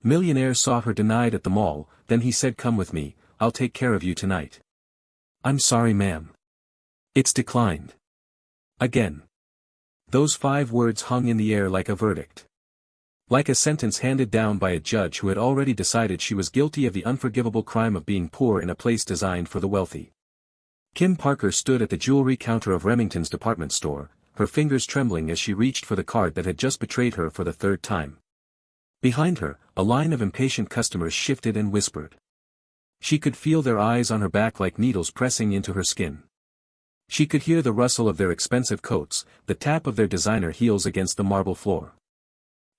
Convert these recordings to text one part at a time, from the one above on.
Millionaire saw her denied at the mall, then he said, "Come with me, I'll take care of you tonight." "I'm sorry, ma'am. It's declined." Again. Those 5 words hung in the air like a verdict. Like a sentence handed down by a judge who had already decided she was guilty of the unforgivable crime of being poor in a place designed for the wealthy. Kim Parker stood at the jewelry counter of Remington's department store, her fingers trembling as she reached for the card that had just betrayed her for the 3rd time. Behind her, a line of impatient customers shifted and whispered. She could feel their eyes on her back like needles pressing into her skin. She could hear the rustle of their expensive coats, the tap of their designer heels against the marble floor.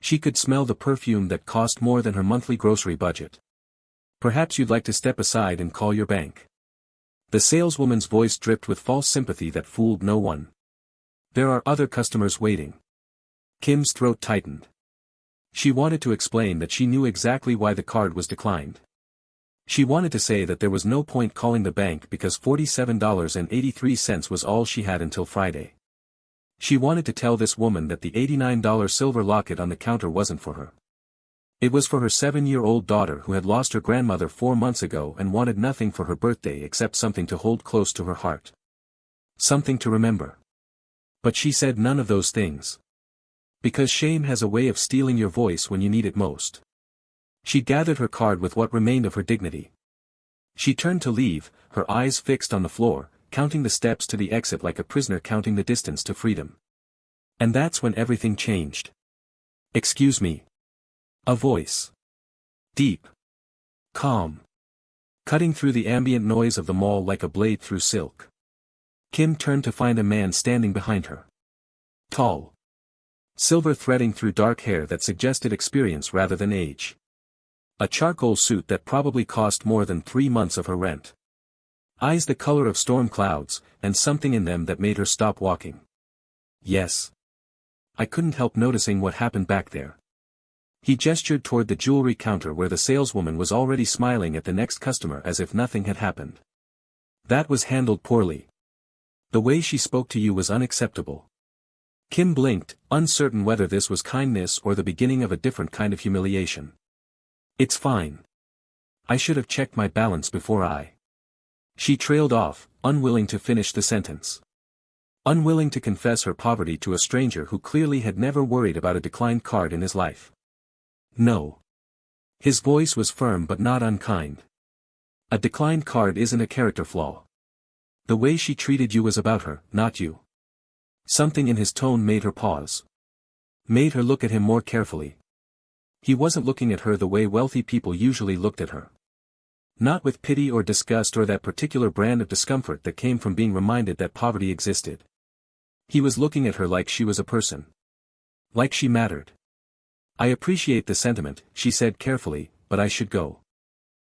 She could smell the perfume that cost more than her monthly grocery budget. "Perhaps you'd like to step aside and call your bank." The saleswoman's voice dripped with false sympathy that fooled no one. "There are other customers waiting." Kim's throat tightened. She wanted to explain that she knew exactly why the card was declined. She wanted to say that there was no point calling the bank because $47.83 was all she had until Friday. She wanted to tell this woman that the $89 silver locket on the counter wasn't for her. It was for her 7-year-old daughter who had lost her grandmother 4 months ago and wanted nothing for her birthday except something to hold close to her heart. Something to remember. But she said none of those things. Because shame has a way of stealing your voice when you need it most. She gathered her card with what remained of her dignity. She turned to leave, her eyes fixed on the floor, counting the steps to the exit like a prisoner counting the distance to freedom. And that's when everything changed. "Excuse me." A voice. Deep. Calm. Cutting through the ambient noise of the mall like a blade through silk. Kim turned to find a man standing behind her. Tall. Silver threading through dark hair that suggested experience rather than age. A charcoal suit that probably cost more than 3 months of her rent. Eyes the color of storm clouds, and something in them that made her stop walking. "Yes. I couldn't help noticing what happened back there." He gestured toward the jewelry counter where the saleswoman was already smiling at the next customer as if nothing had happened. "That was handled poorly. The way she spoke to you was unacceptable." Kim blinked, uncertain whether this was kindness or the beginning of a different kind of humiliation. "It's fine. I should have checked my balance before I..." She trailed off, unwilling to finish the sentence. Unwilling to confess her poverty to a stranger who clearly had never worried about a declined card in his life. "No." His voice was firm but not unkind. "A declined card isn't a character flaw. The way she treated you was about her, not you." Something in his tone made her pause. Made her look at him more carefully. He wasn't looking at her the way wealthy people usually looked at her. Not with pity or disgust or that particular brand of discomfort that came from being reminded that poverty existed. He was looking at her like she was a person. Like she mattered. "I appreciate the sentiment," she said carefully, "but I should go.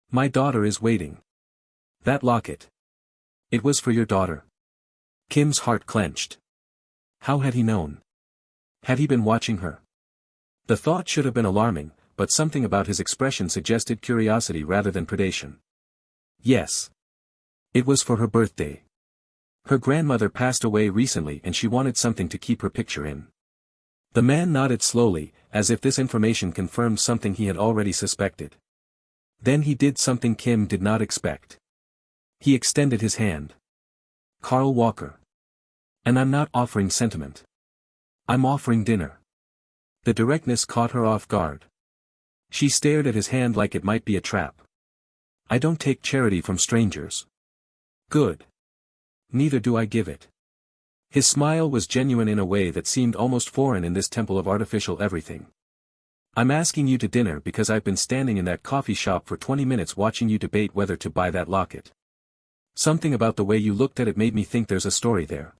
My daughter is waiting." "That locket. It was for your daughter." Kim's heart clenched. How had he known? Had he been watching her? The thought should have been alarming, but something about his expression suggested curiosity rather than predation. "Yes. It was for her birthday. Her grandmother passed away recently and she wanted something to keep her picture in." The man nodded slowly, as if this information confirmed something he had already suspected. Then he did something Kim did not expect. He extended his hand. "Carl Walker. And I'm not offering sentiment. I'm offering dinner." The directness caught her off guard. She stared at his hand like it might be a trap. "I don't take charity from strangers." "Good. Neither do I give it." His smile was genuine in a way that seemed almost foreign in this temple of artificial everything. "I'm asking you to dinner because I've been standing in that coffee shop for 20 minutes watching you debate whether to buy that locket. Something about the way you looked at it made me think there's a story there.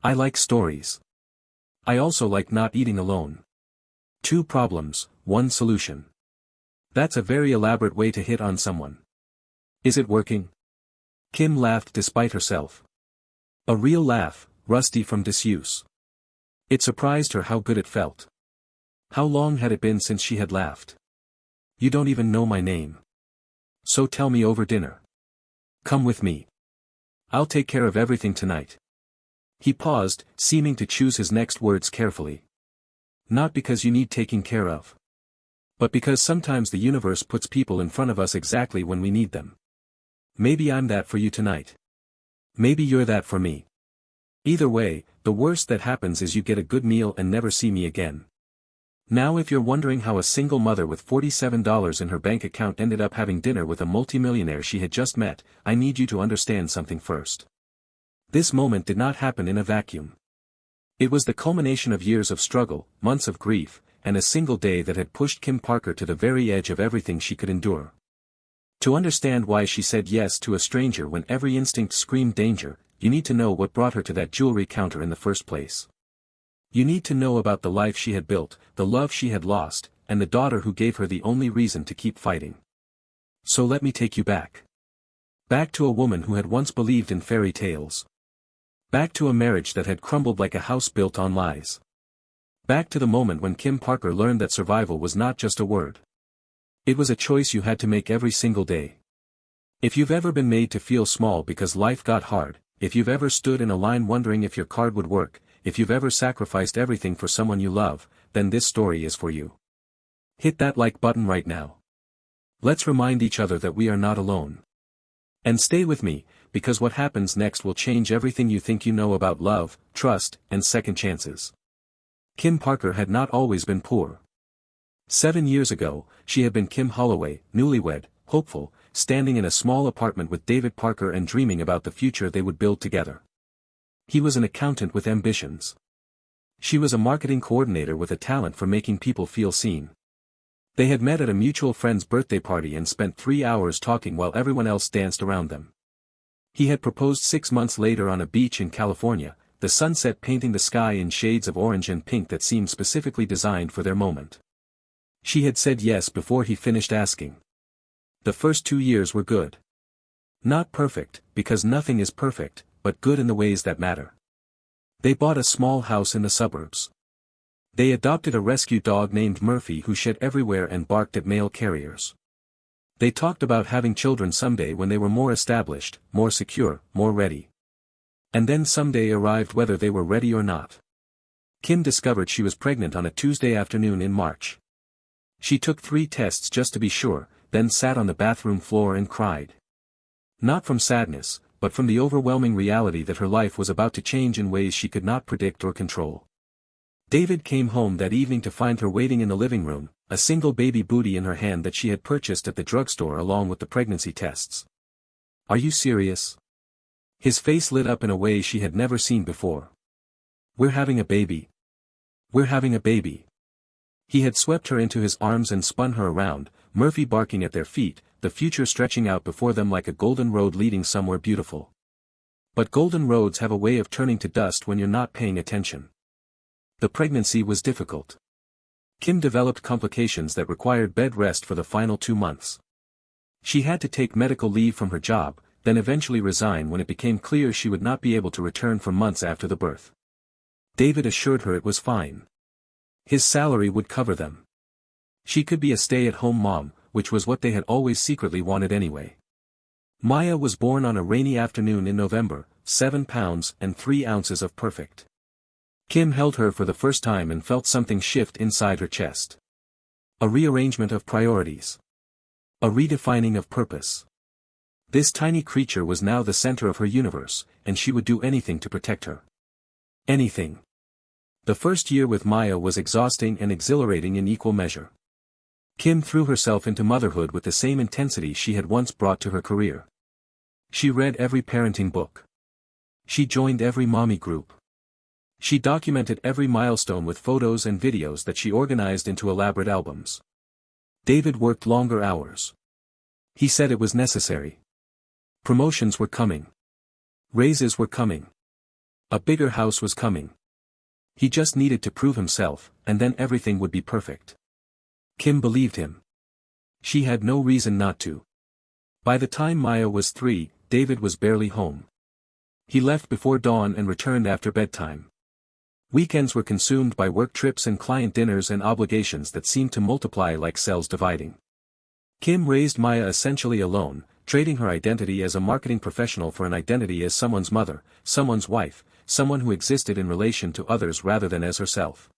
I like stories. I also like not eating alone. 2 problems, 1 solution. That's a very elaborate way to hit on someone. Is it working?" Kim laughed despite herself. A real laugh, rusty from disuse. It surprised her how good it felt. How long had it been since she had laughed? "You don't even know my name. So tell me over dinner. Come with me. I'll take care of everything tonight." He paused, seeming to choose his next words carefully. "Not because you need taking care of. but because sometimes the universe puts people in front of us exactly when we need them. Maybe I'm that for you tonight. Maybe you're that for me. Either way, the worst that happens is you get a good meal and never see me again. Now if you're wondering how a single mother with $47 in her bank account ended up having dinner with a multimillionaire she had just met, I need you to understand something first. This moment did not happen in a vacuum. It was the culmination of years of struggle, months of grief, and a single day that had pushed Kim Parker to the very edge of everything she could endure. To understand why she said yes to a stranger when every instinct screamed danger, you need to know what brought her to that jewelry counter in the first place. You need to know about the life she had built, the love she had lost, and the daughter who gave her the only reason to keep fighting. So let me take you back. Back to a woman who had once believed in fairy tales. Back to a marriage that had crumbled like a house built on lies. Back to the moment when Kim Parker learned that survival was not just a word. It was a choice you had to make every single day. If you've ever been made to feel small because life got hard, if you've ever stood in a line wondering if your card would work, if you've ever sacrificed everything for someone you love, then this story is for you. Hit that like button right now. Let's remind each other that we are not alone. And stay with me, because what happens next will change everything you think you know about love, trust, and second chances. Kim Parker had not always been poor. 7 years ago, she had been Kim Holloway, newlywed, hopeful, standing in a small apartment with David Parker and dreaming about the future they would build together. He was an accountant with ambitions. She was a marketing coordinator with a talent for making people feel seen. They had met at a mutual friend's birthday party and spent 3 hours talking while everyone else danced around them. He had proposed 6 months later on a beach in California, the sunset painting the sky in shades of orange and pink that seemed specifically designed for their moment. She had said yes before he finished asking. The first 2 years were good. Not perfect, because nothing is perfect, but good in the ways that matter. They bought a small house in the suburbs. They adopted a rescue dog named Murphy who shed everywhere and barked at mail carriers. They talked about having children someday when they were more established, more secure, more ready. And then someday arrived whether they were ready or not. Kim discovered she was pregnant on a Tuesday afternoon in March. She took 3 tests just to be sure, then sat on the bathroom floor and cried. Not from sadness, but from the overwhelming reality that her life was about to change in ways she could not predict or control. David came home that evening to find her waiting in the living room, a single baby booty in her hand that she had purchased at the drugstore along with the pregnancy tests. "Are you serious?" His face lit up in a way she had never seen before. "We're having a baby. We're having a baby." He had swept her into his arms and spun her around, Murphy barking at their feet, the future stretching out before them like a golden road leading somewhere beautiful. But golden roads have a way of turning to dust when you're not paying attention. The pregnancy was difficult. Kim developed complications that required bed rest for the final 2 months. She had to take medical leave from her job, then eventually resign when it became clear she would not be able to return for months after the birth. David assured her it was fine. His salary would cover them. She could be a stay-at-home mom, which was what they had always secretly wanted anyway. Maya was born on a rainy afternoon in November, 7 pounds and 3 ounces of perfect. Kim held her for the first time and felt something shift inside her chest. A rearrangement of priorities. A redefining of purpose. This tiny creature was now the center of her universe, and she would do anything to protect her. Anything. The first year with Maya was exhausting and exhilarating in equal measure. Kim threw herself into motherhood with the same intensity she had once brought to her career. She read every parenting book. She joined every mommy group. She documented every milestone with photos and videos that she organized into elaborate albums. David worked longer hours. He said it was necessary. Promotions were coming. Raises were coming. A bigger house was coming. He just needed to prove himself, and then everything would be perfect. Kim believed him. She had no reason not to. By the time Maya was 3, David was barely home. He left before dawn and returned after bedtime. Weekends were consumed by work trips and client dinners and obligations that seemed to multiply like cells dividing. Kim raised Maya essentially alone, trading her identity as a marketing professional for an identity as someone's mother, someone's wife, someone who existed in relation to others rather than as herself.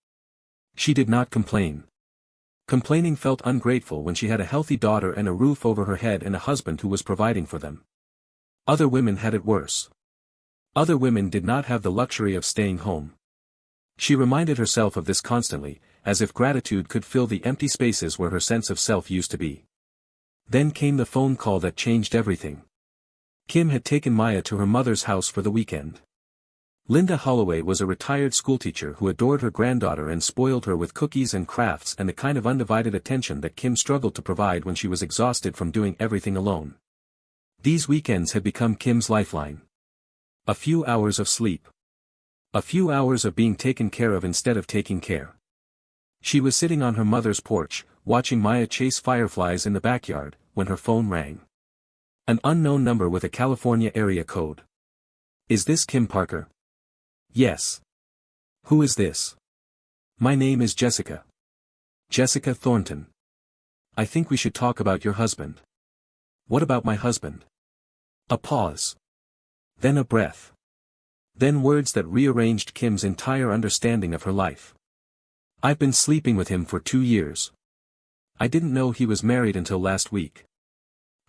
She did not complain. Complaining felt ungrateful when she had a healthy daughter and a roof over her head and a husband who was providing for them. Other women had it worse. Other women did not have the luxury of staying home. She reminded herself of this constantly, as if gratitude could fill the empty spaces where her sense of self used to be. Then came the phone call that changed everything. Kim had taken Maya to her mother's house for the weekend. Linda Holloway was a retired schoolteacher who adored her granddaughter and spoiled her with cookies and crafts and the kind of undivided attention that Kim struggled to provide when she was exhausted from doing everything alone. These weekends had become Kim's lifeline. A few hours of sleep. A few hours of being taken care of instead of taking care. She was sitting on her mother's porch, watching Maya chase fireflies in the backyard, when her phone rang. An unknown number with a California area code. Is this Kim Parker? Yes. Who is this? My name is Jessica. Jessica Thornton. I think we should talk about your husband. What about my husband? A pause. Then a breath. Then words that rearranged Kim's entire understanding of her life. I've been sleeping with him for 2 years. I didn't know he was married until last week.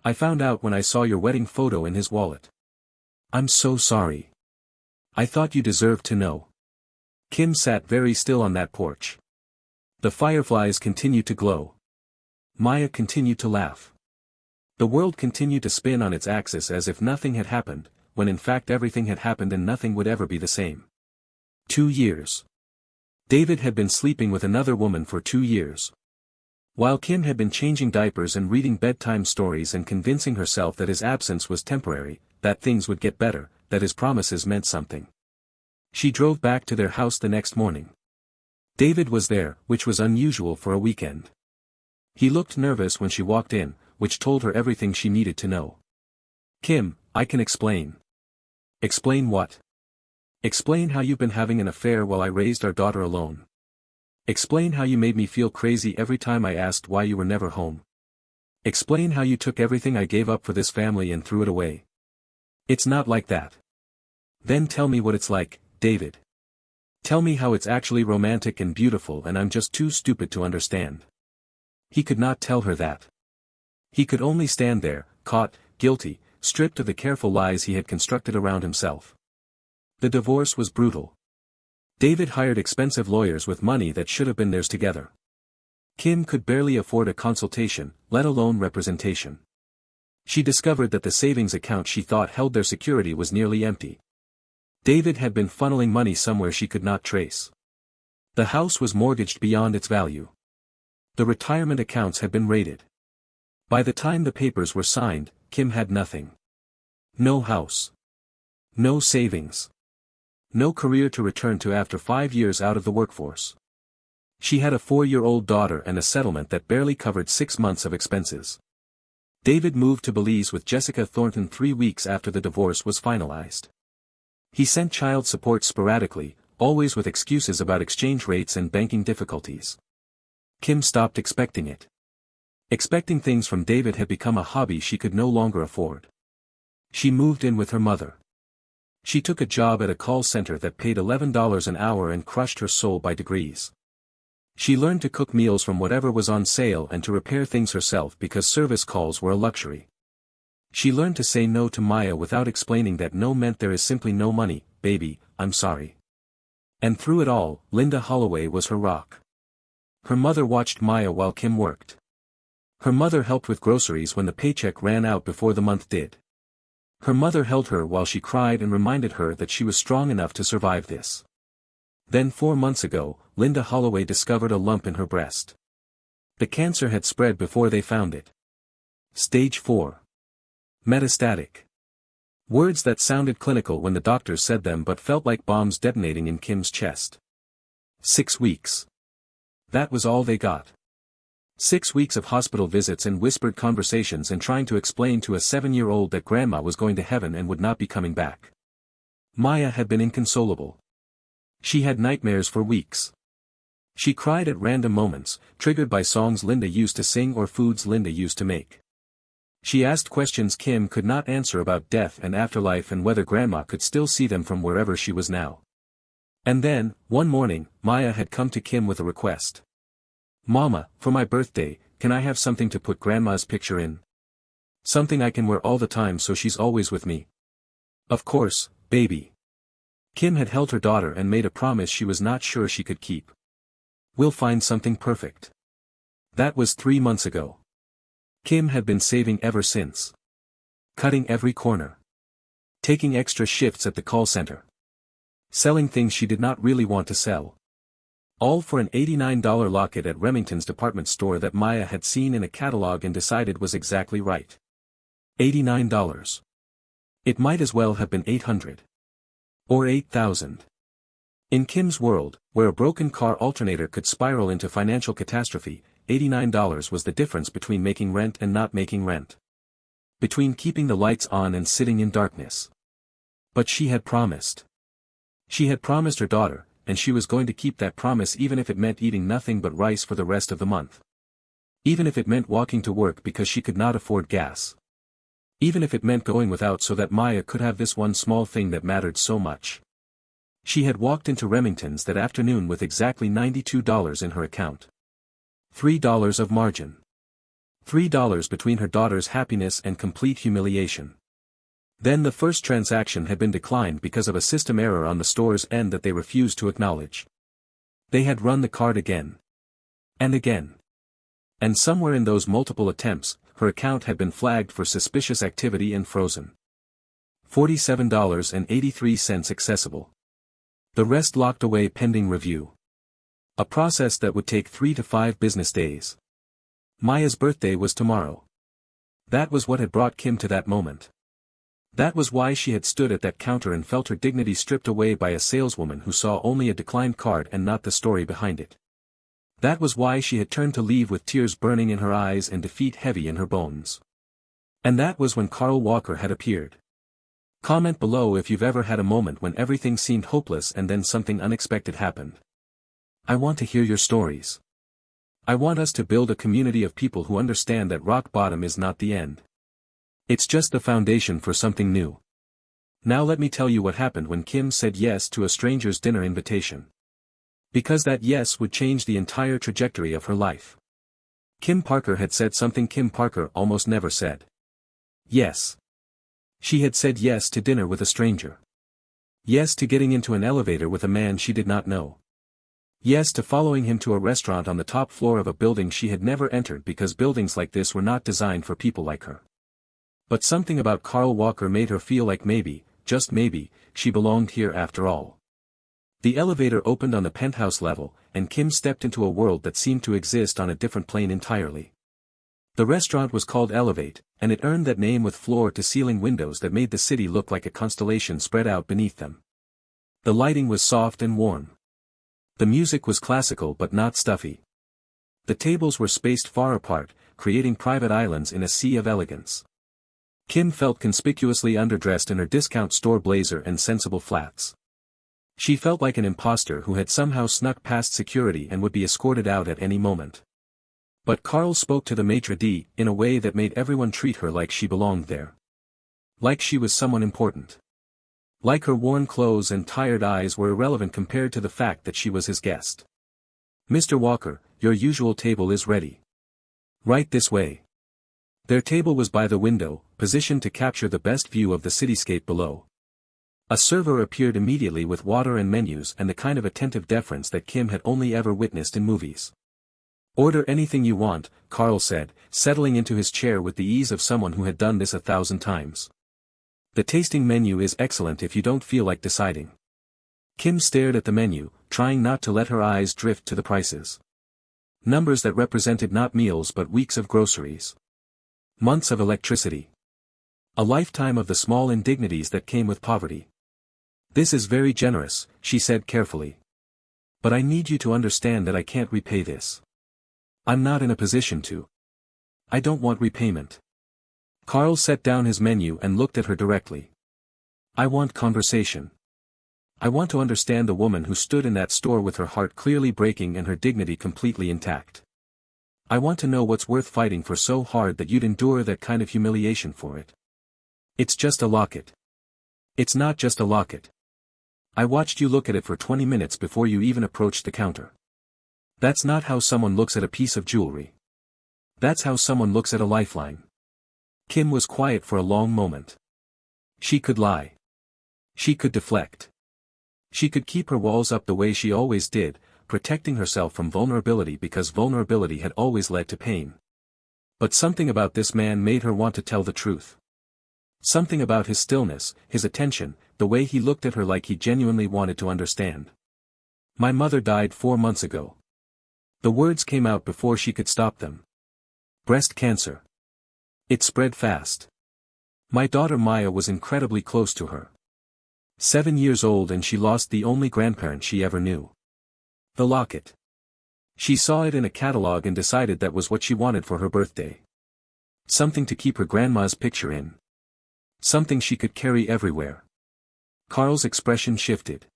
I found out when I saw your wedding photo in his wallet. I'm so sorry. I thought you deserved to know. Kim sat very still on that porch. The fireflies continued to glow. Maya continued to laugh. The world continued to spin on its axis as if nothing had happened, when in fact everything had happened and nothing would ever be the same. 2 years. David had been sleeping with another woman for 2 years. While Kim had been changing diapers and reading bedtime stories and convincing herself that his absence was temporary, that things would get better, that his promises meant something. She drove back to their house the next morning. David was there, which was unusual for a weekend. He looked nervous when she walked in, which told her everything she needed to know. Kim, I can explain. Explain what? Explain how you've been having an affair while I raised our daughter alone. Explain how you made me feel crazy every time I asked why you were never home. Explain how you took everything I gave up for this family and threw it away. It's not like that. Then tell me what it's like, David. Tell me how it's actually romantic and beautiful and I'm just too stupid to understand. He could not tell her that. He could only stand there, caught, guilty, stripped of the careful lies he had constructed around himself. The divorce was brutal. David hired expensive lawyers with money that should have been theirs together. Kim could barely afford a consultation, let alone representation. She discovered that the savings account she thought held their security was nearly empty. David had been funneling money somewhere she could not trace. The house was mortgaged beyond its value. The retirement accounts had been raided. By the time the papers were signed, Kim had nothing. No house. No savings. No career to return to after 5 years out of the workforce. She had a 4-year-old daughter and a settlement that barely covered 6 months of expenses. David moved to Belize with Jessica Thornton 3 weeks after the divorce was finalized. He sent child support sporadically, always with excuses about exchange rates and banking difficulties. Kim stopped expecting it. Expecting things from David had become a hobby she could no longer afford. She moved in with her mother. She took a job at a call center that paid $11 an hour and crushed her soul by degrees. She learned to cook meals from whatever was on sale and to repair things herself because service calls were a luxury. She learned to say no to Maya without explaining that no meant there is simply no money, baby, I'm sorry. And through it all, Linda Holloway was her rock. Her mother watched Maya while Kim worked. Her mother helped with groceries when the paycheck ran out before the month did. Her mother held her while she cried and reminded her that she was strong enough to survive this. Then 4 months ago, Linda Holloway discovered a lump in her breast. The cancer had spread before they found it. Stage 4. Metastatic. Words that sounded clinical when the doctors said them but felt like bombs detonating in Kim's chest. 6 weeks. That was all they got. 6 weeks of hospital visits and whispered conversations and trying to explain to a 7-year-old that grandma was going to heaven and would not be coming back. Maya had been inconsolable. She had nightmares for weeks. She cried at random moments, triggered by songs Linda used to sing or foods Linda used to make. She asked questions Kim could not answer about death and afterlife and whether grandma could still see them from wherever she was now. And then, one morning, Maya had come to Kim with a request. Mama, for my birthday, can I have something to put Grandma's picture in? Something I can wear all the time so she's always with me. Of course, baby. Kim had held her daughter and made a promise she was not sure she could keep. We'll find something perfect. That was 3 months ago. Kim had been saving ever since. Cutting every corner. Taking extra shifts at the call center. Selling things she did not really want to sell. All for an $89 locket at Remington's department store that Maya had seen in a catalog and decided was exactly right. $89. It might as well have been $800. Or $8,000. In Kim's world, where a broken car alternator could spiral into financial catastrophe, $89 was the difference between making rent and not making rent. Between keeping the lights on and sitting in darkness. But she had promised. She had promised her daughter, and she was going to keep that promise even if it meant eating nothing but rice for the rest of the month. Even if it meant walking to work because she could not afford gas. Even if it meant going without so that Maya could have this one small thing that mattered so much. She had walked into Remington's that afternoon with exactly $92 in her account. $3 of margin. $3 between her daughter's happiness and complete humiliation. Then the first transaction had been declined because of a system error on the store's end that they refused to acknowledge. They had run the card again. And again. And somewhere in those multiple attempts, her account had been flagged for suspicious activity and frozen. $47.83 accessible. The rest locked away pending review. A process that would take 3 to 5 business days. Maya's birthday was tomorrow. That was what had brought Kim to that moment. That was why she had stood at that counter and felt her dignity stripped away by a saleswoman who saw only a declined card and not the story behind it. That was why she had turned to leave with tears burning in her eyes and defeat heavy in her bones. And that was when Carl Walker had appeared. Comment below if you've ever had a moment when everything seemed hopeless and then something unexpected happened. I want to hear your stories. I want us to build a community of people who understand that rock bottom is not the end. It's just the foundation for something new. Now let me tell you what happened when Kim said yes to a stranger's dinner invitation. Because that yes would change the entire trajectory of her life. Kim Parker had said something Kim Parker almost never said. Yes. She had said yes to dinner with a stranger. Yes to getting into an elevator with a man she did not know. Yes to following him to a restaurant on the top floor of a building she had never entered because buildings like this were not designed for people like her. But something about Carl Walker made her feel like maybe, just maybe, she belonged here after all. The elevator opened on the penthouse level, and Kim stepped into a world that seemed to exist on a different plane entirely. The restaurant was called Elevate, and it earned that name with floor-to-ceiling windows that made the city look like a constellation spread out beneath them. The lighting was soft and warm. The music was classical but not stuffy. The tables were spaced far apart, creating private islands in a sea of elegance. Kim felt conspicuously underdressed in her discount store blazer and sensible flats. She felt like an imposter who had somehow snuck past security and would be escorted out at any moment. But Carl spoke to the maitre d' in a way that made everyone treat her like she belonged there. Like she was someone important. Like her worn clothes and tired eyes were irrelevant compared to the fact that she was his guest. Mr. Walker, your usual table is ready. Right this way. Their table was by the window, positioned to capture the best view of the cityscape below. A server appeared immediately with water and menus and the kind of attentive deference that Kim had only ever witnessed in movies. Order anything you want, Carl said, settling into his chair with the ease of someone who had done this 1,000 times. The tasting menu is excellent if you don't feel like deciding. Kim stared at the menu, trying not to let her eyes drift to the prices. Numbers that represented not meals but weeks of groceries. Months of electricity. A lifetime of the small indignities that came with poverty. This is very generous, she said carefully. But I need you to understand that I can't repay this. I'm not in a position to. I don't want repayment. Carl set down his menu and looked at her directly. I want conversation. I want to understand the woman who stood in that store with her heart clearly breaking and her dignity completely intact. I want to know what's worth fighting for so hard that you'd endure that kind of humiliation for it. It's just a locket. It's not just a locket. I watched you look at it for 20 minutes before you even approached the counter. That's not how someone looks at a piece of jewelry. That's how someone looks at a lifeline. Kim was quiet for a long moment. She could lie. She could deflect. She could keep her walls up the way she always did, protecting herself from vulnerability because vulnerability had always led to pain. But something about this man made her want to tell the truth. Something about his stillness, his attention, the way he looked at her like he genuinely wanted to understand. My mother died 4 months ago. The words came out before she could stop them. Breast cancer. It spread fast. My daughter Maya was incredibly close to her. 7 years old, and she lost the only grandparent she ever knew. The locket. She saw it in a catalog and decided that was what she wanted for her birthday. Something to keep her grandma's picture in. Something she could carry everywhere. Carl's expression shifted.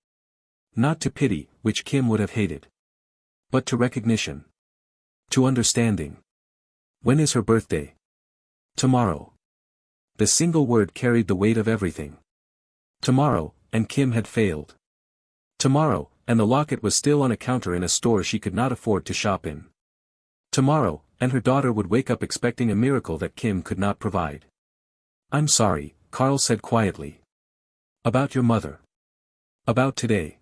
Not to pity, which Kim would have hated. But to recognition. To understanding. When is her birthday? Tomorrow. The single word carried the weight of everything. Tomorrow, and Kim had failed. Tomorrow, and the locket was still on a counter in a store she could not afford to shop in. Tomorrow, and her daughter would wake up expecting a miracle that Kim could not provide. I'm sorry, Carl said quietly. About your mother. About today.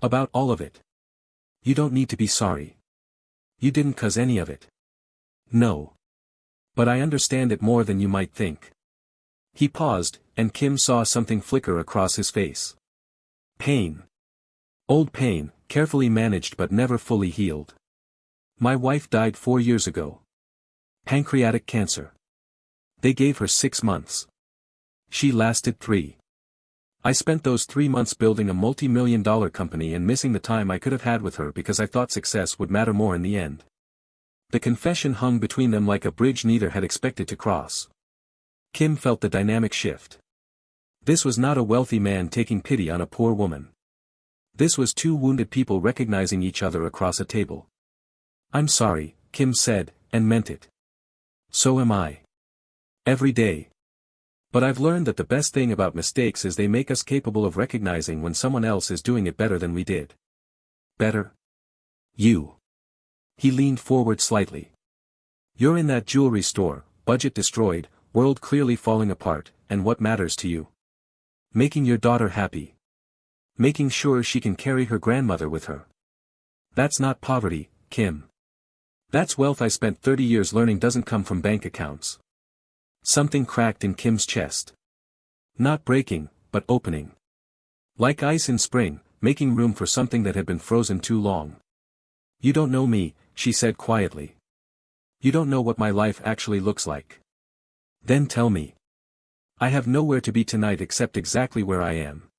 About all of it. You don't need to be sorry. You didn't cause any of it. No. But I understand it more than you might think. He paused, and Kim saw something flicker across his face. Pain. Old pain, carefully managed but never fully healed. My wife died 4 years ago. Pancreatic cancer. They gave her 6 months. She lasted 3. I spent those 3 months building a multi-million-dollar company and missing the time I could have had with her because I thought success would matter more in the end. The confession hung between them like a bridge neither had expected to cross. Kim felt the dynamic shift. This was not a wealthy man taking pity on a poor woman. This was 2 wounded people recognizing each other across a table. I'm sorry, Kim said, and meant it. So am I. Every day. But I've learned that the best thing about mistakes is they make us capable of recognizing when someone else is doing it better than we did. Better? You. He leaned forward slightly. You're in that jewelry store, budget destroyed, world clearly falling apart, and what matters to you? Making your daughter happy. Making sure she can carry her grandmother with her. That's not poverty, Kim. That's wealth I spent 30 years learning doesn't come from bank accounts. Something cracked in Kim's chest. Not breaking, but opening. Like ice in spring, making room for something that had been frozen too long. You don't know me, she said quietly. You don't know what my life actually looks like. Then tell me. I have nowhere to be tonight except exactly where I am.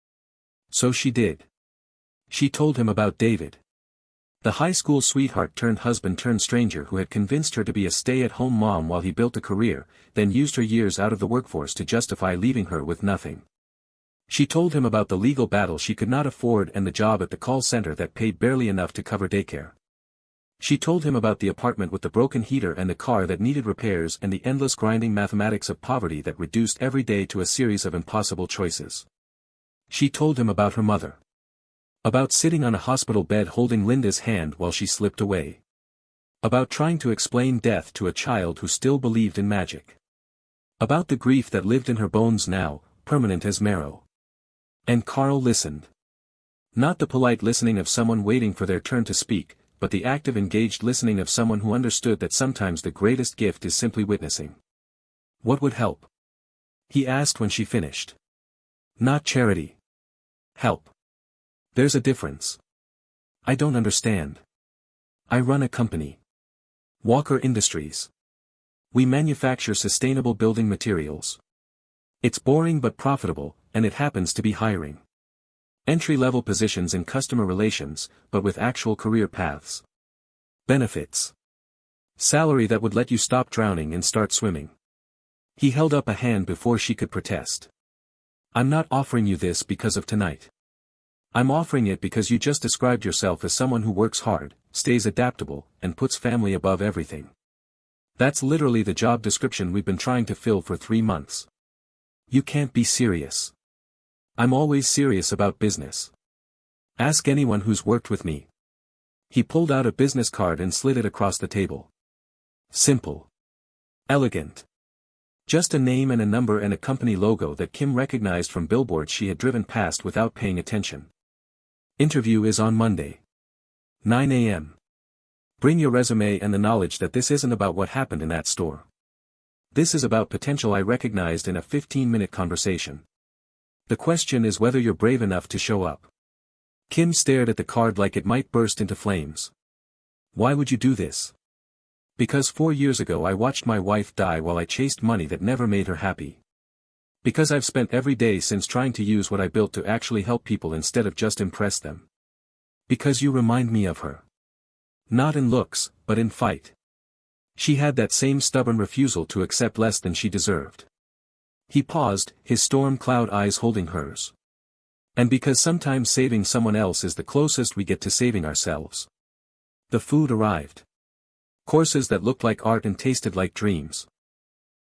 So she did. She told him about David. The high school sweetheart turned husband turned stranger who had convinced her to be a stay-at-home mom while he built a career, then used her years out of the workforce to justify leaving her with nothing. She told him about the legal battle she could not afford and the job at the call center that paid barely enough to cover daycare. She told him about the apartment with the broken heater and the car that needed repairs and the endless grinding mathematics of poverty that reduced every day to a series of impossible choices. She told him about her mother. About sitting on a hospital bed holding Linda's hand while she slipped away. About trying to explain death to a child who still believed in magic. About the grief that lived in her bones now, permanent as marrow. And Carl listened. Not the polite listening of someone waiting for their turn to speak, but the active engaged listening of someone who understood that sometimes the greatest gift is simply witnessing. What would help? He asked when she finished. Not charity. Help. There's a difference. I don't understand. I run a company. Walker Industries. We manufacture sustainable building materials. It's boring but profitable, and it happens to be hiring. Entry-level positions in customer relations, but with actual career paths. Benefits. Salary that would let you stop drowning and start swimming. He held up a hand before she could protest. I'm not offering you this because of tonight. I'm offering it because you just described yourself as someone who works hard, stays adaptable, and puts family above everything. That's literally the job description we've been trying to fill for 3 months. You can't be serious. I'm always serious about business. Ask anyone who's worked with me. He pulled out a business card and slid it across the table. Simple. Elegant. Just a name and a number and a company logo that Kim recognized from billboards she had driven past without paying attention. Interview is on Monday. 9 a.m. Bring your resume and the knowledge that this isn't about what happened in that store. This is about potential I recognized in a 15-minute conversation. The question is whether you're brave enough to show up. Kim stared at the card like it might burst into flames. Why would you do this? Because 4 years ago I watched my wife die while I chased money that never made her happy. Because I've spent every day since trying to use what I built to actually help people instead of just impress them. Because you remind me of her. Not in looks, but in fight. She had that same stubborn refusal to accept less than she deserved. He paused, his storm cloud eyes holding hers. And because sometimes saving someone else is the closest we get to saving ourselves. The food arrived. Courses that looked like art and tasted like dreams.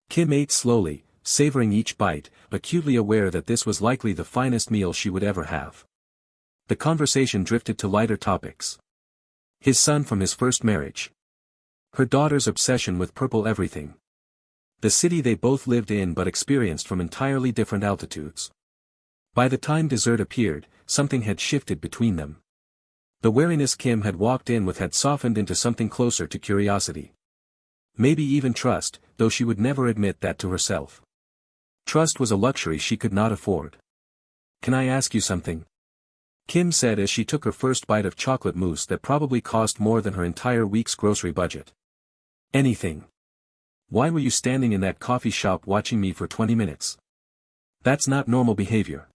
Kim ate slowly, savoring each bite, acutely aware that this was likely the finest meal she would ever have. The conversation drifted to lighter topics. His son from his first marriage. Her daughter's obsession with purple everything. The city they both lived in but experienced from entirely different altitudes. By the time dessert appeared, something had shifted between them. The wariness Kim had walked in with had softened into something closer to curiosity. Maybe even trust, though she would never admit that to herself. Trust was a luxury she could not afford. Can I ask you something? Kim said as she took her first bite of chocolate mousse that probably cost more than her entire week's grocery budget. Anything. Why were you standing in that coffee shop watching me for 20 minutes? That's not normal behavior.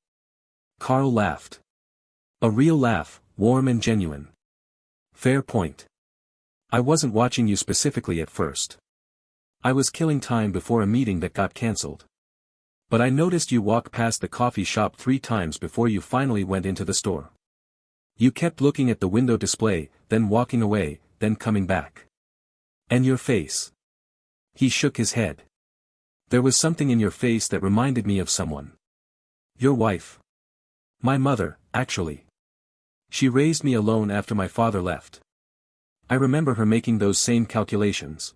Carl laughed. A real laugh, warm and genuine. Fair point. I wasn't watching you specifically at first. I was killing time before a meeting that got cancelled. But I noticed you walk past the coffee shop 3 times before you finally went into the store. You kept looking at the window display, then walking away, then coming back. And your face. He shook his head. There was something in your face that reminded me of someone. Your wife. My mother, actually. She raised me alone after my father left. I remember her making those same calculations.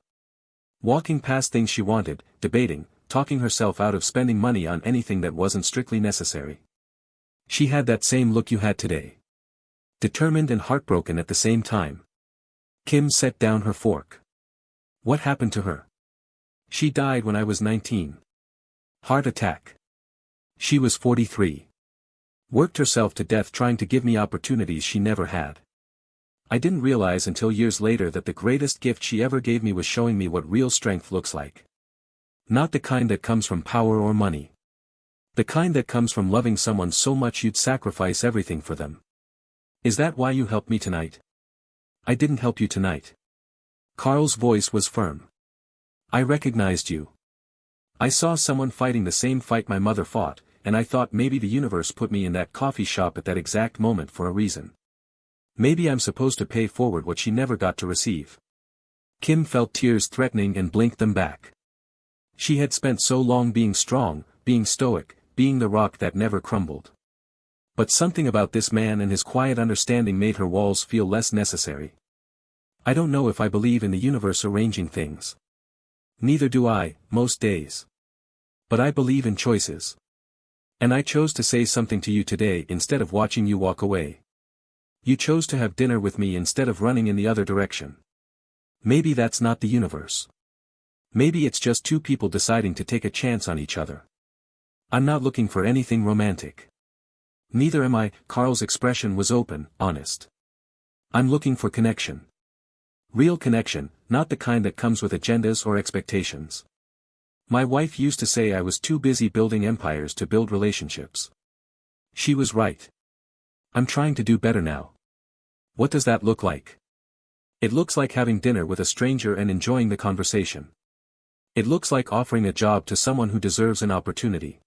Walking past things she wanted, debating, talking herself out of spending money on anything that wasn't strictly necessary. She had that same look you had today. Determined and heartbroken at the same time. Kim set down her fork. What happened to her? She died when I was 19. Heart attack. She was 43. Worked herself to death trying to give me opportunities she never had. I didn't realize until years later that the greatest gift she ever gave me was showing me what real strength looks like. Not the kind that comes from power or money. The kind that comes from loving someone so much you'd sacrifice everything for them. Is that why you helped me tonight? I didn't help you tonight. Carl's voice was firm. I recognized you. I saw someone fighting the same fight my mother fought, and I thought maybe the universe put me in that coffee shop at that exact moment for a reason. Maybe I'm supposed to pay forward what she never got to receive. Kim felt tears threatening and blinked them back. She had spent so long being strong, being stoic, being the rock that never crumbled. But something about this man and his quiet understanding made her walls feel less necessary. I don't know if I believe in the universe arranging things. Neither do I, most days. But I believe in choices. And I chose to say something to you today instead of watching you walk away. You chose to have dinner with me instead of running in the other direction. Maybe that's not the universe. Maybe it's just 2 people deciding to take a chance on each other. I'm not looking for anything romantic. Neither am I. Carl's expression was open, honest. I'm looking for connection. Real connection, not the kind that comes with agendas or expectations. My wife used to say I was too busy building empires to build relationships. She was right. I'm trying to do better now. What does that look like? It looks like having dinner with a stranger and enjoying the conversation. It looks like offering a job to someone who deserves an opportunity.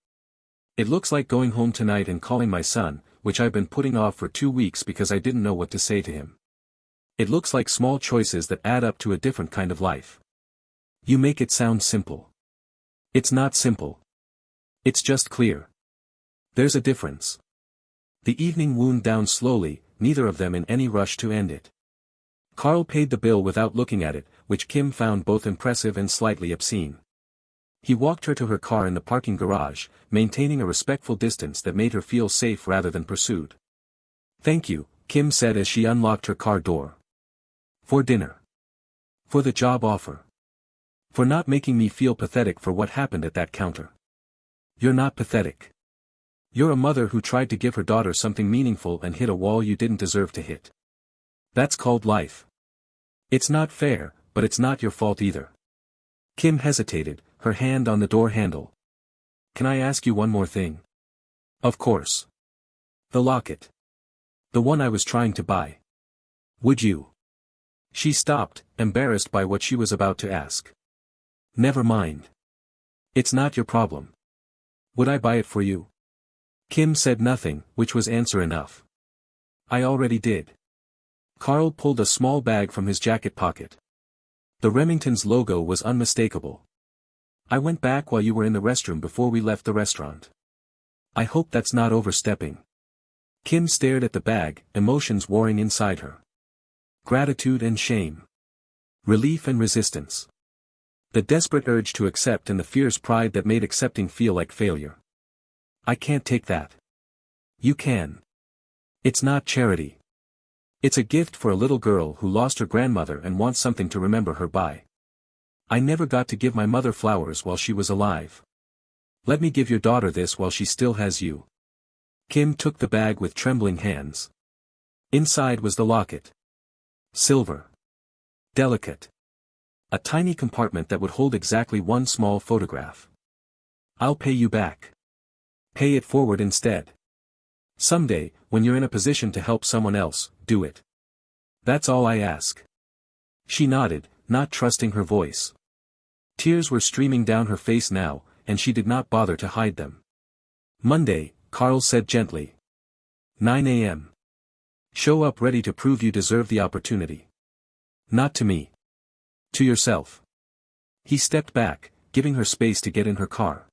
It looks like going home tonight and calling my son, which I've been putting off for 2 weeks because I didn't know what to say to him. It looks like small choices that add up to a different kind of life. You make it sound simple. It's not simple. It's just clear. There's a difference. The evening wound down slowly, neither of them in any rush to end it. Carl paid the bill without looking at it, which Kim found both impressive and slightly obscene. He walked her to her car in the parking garage, maintaining a respectful distance that made her feel safe rather than pursued. "Thank you," Kim said as she unlocked her car door. "For dinner. For the job offer. For not making me feel pathetic for what happened at that counter." "You're not pathetic. You're a mother who tried to give her daughter something meaningful and hit a wall you didn't deserve to hit. That's called life. It's not fair, but it's not your fault either." Kim hesitated, her hand on the door handle. "Can I ask you one more thing?" "Of course. The locket. The one I was trying to buy. Would you?" She stopped, embarrassed by what she was about to ask. "Never mind. It's not your problem. Would I buy it for you?" Kim said nothing, which was answer enough. "I already did." Carl pulled a small bag from his jacket pocket. The Remington's logo was unmistakable. "I went back while you were in the restroom before we left the restaurant. I hope that's not overstepping." Kim stared at the bag, emotions warring inside her. Gratitude and shame. Relief and resistance. The desperate urge to accept and the fierce pride that made accepting feel like failure. "I can't take that." "You can. It's not charity. It's a gift for a little girl who lost her grandmother and wants something to remember her by. I never got to give my mother flowers while she was alive. Let me give your daughter this while she still has you." Kim took the bag with trembling hands. Inside was the locket. Silver. Delicate. A tiny compartment that would hold exactly one small photograph. "I'll pay you back. Pay it forward instead. Someday, when you're in a position to help someone else, do it. That's all I ask." She nodded, not trusting her voice. Tears were streaming down her face now, and she did not bother to hide them. "Monday," Carl said gently. 9 a.m. Show up ready to prove you deserve the opportunity. Not to me. To yourself." He stepped back, giving her space to get in her car.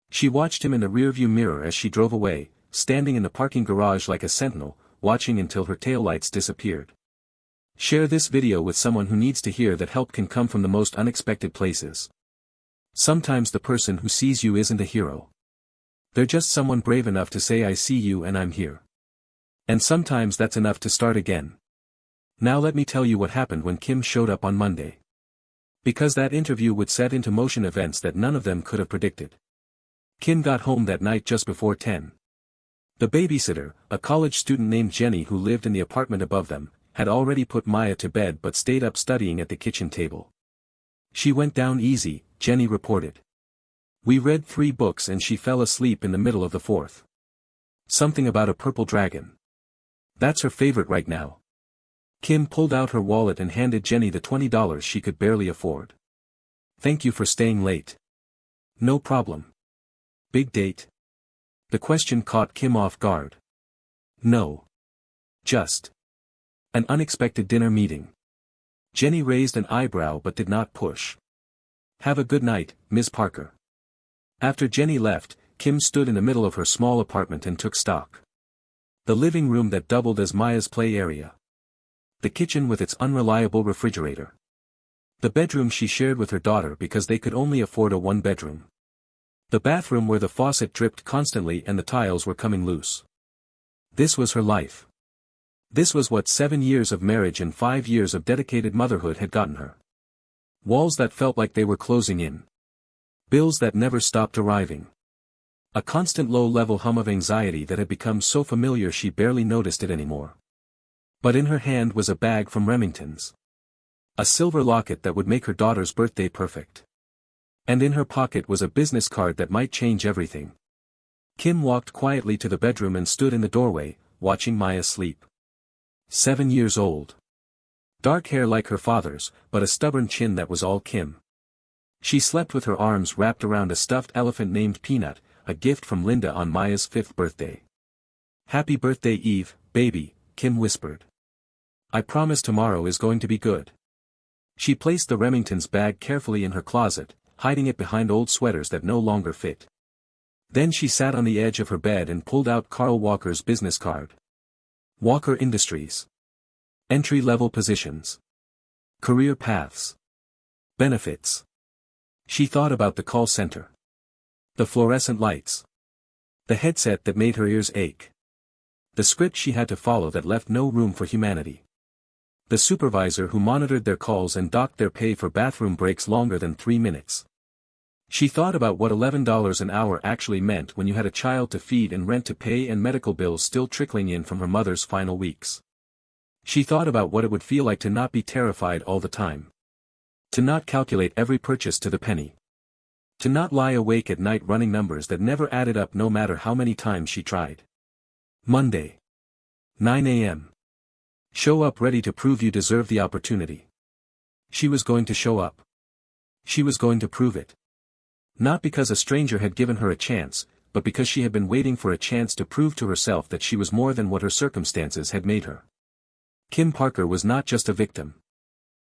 She watched him in the rearview mirror as she drove away, standing in the parking garage like a sentinel, watching until her taillights disappeared. Share this video with someone who needs to hear that help can come from the most unexpected places. Sometimes the person who sees you isn't a hero. They're just someone brave enough to say "I see you and I'm here." And sometimes that's enough to start again. Now let me tell you what happened when Kim showed up on Monday. Because that interview would set into motion events that none of them could have predicted. Kim got home that night just before 10. The babysitter, a college student named Jenny who lived in the apartment above them, had already put Maya to bed but stayed up studying at the kitchen table. "She went down easy," Jenny reported. "We read 3 books and she fell asleep in the middle of the 4th. Something about a purple dragon. That's her favorite right now." Kim pulled out her wallet and handed Jenny the $20 she could barely afford. "Thank you for staying late." "No problem." "Big date?" The question caught Kim off guard. "No. Just an unexpected dinner meeting." Jenny raised an eyebrow but did not push. "Have a good night, Ms. Parker." After Jenny left, Kim stood in the middle of her small apartment and took stock. The living room that doubled as Maya's play area. The kitchen with its unreliable refrigerator. The bedroom she shared with her daughter because they could only afford a 1-bedroom. The bathroom where the faucet dripped constantly and the tiles were coming loose. This was her life. This was what 7 years of marriage and 5 years of dedicated motherhood had gotten her. Walls that felt like they were closing in. Bills that never stopped arriving. A constant low-level hum of anxiety that had become so familiar she barely noticed it anymore. But in her hand was a bag from Remington's. A silver locket that would make her daughter's birthday perfect. And in her pocket was a business card that might change everything. Kim walked quietly to the bedroom and stood in the doorway, watching Maya sleep. 7 years old. Dark hair like her father's, but a stubborn chin that was all Kim. She slept with her arms wrapped around a stuffed elephant named Peanut, a gift from Linda on Maya's 5th birthday. "Happy birthday Eve, baby," Kim whispered. "I promise tomorrow is going to be good." She placed the Remington's bag carefully in her closet, hiding it behind old sweaters that no longer fit. Then she sat on the edge of her bed and pulled out Carl Walker's business card. Walker Industries. Entry-level positions. Career paths. Benefits. She thought about the call center. The fluorescent lights. The headset that made her ears ache. The script she had to follow that left no room for humanity. The supervisor who monitored their calls and docked their pay for bathroom breaks longer than 3 minutes. She thought about what $11 an hour actually meant when you had a child to feed and rent to pay and medical bills still trickling in from her mother's final weeks. She thought about what it would feel like to not be terrified all the time. To not calculate every purchase to the penny. To not lie awake at night running numbers that never added up no matter how many times she tried. Monday. 9 a.m. Show up ready to prove you deserve the opportunity. She was going to show up. She was going to prove it. Not because a stranger had given her a chance, but because she had been waiting for a chance to prove to herself that she was more than what her circumstances had made her. Kim Parker was not just a victim.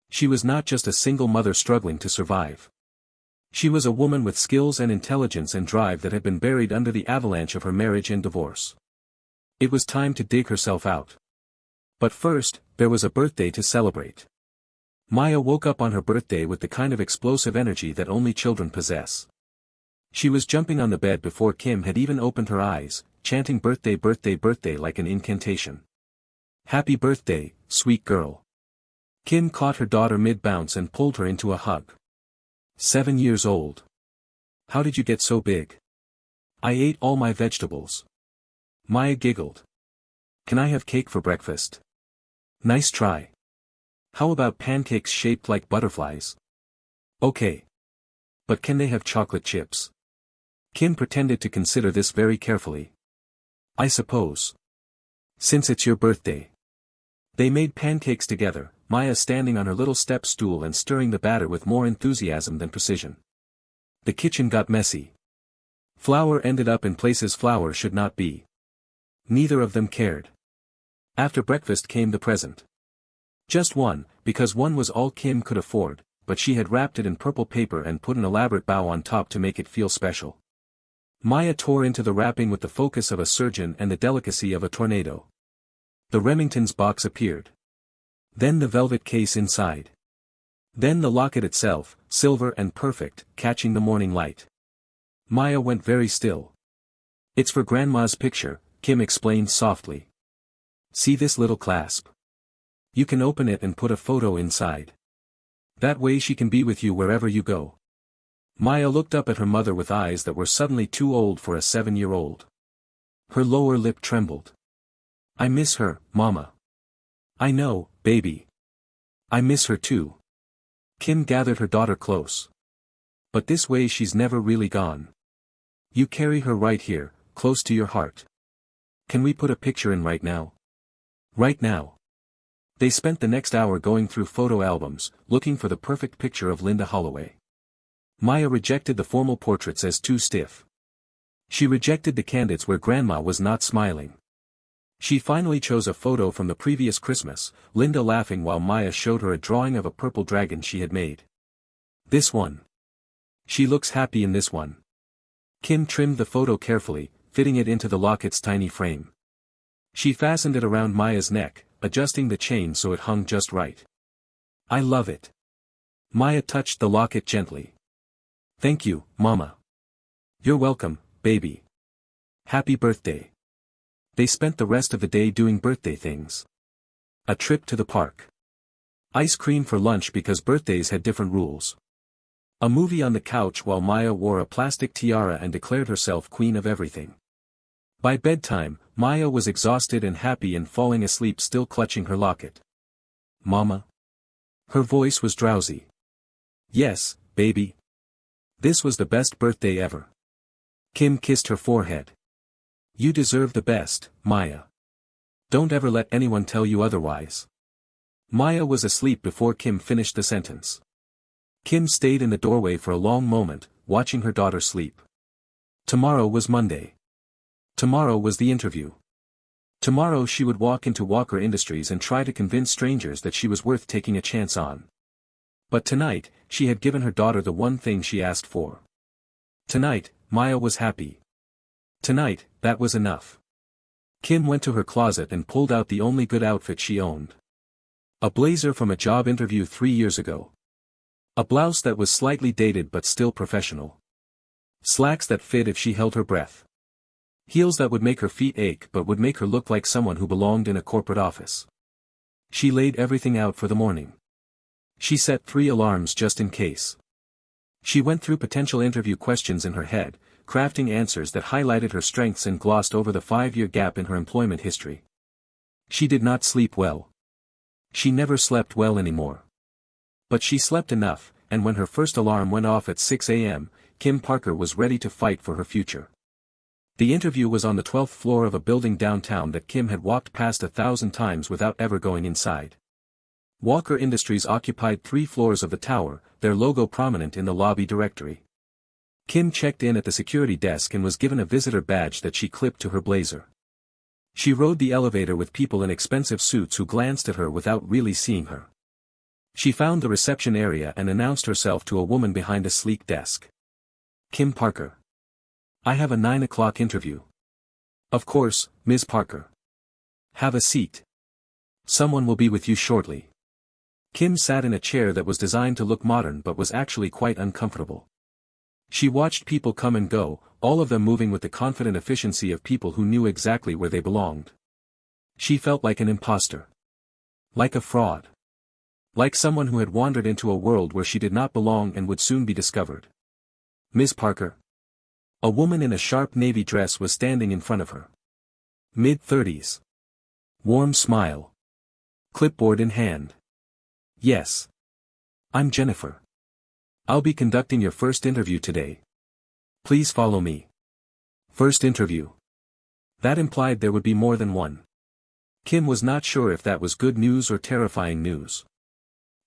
She was not just a single mother struggling to survive. She was a woman with skills and intelligence and drive that had been buried under the avalanche of her marriage and divorce. It was time to dig herself out. But first, there was a birthday to celebrate. Maya woke up on her birthday with the kind of explosive energy that only children possess. She was jumping on the bed before Kim had even opened her eyes, chanting birthday birthday birthday like an incantation. Happy birthday, sweet girl. Kim caught her daughter mid-bounce and pulled her into a hug. 7 years old. How did you get so big? I ate all my vegetables. Maya giggled. Can I have cake for breakfast? Nice try. How about pancakes shaped like butterflies? Okay. But can they have chocolate chips? Kim pretended to consider this very carefully. I suppose. Since it's your birthday. They made pancakes together, Maya standing on her little step stool and stirring the batter with more enthusiasm than precision. The kitchen got messy. Flour ended up in places flour should not be. Neither of them cared. After breakfast came the present. Just one, because one was all Kim could afford, but she had wrapped it in purple paper and put an elaborate bow on top to make it feel special. Maya tore into the wrapping with the focus of a surgeon and the delicacy of a tornado. The Remington's box appeared. Then the velvet case inside. Then the locket itself, silver and perfect, catching the morning light. Maya went very still. It's for Grandma's picture, Kim explained softly. See this little clasp? You can open it and put a photo inside. That way she can be with you wherever you go. Maya looked up at her mother with eyes that were suddenly too old for a 7-year-old. Her lower lip trembled. I miss her, Mama. I know, baby. I miss her too. Kim gathered her daughter close. But this way she's never really gone. You carry her right here, close to your heart. Can we put a picture in right now? Right now. They spent the next hour going through photo albums, looking for the perfect picture of Linda Holloway. Maya rejected the formal portraits as too stiff. She rejected the candidates where Grandma was not smiling. She finally chose a photo from the previous Christmas, Linda laughing while Maya showed her a drawing of a purple dragon she had made. This one. She looks happy in this one. Kim trimmed the photo carefully, fitting it into the locket's tiny frame. She fastened it around Maya's neck, adjusting the chain so it hung just right. I love it. Maya touched the locket gently. Thank you, Mama. You're welcome, baby. Happy birthday. They spent the rest of the day doing birthday things. A trip to the park. Ice cream for lunch because birthdays had different rules. A movie on the couch while Maya wore a plastic tiara and declared herself queen of everything. By bedtime, Maya was exhausted and happy and falling asleep still clutching her locket. Mama? Her voice was drowsy. Yes, baby. This was the best birthday ever. Kim kissed her forehead. You deserve the best, Maya. Don't ever let anyone tell you otherwise. Maya was asleep before Kim finished the sentence. Kim stayed in the doorway for a long moment, watching her daughter sleep. Tomorrow was Monday. Tomorrow was the interview. Tomorrow she would walk into Walker Industries and try to convince strangers that she was worth taking a chance on. But tonight, she had given her daughter the one thing she asked for. Tonight, Maya was happy. Tonight, that was enough. Kim went to her closet and pulled out the only good outfit she owned. A blazer from a job interview 3 years ago. A blouse that was slightly dated but still professional. Slacks that fit if she held her breath. Heels that would make her feet ache but would make her look like someone who belonged in a corporate office. She laid everything out for the morning. She set 3 alarms just in case. She went through potential interview questions in her head, crafting answers that highlighted her strengths and glossed over the 5-year gap in her employment history. She did not sleep well. She never slept well anymore. But she slept enough, and when her first alarm went off at 6 a.m., Kim Parker was ready to fight for her future. The interview was on the 12th floor of a building downtown that Kim had walked past 1,000 times without ever going inside. Walker Industries occupied 3 floors of the tower, their logo prominent in the lobby directory. Kim checked in at the security desk and was given a visitor badge that she clipped to her blazer. She rode the elevator with people in expensive suits who glanced at her without really seeing her. She found the reception area and announced herself to a woman behind a sleek desk. Kim Parker. I have a 9 o'clock interview. Of course, Ms. Parker. Have a seat. Someone will be with you shortly. Kim sat in a chair that was designed to look modern but was actually quite uncomfortable. She watched people come and go, all of them moving with the confident efficiency of people who knew exactly where they belonged. She felt like an imposter. Like a fraud. Like someone who had wandered into a world where she did not belong and would soon be discovered. Ms. Parker. A woman in a sharp navy dress was standing in front of her. Mid-30s. Warm smile. Clipboard in hand. Yes. I'm Jennifer. I'll be conducting your first interview today. Please follow me. First interview. That implied there would be more than one. Kim was not sure if that was good news or terrifying news.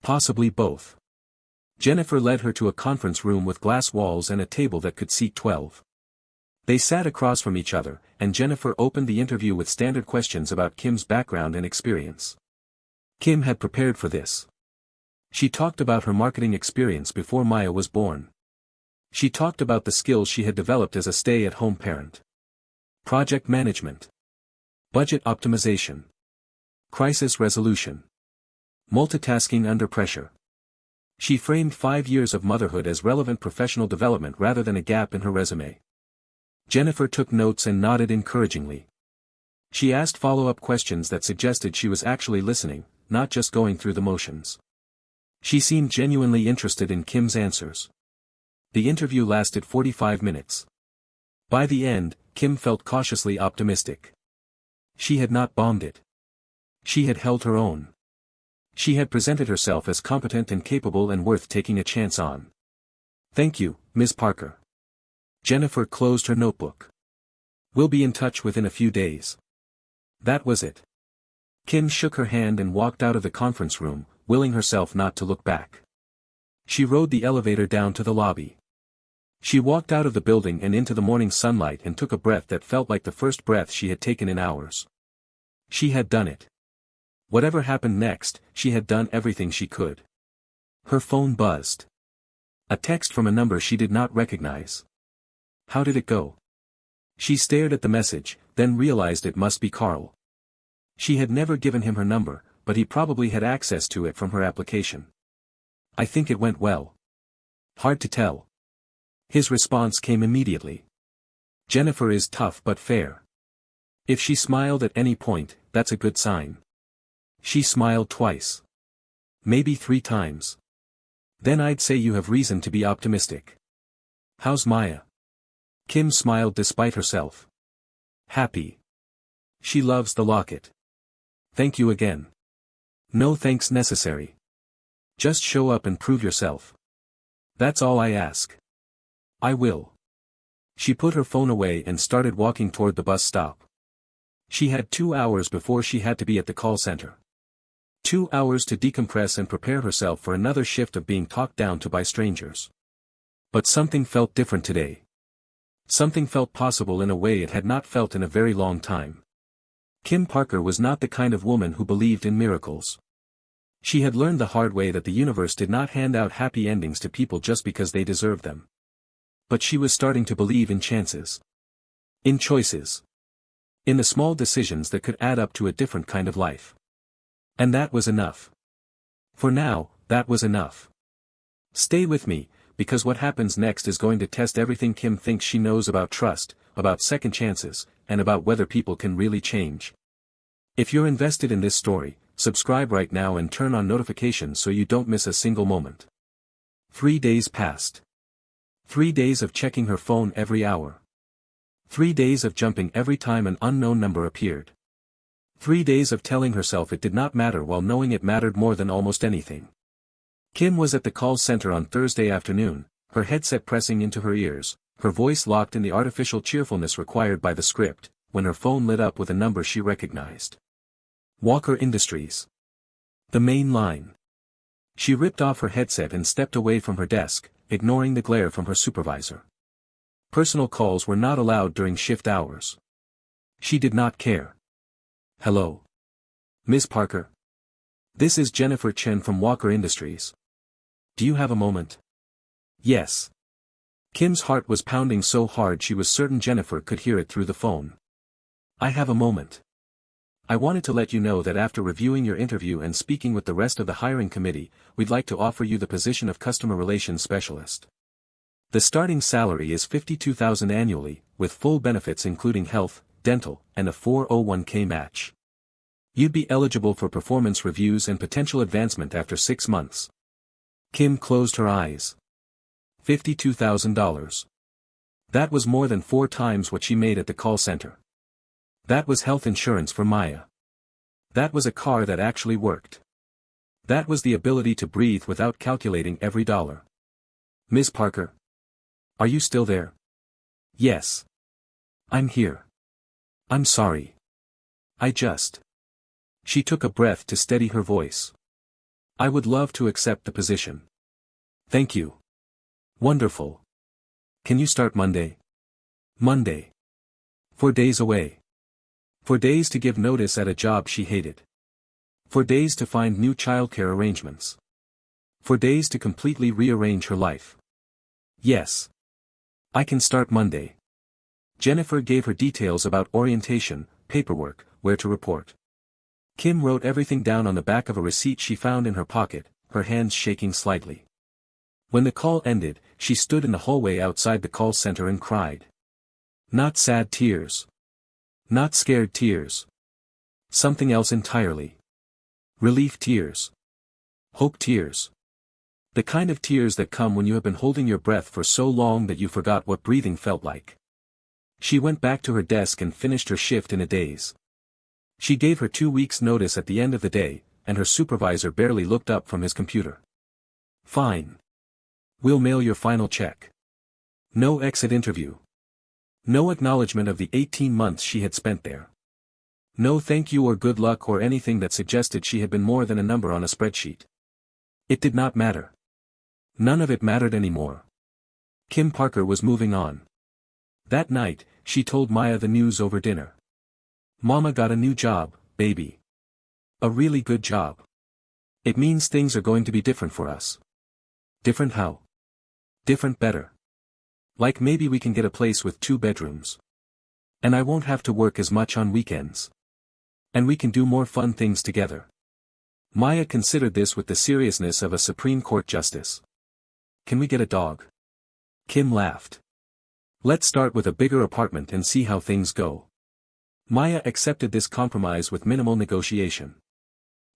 Possibly both. Jennifer led her to a conference room with glass walls and a table that could seat 12. They sat across from each other, and Jennifer opened the interview with standard questions about Kim's background and experience. Kim had prepared for this. She talked about her marketing experience before Maya was born. She talked about the skills she had developed as a stay-at-home parent. Project management. Budget optimization. Crisis resolution. Multitasking under pressure. She framed 5 years of motherhood as relevant professional development rather than a gap in her resume. Jennifer took notes and nodded encouragingly. She asked follow-up questions that suggested she was actually listening, not just going through the motions. She seemed genuinely interested in Kim's answers. The interview lasted 45 minutes. By the end, Kim felt cautiously optimistic. She had not bombed it. She had held her own. She had presented herself as competent and capable and worth taking a chance on. Thank you, Ms. Parker. Jennifer closed her notebook. We'll be in touch within a few days. That was it. Kim shook her hand and walked out of the conference room, willing herself not to look back. She rode the elevator down to the lobby. She walked out of the building and into the morning sunlight and took a breath that felt like the first breath she had taken in hours. She had done it. Whatever happened next, she had done everything she could. Her phone buzzed. A text from a number she did not recognize. How did it go? She stared at the message, then realized it must be Carl. She had never given him her number, but he probably had access to it from her application. I think it went well. Hard to tell. His response came immediately. Jennifer is tough but fair. If she smiled at any point, that's a good sign. She smiled twice. Maybe 3 times. Then I'd say you have reason to be optimistic. How's Maya? Kim smiled despite herself. Happy. She loves the locket. Thank you again. No thanks necessary. Just show up and prove yourself. That's all I ask. I will. She put her phone away and started walking toward the bus stop. She had 2 hours before she had to be at the call center. 2 hours to decompress and prepare herself for another shift of being talked down to by strangers. But something felt different today. Something felt possible in a way it had not felt in a very long time. Kim Parker was not the kind of woman who believed in miracles. She had learned the hard way that the universe did not hand out happy endings to people just because they deserved them. But she was starting to believe in chances. In choices. In the small decisions that could add up to a different kind of life. And that was enough. For now, that was enough. Stay with me, because what happens next is going to test everything Kim thinks she knows about trust, about second chances, and about whether people can really change. If you're invested in this story, subscribe right now and turn on notifications so you don't miss a single moment. 3 days passed. 3 days of checking her phone every hour. 3 days of jumping every time an unknown number appeared. 3 days of telling herself it did not matter while knowing it mattered more than almost anything. Kim was at the call center on Thursday afternoon, her headset pressing into her ears, her voice locked in the artificial cheerfulness required by the script, when her phone lit up with a number she recognized. Walker Industries. The main line. She ripped off her headset and stepped away from her desk, ignoring the glare from her supervisor. Personal calls were not allowed during shift hours. She did not care. Hello? Ms. Parker? This is Jennifer Chen from Walker Industries. Do you have a moment? Yes. Kim's heart was pounding so hard she was certain Jennifer could hear it through the phone. I have a moment. I wanted to let you know that after reviewing your interview and speaking with the rest of the hiring committee, we'd like to offer you the position of Customer Relations Specialist. The starting salary is $52,000 annually, with full benefits including health, dental, and a 401k match. You'd be eligible for performance reviews and potential advancement after 6 months. Kim closed her eyes. $52,000. That was more than 4 times what she made at the call center. That was health insurance for Maya. That was a car that actually worked. That was the ability to breathe without calculating every dollar. Ms. Parker? Are you still there? Yes. I'm here. I'm sorry. She took a breath to steady her voice. I would love to accept the position. Thank you. Wonderful. Can you start Monday? Monday. 4 days away. 4 days to give notice at a job she hated. 4 days to find new childcare arrangements. 4 days to completely rearrange her life. Yes. I can start Monday. Jennifer gave her details about orientation, paperwork, where to report. Kim wrote everything down on the back of a receipt she found in her pocket, her hands shaking slightly. When the call ended, she stood in the hallway outside the call center and cried. Not sad tears. Not scared tears. Something else entirely. Relief tears. Hope tears. The kind of tears that come when you have been holding your breath for so long that you forgot what breathing felt like. She went back to her desk and finished her shift in a daze. She gave her 2 weeks' notice at the end of the day, and her supervisor barely looked up from his computer. Fine. We'll mail your final check. No exit interview. No acknowledgement of the 18 months she had spent there. No thank you or good luck or anything that suggested she had been more than a number on a spreadsheet. It did not matter. None of it mattered anymore. Kim Parker was moving on. That night, she told Maya the news over dinner. Mama got a new job, baby. A really good job. It means things are going to be different for us. Different how? Different better. Like maybe we can get a place with 2 bedrooms. And I won't have to work as much on weekends. And we can do more fun things together. Maya considered this with the seriousness of a Supreme Court justice. Can we get a dog? Kim laughed. Let's start with a bigger apartment and see how things go. Maya accepted this compromise with minimal negotiation.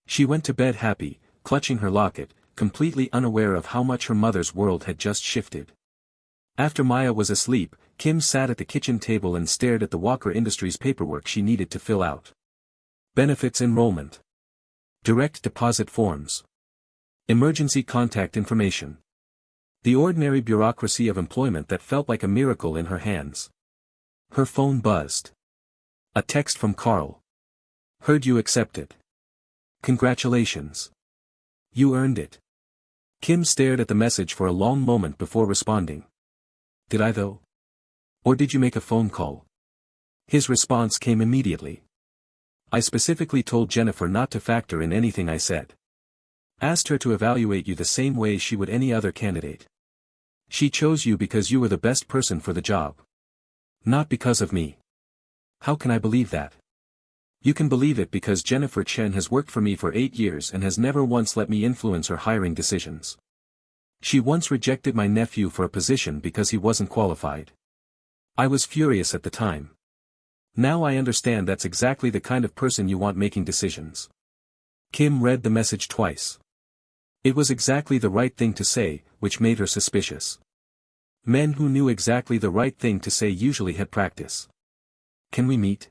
She went to bed happy, clutching her locket, completely unaware of how much her mother's world had just shifted. After Maya was asleep, Kim sat at the kitchen table and stared at the Walker Industries paperwork she needed to fill out. Benefits enrollment. Direct deposit forms. Emergency contact information. The ordinary bureaucracy of employment that felt like a miracle in her hands. Her phone buzzed. A text from Carl. Heard you accepted. Congratulations. You earned it. Kim stared at the message for a long moment before responding. Did I though? Or did you make a phone call? His response came immediately. I specifically told Jennifer not to factor in anything I said. Asked her to evaluate you the same way she would any other candidate. She chose you because you were the best person for the job. Not because of me. How can I believe that? You can believe it because Jennifer Chen has worked for me for 8 years and has never once let me influence her hiring decisions. She once rejected my nephew for a position because he wasn't qualified. I was furious at the time. Now I understand that's exactly the kind of person you want making decisions. Kim read the message twice. It was exactly the right thing to say, which made her suspicious. Men who knew exactly the right thing to say usually had practice. Can we meet?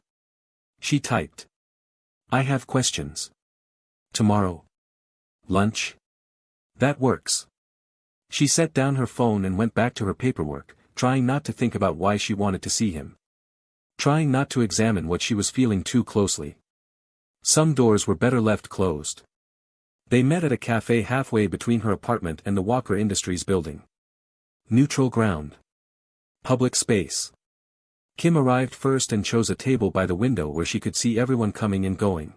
She typed. I have questions. Tomorrow. Lunch? That works. She set down her phone and went back to her paperwork, trying not to think about why she wanted to see him. Trying not to examine what she was feeling too closely. Some doors were better left closed. They met at a cafe halfway between her apartment and the Walker Industries building. Neutral ground. Public space. Kim arrived first and chose a table by the window where she could see everyone coming and going.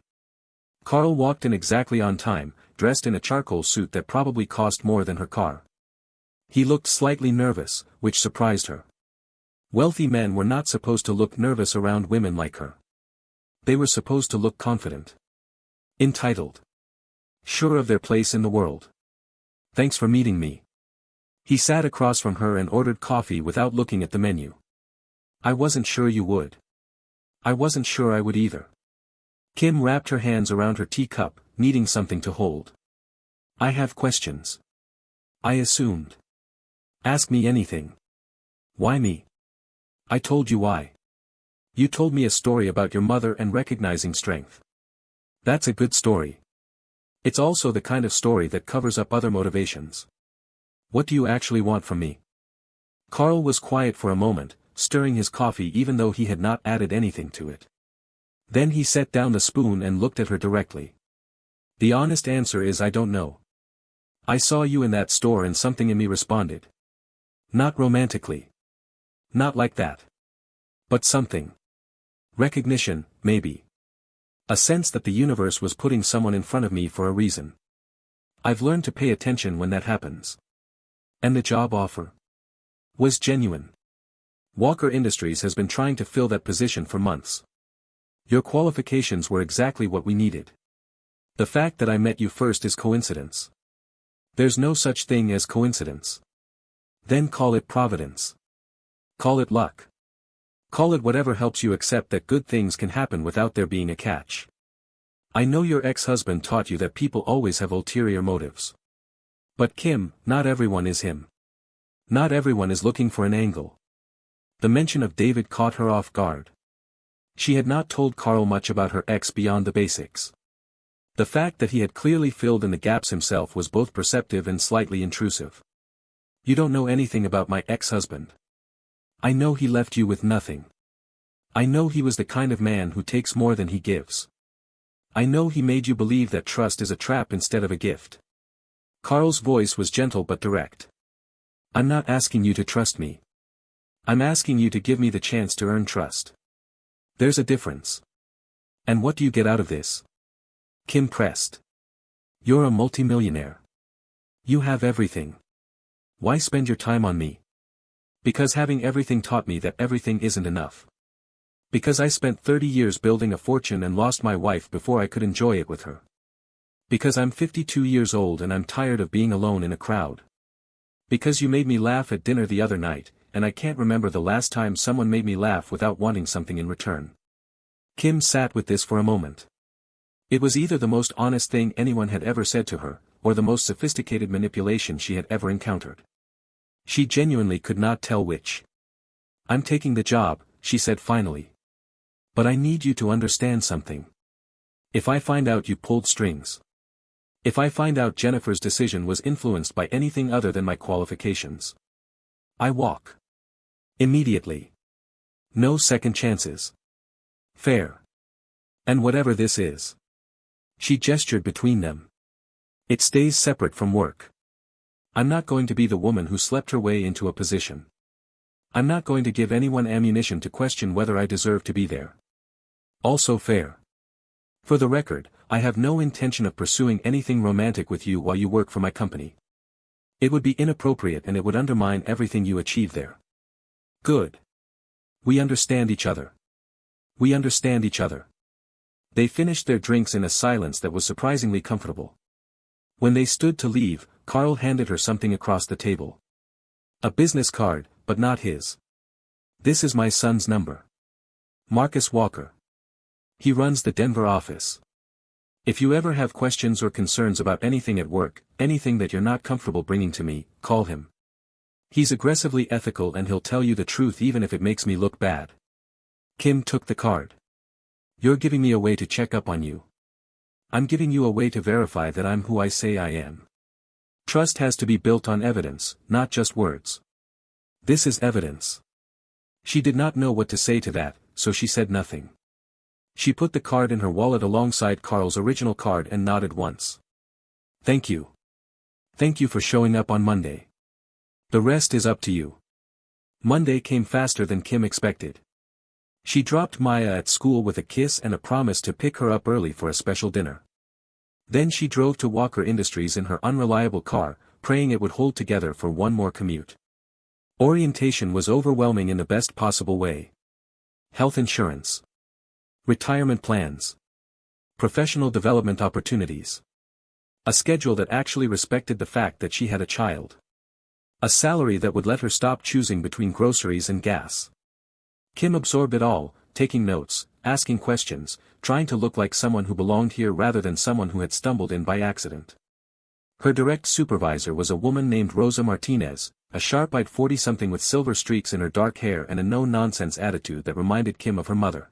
Carl walked in exactly on time, dressed in a charcoal suit that probably cost more than her car. He looked slightly nervous, which surprised her. Wealthy men were not supposed to look nervous around women like her. They were supposed to look confident. Entitled. Sure of their place in the world. Thanks for meeting me. He sat across from her and ordered coffee without looking at the menu. I wasn't sure you would. I wasn't sure I would either. Kim wrapped her hands around her teacup, needing something to hold. I have questions. I assumed. Ask me anything. Why me? I told you why. You told me a story about your mother and recognizing strength. That's a good story. It's also the kind of story that covers up other motivations. What do you actually want from me? Carl was quiet for a moment, stirring his coffee even though he had not added anything to it. Then he set down the spoon and looked at her directly. The honest answer is I don't know. I saw you in that store and something in me responded. Not romantically. Not like that. But something. Recognition, maybe. A sense that the universe was putting someone in front of me for a reason. I've learned to pay attention when that happens. And the job offer was genuine. Walker Industries has been trying to fill that position for months. Your qualifications were exactly what we needed. The fact that I met you first is coincidence. There's no such thing as coincidence. Then call it providence. Call it luck. Call it whatever helps you accept that good things can happen without there being a catch. I know your ex-husband taught you that people always have ulterior motives. But Kim, not everyone is him. Not everyone is looking for an angle. The mention of David caught her off guard. She had not told Carl much about her ex beyond the basics. The fact that he had clearly filled in the gaps himself was both perceptive and slightly intrusive. You don't know anything about my ex-husband. I know he left you with nothing. I know he was the kind of man who takes more than he gives. I know he made you believe that trust is a trap instead of a gift. Carl's voice was gentle but direct. I'm not asking you to trust me. I'm asking you to give me the chance to earn trust. There's a difference. And what do you get out of this? Kim pressed. You're a multimillionaire. You have everything. Why spend your time on me? Because having everything taught me that everything isn't enough. Because I spent 30 years building a fortune and lost my wife before I could enjoy it with her. Because I'm 52 years old and I'm tired of being alone in a crowd. Because you made me laugh at dinner the other night, and I can't remember the last time someone made me laugh without wanting something in return. Kim sat with this for a moment. It was either the most honest thing anyone had ever said to her, or the most sophisticated manipulation she had ever encountered. She genuinely could not tell which. I'm taking the job, she said finally. But I need you to understand something. If I find out you pulled strings. If I find out Jennifer's decision was influenced by anything other than my qualifications. I walk. Immediately. No second chances. Fair. And whatever this is. She gestured between them. It stays separate from work. I'm not going to be the woman who slept her way into a position. I'm not going to give anyone ammunition to question whether I deserve to be there. Also fair. For the record, I have no intention of pursuing anything romantic with you while you work for my company. It would be inappropriate and it would undermine everything you achieve there. Good. We understand each other. We understand each other. They finished their drinks in a silence that was surprisingly comfortable. When they stood to leave, Carl handed her something across the table. A business card, but not his. This is my son's number. Marcus Walker. He runs the Denver office. If you ever have questions or concerns about anything at work, anything that you're not comfortable bringing to me, call him. He's aggressively ethical and he'll tell you the truth even if it makes me look bad. Kim took the card. You're giving me a way to check up on you. I'm giving you a way to verify that I'm who I say I am. Trust has to be built on evidence, not just words. This is evidence. She did not know what to say to that, so she said nothing. She put the card in her wallet alongside Carl's original card and nodded once. Thank you. Thank you for showing up on Monday. The rest is up to you. Monday came faster than Kim expected. She dropped Maya at school with a kiss and a promise to pick her up early for a special dinner. Then she drove to Walker Industries in her unreliable car, praying it would hold together for one more commute. Orientation was overwhelming in the best possible way. Health insurance. Retirement plans. Professional development opportunities. A schedule that actually respected the fact that she had a child. A salary that would let her stop choosing between groceries and gas. Kim absorbed it all, taking notes, asking questions, trying to look like someone who belonged here rather than someone who had stumbled in by accident. Her direct supervisor was a woman named Rosa Martinez, a sharp-eyed 40-something with silver streaks in her dark hair and a no-nonsense attitude that reminded Kim of her mother.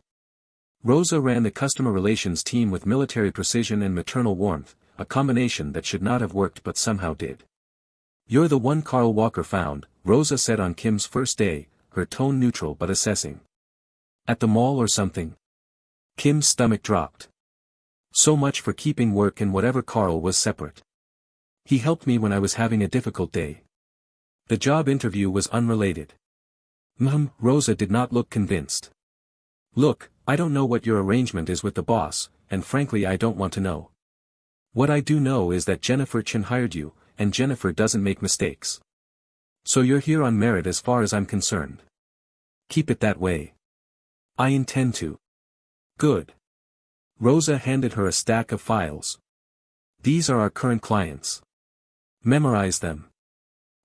Rosa ran the customer relations team with military precision and maternal warmth, a combination that should not have worked but somehow did. "You're the one Carl Walker found," Rosa said on Kim's first day, her tone neutral but assessing. "At the mall or something?" Kim's stomach dropped. So much for keeping work and whatever Carl was separate. "He helped me when I was having a difficult day." The job interview was unrelated. Rosa did not look convinced. "Look, I don't know what your arrangement is with the boss, and frankly I don't want to know. What I do know is that Jennifer Chen hired you, and Jennifer doesn't make mistakes. So you're here on merit as far as I'm concerned. Keep it that way." "I intend to." "Good." Rosa handed her a stack of files. "These are our current clients. Memorize them.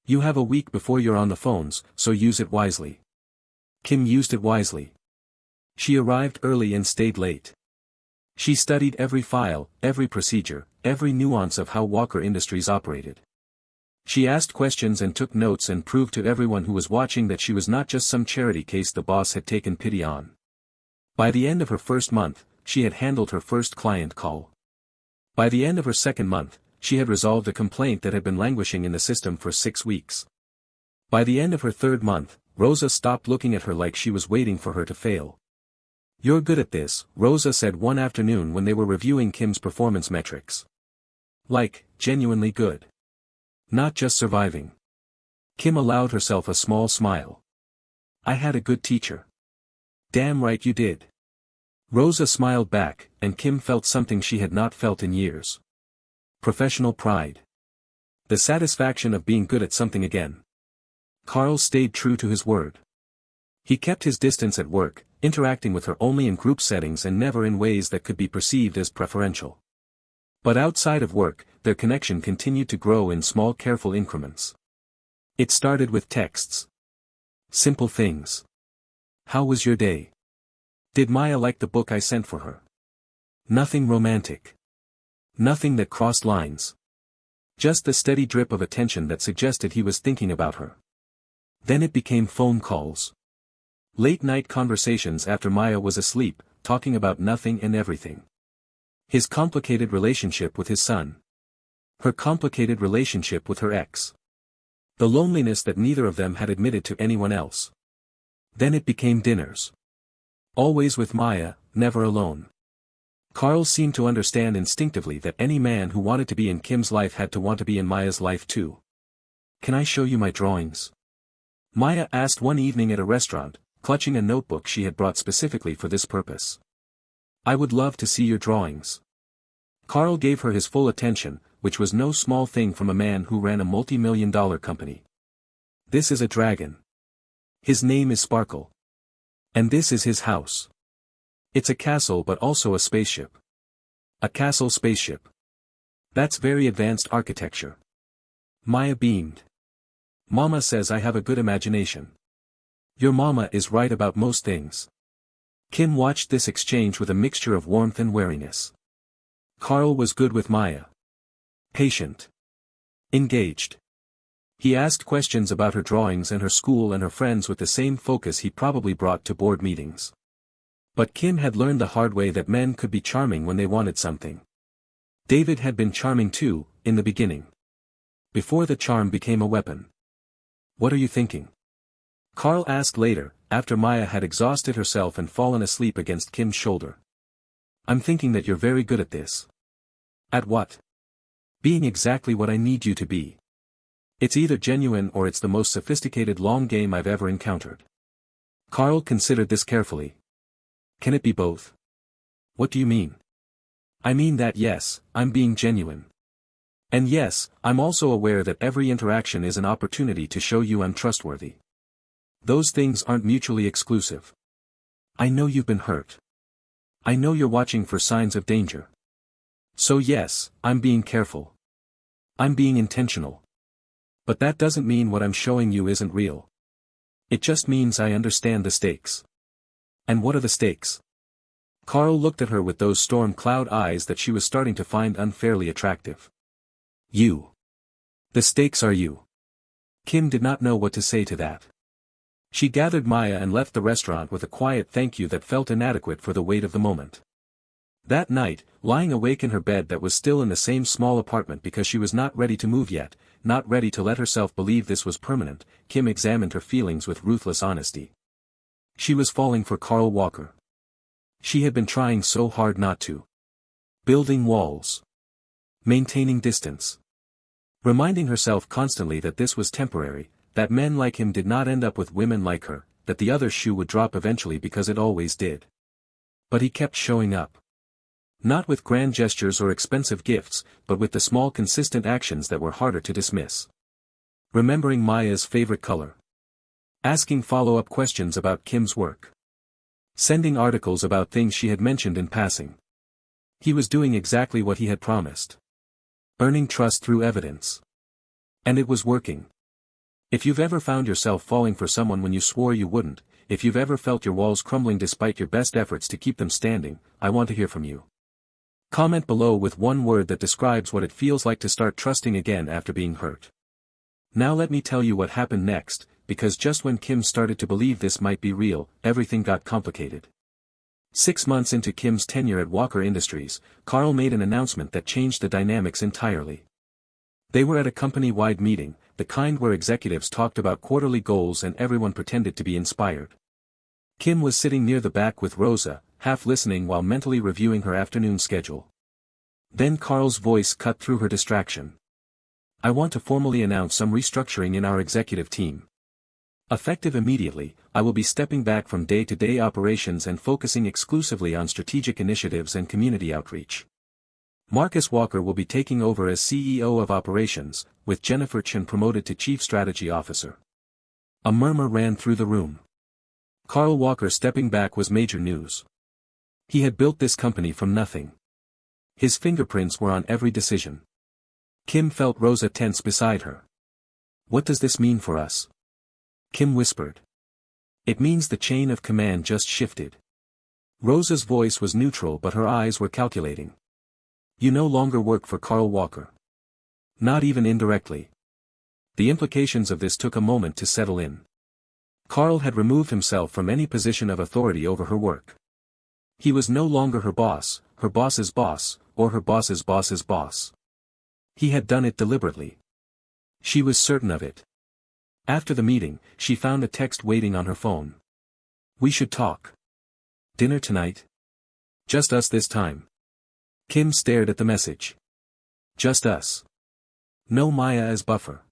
You have a week before you're on the phones, so use it wisely." Kim used it wisely. She arrived early and stayed late. She studied every file, every procedure, every nuance of how Walker Industries operated. She asked questions and took notes and proved to everyone who was watching that she was not just some charity case the boss had taken pity on. By the end of her first month, she had handled her first client call. By the end of her second month, she had resolved a complaint that had been languishing in the system for 6 weeks. By the end of her third month, Rosa stopped looking at her like she was waiting for her to fail. "You're good at this," Rosa said one afternoon when they were reviewing Kim's performance metrics. "Like, genuinely good. Not just surviving." Kim allowed herself a small smile. "I had a good teacher." "Damn right you did." Rosa smiled back, and Kim felt something she had not felt in years. Professional pride. The satisfaction of being good at something again. Carl stayed true to his word. He kept his distance at work, interacting with her only in group settings and never in ways that could be perceived as preferential. But outside of work, their connection continued to grow in small careful increments. It started with texts. Simple things. "How was your day? Did Maya like the book I sent for her?" Nothing romantic. Nothing that crossed lines. Just the steady drip of attention that suggested he was thinking about her. Then it became phone calls. Late-night conversations after Maya was asleep, talking about nothing and everything. His complicated relationship with his son. Her complicated relationship with her ex. The loneliness that neither of them had admitted to anyone else. Then it became dinners. Always with Maya, never alone. Carl seemed to understand instinctively that any man who wanted to be in Kim's life had to want to be in Maya's life too. "Can I show you my drawings?" Maya asked one evening at a restaurant, clutching a notebook she had brought specifically for this purpose. "I would love to see your drawings." Carl gave her his full attention, which was no small thing from a man who ran a multi-million-dollar company. "This is a dragon. His name is Sparkle. And this is his house. It's a castle but also a spaceship. A castle spaceship. That's very advanced architecture. Maya beamed. Mama says I have a good imagination. Your mama is right about most things. Kim watched this exchange with a mixture of warmth and wariness. Carl was good with Maya. Patient. Engaged. He asked questions about her drawings and her school and her friends with the same focus he probably brought to board meetings. But Kim had learned the hard way that men could be charming when they wanted something. David had been charming too, in the beginning. Before the charm became a weapon. What are you thinking? Carl asked later, after Maya had exhausted herself and fallen asleep against Kim's shoulder. I'm thinking that you're very good at this. At what? Being exactly what I need you to be. It's either genuine or it's the most sophisticated long game I've ever encountered. Carl considered this carefully. Can it be both? What do you mean? I mean that yes, I'm being genuine. And yes, I'm also aware that every interaction is an opportunity to show you I'm trustworthy. Those things aren't mutually exclusive. I know you've been hurt. I know you're watching for signs of danger. So yes, I'm being careful. I'm being intentional. But that doesn't mean what I'm showing you isn't real. It just means I understand the stakes. And what are the stakes? Carl looked at her with those storm cloud eyes that she was starting to find unfairly attractive. You. The stakes are you. Kim did not know what to say to that. She gathered Maya and left the restaurant with a quiet thank you that felt inadequate for the weight of the moment. That night, lying awake in her bed that was still in the same small apartment because she was not ready to move yet, not ready to let herself believe this was permanent, Kim examined her feelings with ruthless honesty. She was falling for Carl Walker. She had been trying so hard not to. Building walls. Maintaining distance. Reminding herself constantly that this was temporary, that men like him did not end up with women like her, that the other shoe would drop eventually because it always did. But he kept showing up. Not with grand gestures or expensive gifts, but with the small consistent actions that were harder to dismiss. Remembering Maya's favorite color. Asking follow-up questions about Kim's work. Sending articles about things she had mentioned in passing. He was doing exactly what he had promised. Earning trust through evidence. And it was working. If you've ever found yourself falling for someone when you swore you wouldn't, if you've ever felt your walls crumbling despite your best efforts to keep them standing, I want to hear from you. Comment below with one word that describes what it feels like to start trusting again after being hurt. Now let me tell you what happened next, because just when Kim started to believe this might be real, everything got complicated. 6 months into Kim's tenure at Walker Industries, Carl made an announcement that changed the dynamics entirely. They were at a company-wide meeting, the kind where executives talked about quarterly goals and everyone pretended to be inspired. Kim was sitting near the back with Rosa, half listening while mentally reviewing her afternoon schedule. Then Carl's voice cut through her distraction. I want to formally announce some restructuring in our executive team. Effective immediately, I will be stepping back from day-to-day operations and focusing exclusively on strategic initiatives and community outreach. Marcus Walker will be taking over as CEO of Operations, with Jennifer Chen promoted to Chief Strategy Officer. A murmur ran through the room. Carl Walker stepping back was major news. He had built this company from nothing. His fingerprints were on every decision. Kim felt Rosa tense beside her. What does this mean for us? Kim whispered. It means the chain of command just shifted. Rosa's voice was neutral but her eyes were calculating. You no longer work for Carl Walker. Not even indirectly. The implications of this took a moment to settle in. Carl had removed himself from any position of authority over her work. He was no longer her boss's boss, or her boss's boss's boss. He had done it deliberately. She was certain of it. After the meeting, she found a text waiting on her phone. We should talk. Dinner tonight? Just us this time. Kim stared at the message. Just us. No Maya as buffer.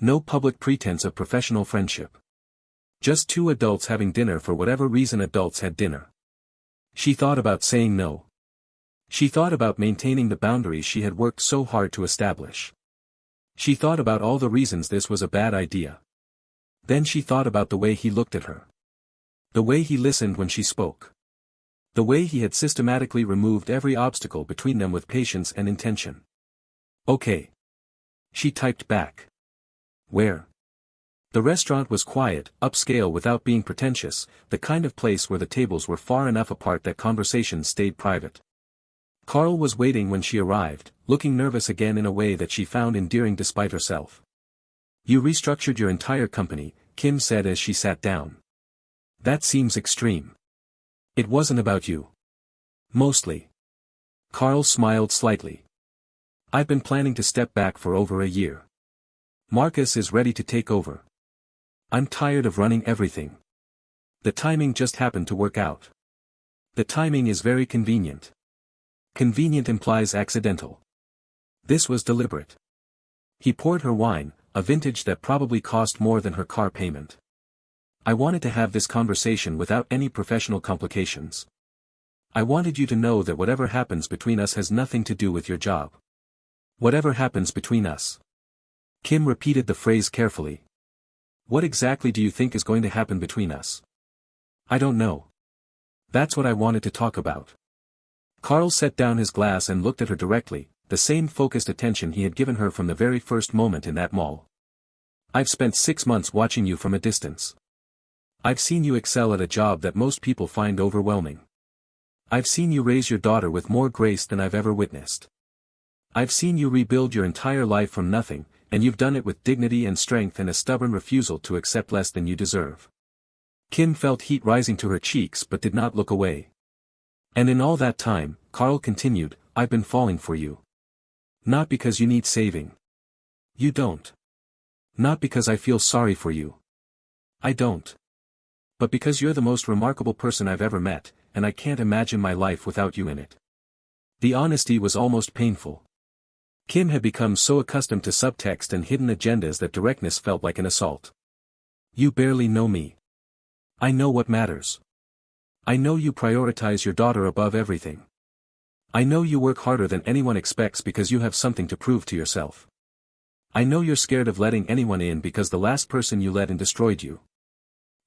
No public pretense of professional friendship. Just two adults having dinner for whatever reason adults had dinner. She thought about saying no. She thought about maintaining the boundaries she had worked so hard to establish. She thought about all the reasons this was a bad idea. Then she thought about the way he looked at her. The way he listened when she spoke. The way he had systematically removed every obstacle between them with patience and intention. Okay. She typed back. Where? The restaurant was quiet, upscale without being pretentious, the kind of place where the tables were far enough apart that conversations stayed private. Carl was waiting when she arrived, looking nervous again in a way that she found endearing despite herself. You restructured your entire company, Kim said as she sat down. That seems extreme. It wasn't about you. Mostly. Carl smiled slightly. I've been planning to step back for over a year. Marcus is ready to take over. I'm tired of running everything. The timing just happened to work out. The timing is very convenient. Convenient implies accidental. This was deliberate. He poured her wine, a vintage that probably cost more than her car payment. I wanted to have this conversation without any professional complications. I wanted you to know that whatever happens between us has nothing to do with your job. Whatever happens between us. Kim repeated the phrase carefully. What exactly do you think is going to happen between us? I don't know. That's what I wanted to talk about. Carl set down his glass and looked at her directly, the same focused attention he had given her from the very first moment in that mall. I've spent 6 months watching you from a distance. I've seen you excel at a job that most people find overwhelming. I've seen you raise your daughter with more grace than I've ever witnessed. I've seen you rebuild your entire life from nothing, and you've done it with dignity and strength and a stubborn refusal to accept less than you deserve. Kim felt heat rising to her cheeks but did not look away. And in all that time, Carl continued, I've been falling for you. Not because you need saving. You don't. Not because I feel sorry for you. I don't. But because you're the most remarkable person I've ever met, and I can't imagine my life without you in it. The honesty was almost painful. Kim had become so accustomed to subtext and hidden agendas that directness felt like an assault. You barely know me. I know what matters. I know you prioritize your daughter above everything. I know you work harder than anyone expects because you have something to prove to yourself. I know you're scared of letting anyone in because the last person you let in destroyed you.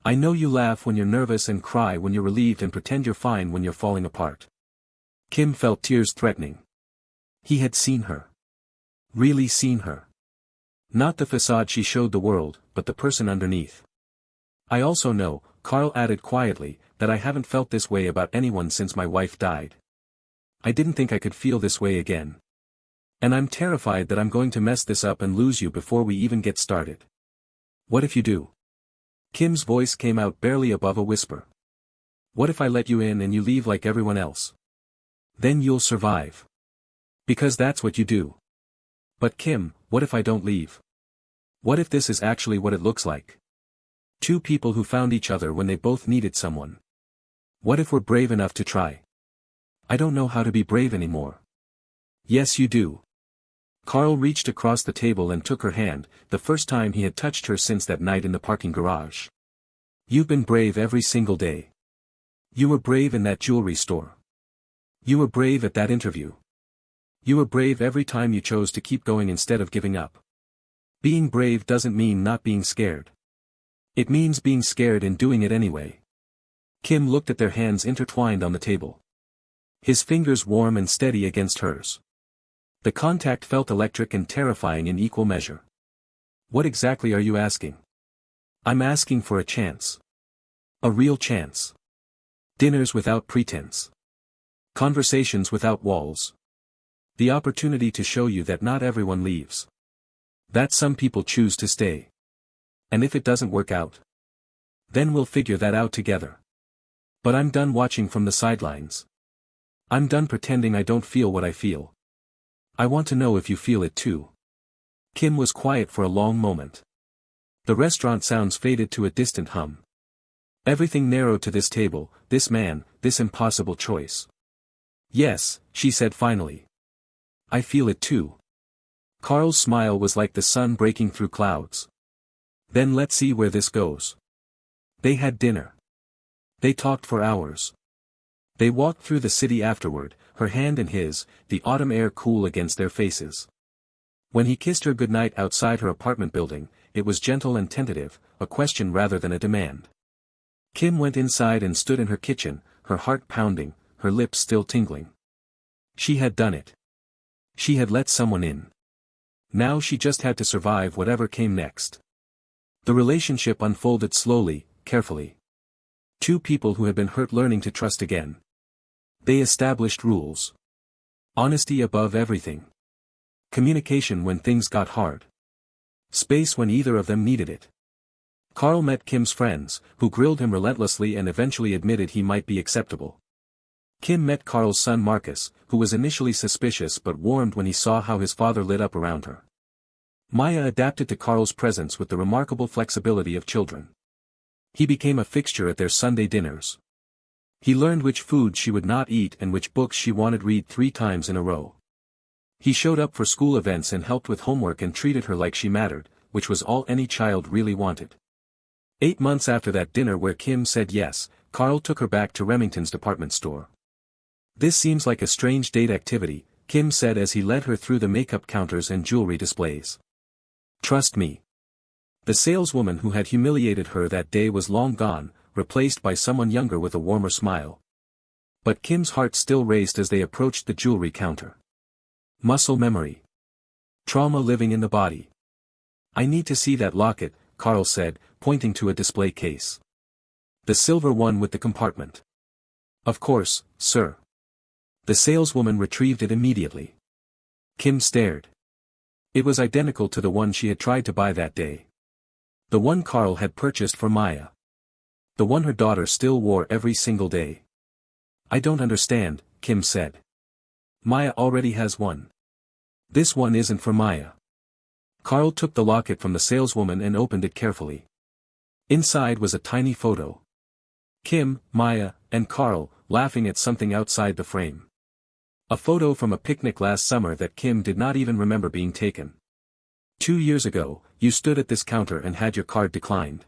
I know you laugh when you're nervous and cry when you're relieved and pretend you're fine when you're falling apart. Kim felt tears threatening. He had seen her. Really seen her. Not the facade she showed the world, but the person underneath. I also know, Carl added quietly, that I haven't felt this way about anyone since my wife died. I didn't think I could feel this way again. And I'm terrified that I'm going to mess this up and lose you before we even get started. What if you do? Kim's voice came out barely above a whisper. What if I let you in and you leave like everyone else? Then you'll survive. Because that's what you do. But Kim, what if I don't leave? What if this is actually what it looks like? Two people who found each other when they both needed someone. What if we're brave enough to try? I don't know how to be brave anymore. Yes you do. Carl reached across the table and took her hand, the first time he had touched her since that night in the parking garage. You've been brave every single day. You were brave in that jewelry store. You were brave at that interview. You were brave every time you chose to keep going instead of giving up. Being brave doesn't mean not being scared. It means being scared and doing it anyway. Kim looked at their hands intertwined on the table. His fingers warm and steady against hers. The contact felt electric and terrifying in equal measure. What exactly are you asking? I'm asking for a chance. A real chance. Dinners without pretense. Conversations without walls. The opportunity to show you that not everyone leaves. That some people choose to stay. And if it doesn't work out, then we'll figure that out together. But I'm done watching from the sidelines. I'm done pretending I don't feel what I feel. I want to know if you feel it too. Kim was quiet for a long moment. The restaurant sounds faded to a distant hum. Everything narrowed to this table, this man, this impossible choice. Yes, she said finally. I feel it too. Carl's smile was like the sun breaking through clouds. Then let's see where this goes. They had dinner. They talked for hours. They walked through the city afterward, her hand in his, the autumn air cool against their faces. When he kissed her goodnight outside her apartment building, it was gentle and tentative, a question rather than a demand. Kim went inside and stood in her kitchen, her heart pounding, her lips still tingling. She had done it. She had let someone in. Now she just had to survive whatever came next. The relationship unfolded slowly, carefully. Two people who had been hurt learning to trust again. They established rules. Honesty above everything. Communication when things got hard. Space when either of them needed it. Carl met Kim's friends, who grilled him relentlessly and eventually admitted he might be acceptable. Kim met Carl's son Marcus, who was initially suspicious but warmed when he saw how his father lit up around her. Maya adapted to Carl's presence with the remarkable flexibility of children. He became a fixture at their Sunday dinners. He learned which food she would not eat and which books she wanted read 3 times in a row. He showed up for school events and helped with homework and treated her like she mattered, which was all any child really wanted. 8 months after that dinner where Kim said yes, Carl took her back to Remington's department store. "This seems like a strange date activity," Kim said as he led her through the makeup counters and jewelry displays. "Trust me." The saleswoman who had humiliated her that day was long gone, replaced by someone younger with a warmer smile. But Kim's heart still raced as they approached the jewelry counter. Muscle memory. Trauma living in the body. "I need to see that locket," Carl said, pointing to a display case. "The silver one with the compartment." "Of course, sir." The saleswoman retrieved it immediately. Kim stared. It was identical to the one she had tried to buy that day. The one Carl had purchased for Maya. The one her daughter still wore every single day. "I don't understand," Kim said. "Maya already has one. This one isn't for Maya." Carl took the locket from the saleswoman and opened it carefully. Inside was a tiny photo. Kim, Maya, and Carl, laughing at something outside the frame. A photo from a picnic last summer that Kim did not even remember being taken. 2 years ago, you stood at this counter and had your card declined.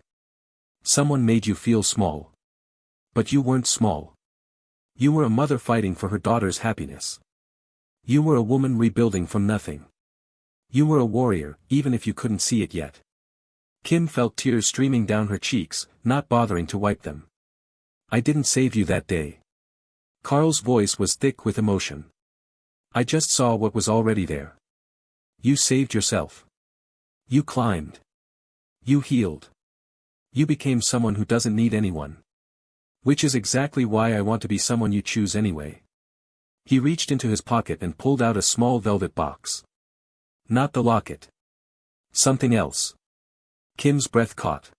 Someone made you feel small. But you weren't small. You were a mother fighting for her daughter's happiness. You were a woman rebuilding from nothing. You were a warrior, even if you couldn't see it yet. Kim felt tears streaming down her cheeks, not bothering to wipe them. "I didn't save you that day." Carl's voice was thick with emotion. "I just saw what was already there. You saved yourself. You climbed. You healed. You became someone who doesn't need anyone. Which is exactly why I want to be someone you choose anyway." He reached into his pocket and pulled out a small velvet box. "Not the locket. Something else." Kim's breath caught.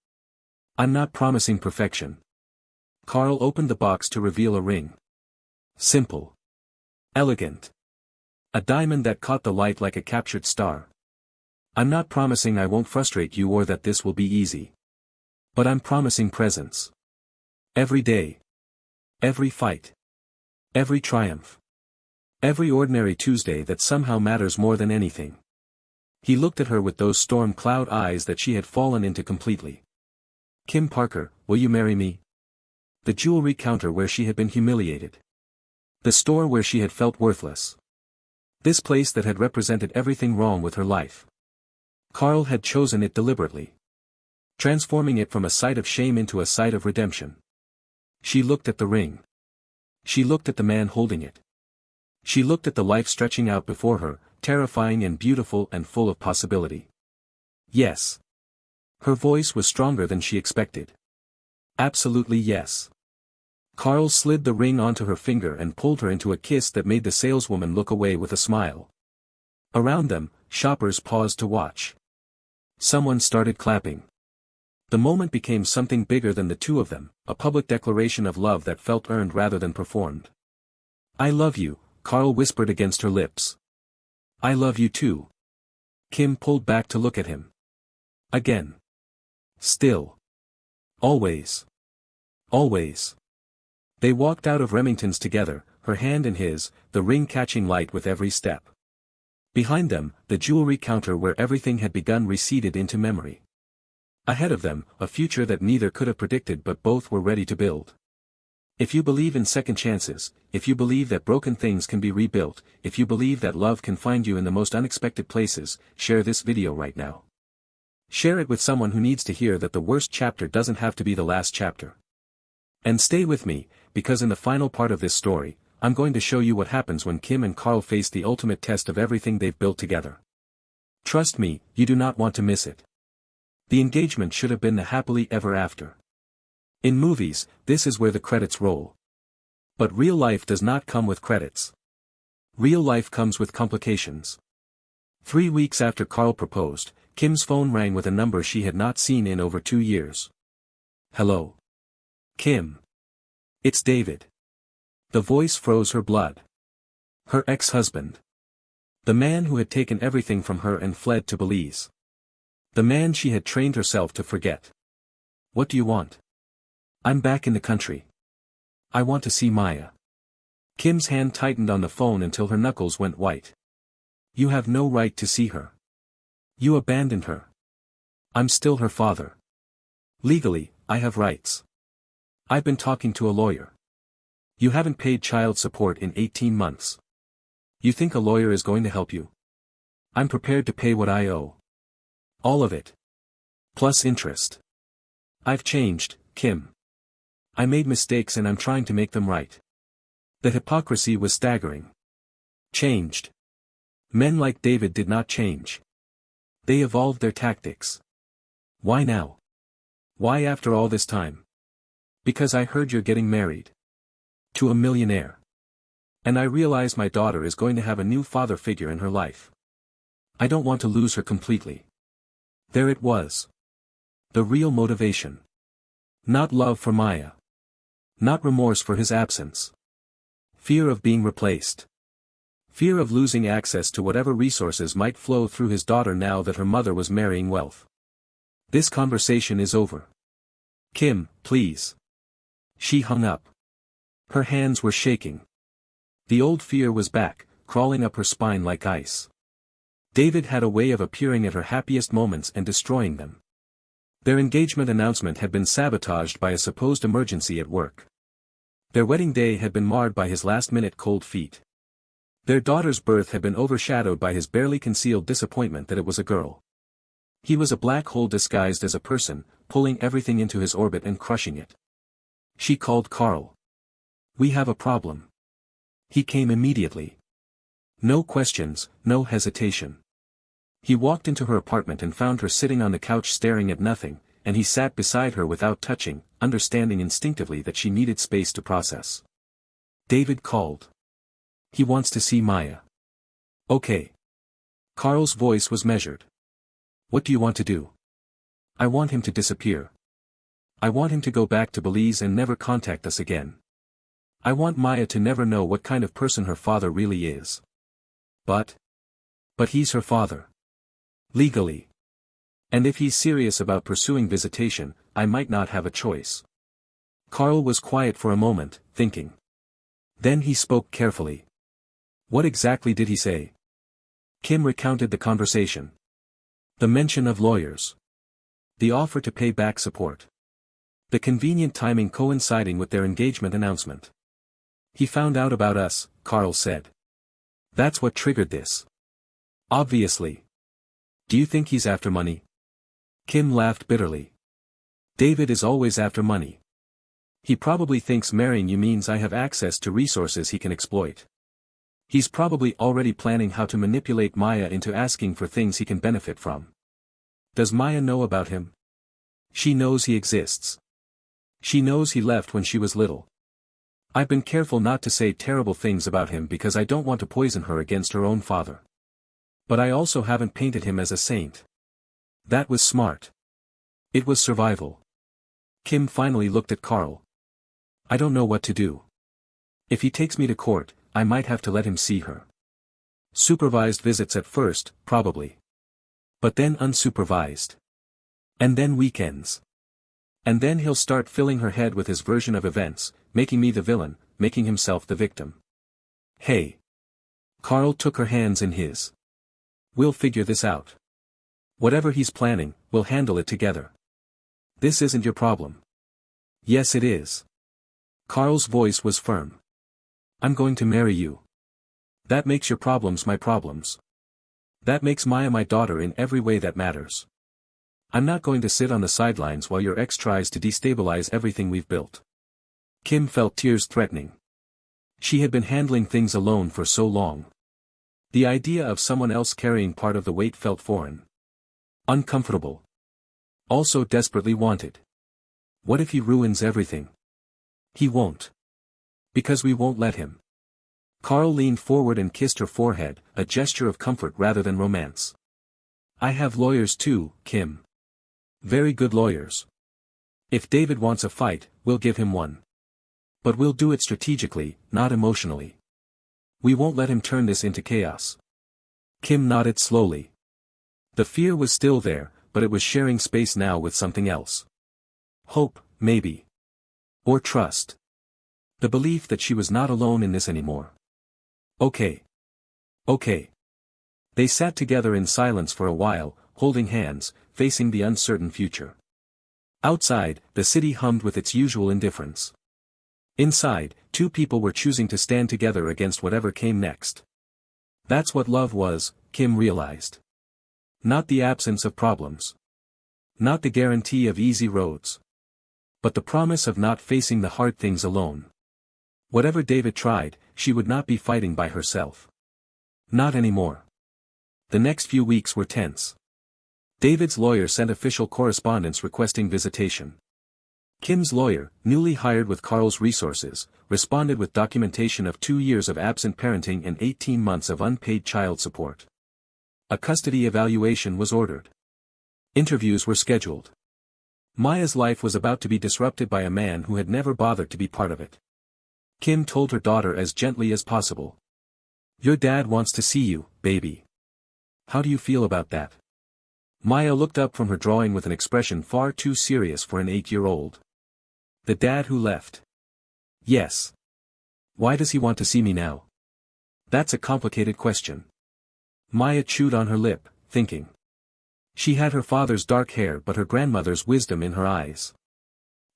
"I'm not promising perfection." Carl opened the box to reveal a ring. Simple. Elegant. A diamond that caught the light like a captured star. "I'm not promising I won't frustrate you or that this will be easy. But I'm promising presence. Every day. Every fight. Every triumph. Every ordinary Tuesday that somehow matters more than anything." He looked at her with those storm cloud eyes that she had fallen into completely. "Kim Parker, will you marry me?" The jewelry counter where she had been humiliated. The store where she had felt worthless. This place that had represented everything wrong with her life. Carl had chosen it deliberately. Transforming it from a site of shame into a site of redemption. She looked at the ring. She looked at the man holding it. She looked at the life stretching out before her, terrifying and beautiful and full of possibility. Yes. Her voice was stronger than she expected. Absolutely yes. Carl slid the ring onto her finger and pulled her into a kiss that made the saleswoman look away with a smile. Around them, shoppers paused to watch. Someone started clapping. The moment became something bigger than the two of them, a public declaration of love that felt earned rather than performed. "I love you," Carl whispered against her lips. "I love you too." Kim pulled back to look at him. Again. Still. Always. Always. They walked out of Remington's together, her hand in his, the ring catching light with every step. Behind them, the jewelry counter where everything had begun receded into memory. Ahead of them, a future that neither could have predicted but both were ready to build. If you believe in second chances, if you believe that broken things can be rebuilt, if you believe that love can find you in the most unexpected places, share this video right now. Share it with someone who needs to hear that the worst chapter doesn't have to be the last chapter. And stay with me, because in the final part of this story, I'm going to show you what happens when Kim and Carl face the ultimate test of everything they've built together. Trust me, you do not want to miss it. The engagement should have been the happily ever after. In movies, this is where the credits roll. But real life does not come with credits. Real life comes with complications. 3 weeks after Carl proposed, Kim's phone rang with a number she had not seen in over 2 years. Hello. Kim. It's David. The voice froze her blood. Her ex-husband. The man who had taken everything from her and fled to Belize. The man she had trained herself to forget. What do you want? I'm back in the country. I want to see Maya. Kim's hand tightened on the phone until her knuckles went white. You have no right to see her. You abandoned her. I'm still her father. Legally, I have rights. I've been talking to a lawyer. You haven't paid child support in 18 months. You think a lawyer is going to help you? I'm prepared to pay what I owe. All of it. Plus interest. I've changed, Kim. I made mistakes and I'm trying to make them right. The hypocrisy was staggering. Changed. Men like David did not change. They evolved their tactics. Why now? Why after all this time? Because I heard you're getting married. To a millionaire. And I realize my daughter is going to have a new father figure in her life. I don't want to lose her completely. There it was. The real motivation. Not love for Maya. Not remorse for his absence. Fear of being replaced. Fear of losing access to whatever resources might flow through his daughter now that her mother was marrying wealth. This conversation is over. Kim, please. She hung up. Her hands were shaking. The old fear was back, crawling up her spine like ice. David had a way of appearing at her happiest moments and destroying them. Their engagement announcement had been sabotaged by a supposed emergency at work. Their wedding day had been marred by his last-minute cold feet. Their daughter's birth had been overshadowed by his barely concealed disappointment that it was a girl. He was a black hole disguised as a person, pulling everything into his orbit and crushing it. She called Carl. We have a problem. He came immediately. No questions, no hesitation. He walked into her apartment and found her sitting on the couch staring at nothing, and he sat beside her without touching, understanding instinctively that she needed space to process. David called. He wants to see Maya. Okay. Carl's voice was measured. What do you want to do? I want him to disappear. I want him to go back to Belize and never contact us again. I want Maya to never know what kind of person her father really is. But he's her father. Legally. And if he's serious about pursuing visitation, I might not have a choice. Carl was quiet for a moment, thinking. Then he spoke carefully. What exactly did he say? Kim recounted the conversation. The mention of lawyers. The offer to pay back support. The convenient timing coinciding with their engagement announcement. He found out about us, Carl said. That's what triggered this. Obviously. Do you think he's after money? Kim laughed bitterly. David is always after money. He probably thinks marrying you means I have access to resources he can exploit. He's probably already planning how to manipulate Maya into asking for things he can benefit from. Does Maya know about him? She knows he exists. She knows he left when she was little. I've been careful not to say terrible things about him because I don't want to poison her against her own father. But I also haven't painted him as a saint. That was smart. It was survival. Kim finally looked at Carl. I don't know what to do. If he takes me to court, I might have to let him see her. Supervised visits at first, probably. But then unsupervised. And then weekends. And then he'll start filling her head with his version of events, making me the villain, making himself the victim. Hey. Carl took her hands in his. We'll figure this out. Whatever he's planning, we'll handle it together. This isn't your problem. Yes it is. Carl's voice was firm. I'm going to marry you. That makes your problems my problems. That makes Maya my daughter in every way that matters. I'm not going to sit on the sidelines while your ex tries to destabilize everything we've built. Kim felt tears threatening. She had been handling things alone for so long. The idea of someone else carrying part of the weight felt foreign. Uncomfortable. Also desperately wanted. What if he ruins everything? He won't. Because we won't let him. Carl leaned forward and kissed her forehead, a gesture of comfort rather than romance. I have lawyers too, Kim. Very good lawyers. If David wants a fight, we'll give him one. But we'll do it strategically, not emotionally. We won't let him turn this into chaos. Kim nodded slowly. The fear was still there, but it was sharing space now with something else. Hope, maybe. Or trust. The belief that she was not alone in this anymore. Okay. Okay. They sat together in silence for a while, holding hands, facing the uncertain future. Outside, the city hummed with its usual indifference. Inside, two people were choosing to stand together against whatever came next. That's what love was, Kim realized. Not the absence of problems. Not the guarantee of easy roads. But the promise of not facing the hard things alone. Whatever David tried, she would not be fighting by herself. Not anymore. The next few weeks were tense. David's lawyer sent official correspondence requesting visitation. Kim's lawyer, newly hired with Carl's resources, responded with documentation of 2 years of absent parenting and 18 months of unpaid child support. A custody evaluation was ordered. Interviews were scheduled. Maya's life was about to be disrupted by a man who had never bothered to be part of it. Kim told her daughter as gently as possible. Your dad wants to see you, baby. How do you feel about that? Maya looked up from her drawing with an expression far too serious for an 8-year-old. The dad who left. Yes. Why does he want to see me now? That's a complicated question. Maya chewed on her lip, thinking. She had her father's dark hair but her grandmother's wisdom in her eyes.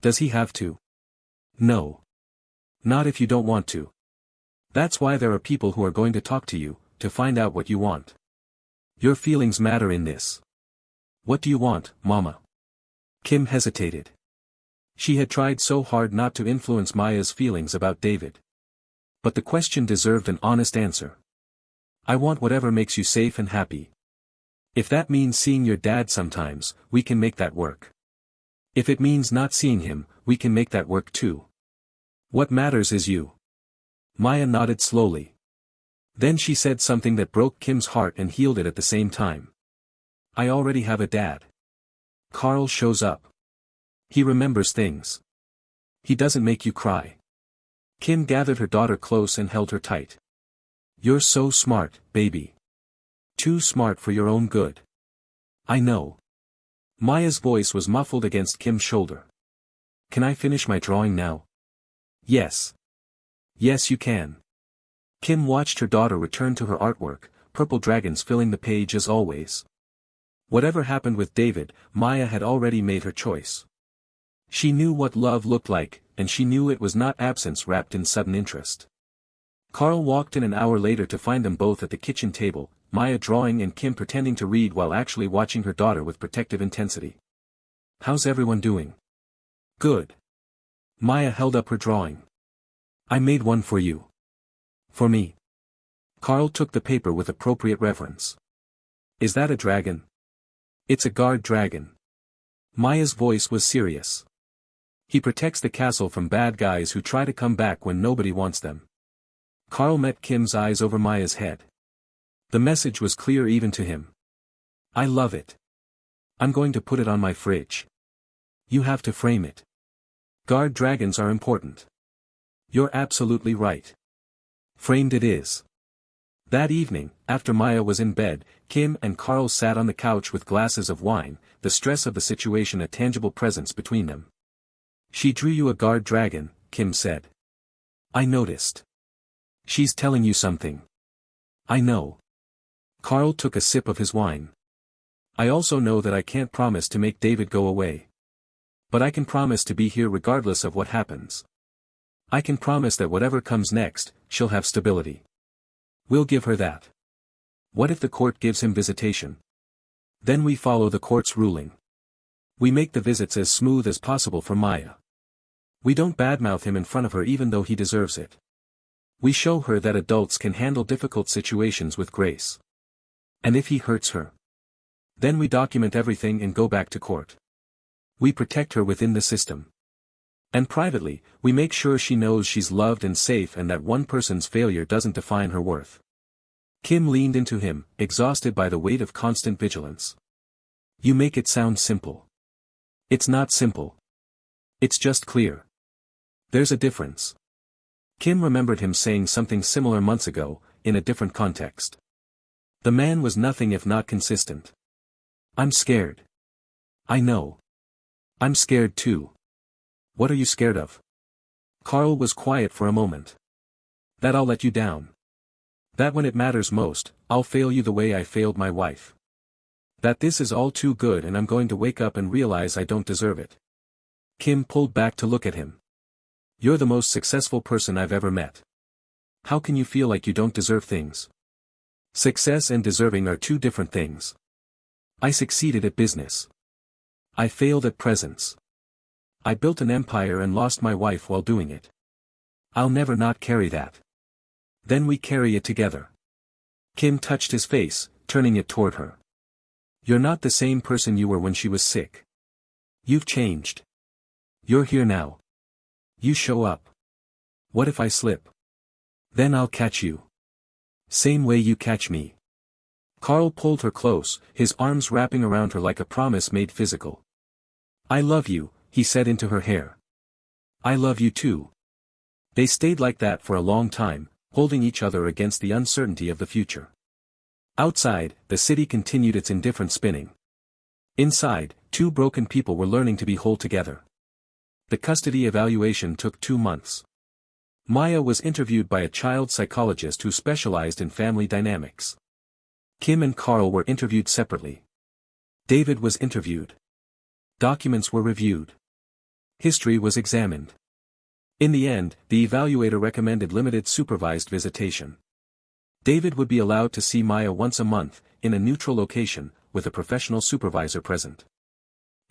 Does he have to? No. Not if you don't want to. That's why there are people who are going to talk to you, to find out what you want. Your feelings matter in this. What do you want, Mama? Kim hesitated. She had tried so hard not to influence Maya's feelings about David. But the question deserved an honest answer. I want whatever makes you safe and happy. If that means seeing your dad sometimes, we can make that work. If it means not seeing him, we can make that work too. What matters is you. Maya nodded slowly. Then she said something that broke Kim's heart and healed it at the same time. I already have a dad. Carl shows up. He remembers things. He doesn't make you cry. Kim gathered her daughter close and held her tight. You're so smart, baby. Too smart for your own good. I know. Maya's voice was muffled against Kim's shoulder. Can I finish my drawing now? Yes. Yes you can. Kim watched her daughter return to her artwork, purple dragons filling the page as always. Whatever happened with David, Maya had already made her choice. She knew what love looked like, and she knew it was not absence wrapped in sudden interest. Carl walked in an hour later to find them both at the kitchen table, Maya drawing and Kim pretending to read while actually watching her daughter with protective intensity. How's everyone doing? Good. Maya held up her drawing. I made one for you. For me. Carl took the paper with appropriate reverence. Is that a dragon? It's a guard dragon. Maya's voice was serious. He protects the castle from bad guys who try to come back when nobody wants them. Carl met Kim's eyes over Maya's head. The message was clear even to him. I love it. I'm going to put it on my fridge. You have to frame it. Guard dragons are important. You're absolutely right. Framed it is. That evening, after Maya was in bed, Kim and Carl sat on the couch with glasses of wine, the stress of the situation a tangible presence between them. She drew you a guard dragon, Kim said. I noticed. She's telling you something. I know. Carl took a sip of his wine. I also know that I can't promise to make David go away. But I can promise to be here regardless of what happens. I can promise that whatever comes next, she'll have stability. We'll give her that. What if the court gives him visitation? Then we follow the court's ruling. We make the visits as smooth as possible for Maya. We don't badmouth him in front of her even though he deserves it. We show her that adults can handle difficult situations with grace. And if he hurts her, then we document everything and go back to court. We protect her within the system. And privately, we make sure she knows she's loved and safe and that one person's failure doesn't define her worth. Kim leaned into him, exhausted by the weight of constant vigilance. You make it sound simple. It's not simple. It's just clear. There's a difference. Kim remembered him saying something similar months ago, in a different context. The man was nothing if not consistent. I'm scared. I know. I'm scared too. What are you scared of? Carl was quiet for a moment. That I'll let you down. That when it matters most, I'll fail you the way I failed my wife. That this is all too good and I'm going to wake up and realize I don't deserve it. Kim pulled back to look at him. You're the most successful person I've ever met. How can you feel like you don't deserve things? Success and deserving are two different things. I succeeded at business. I failed at presence. I built an empire and lost my wife while doing it. I'll never not carry that. Then we carry it together. Kim touched his face, turning it toward her. You're not the same person you were when she was sick. You've changed. You're here now. You show up. What if I slip? Then I'll catch you. Same way you catch me. Carl pulled her close, his arms wrapping around her like a promise made physical. I love you, he said into her hair. I love you too. They stayed like that for a long time, holding each other against the uncertainty of the future. Outside, the city continued its indifferent spinning. Inside, two broken people were learning to be whole together. The custody evaluation took 2 months. Maya was interviewed by a child psychologist who specialized in family dynamics. Kim and Carl were interviewed separately. David was interviewed. Documents were reviewed. History was examined. In the end, the evaluator recommended limited supervised visitation. David would be allowed to see Maya once a month, in a neutral location, with a professional supervisor present.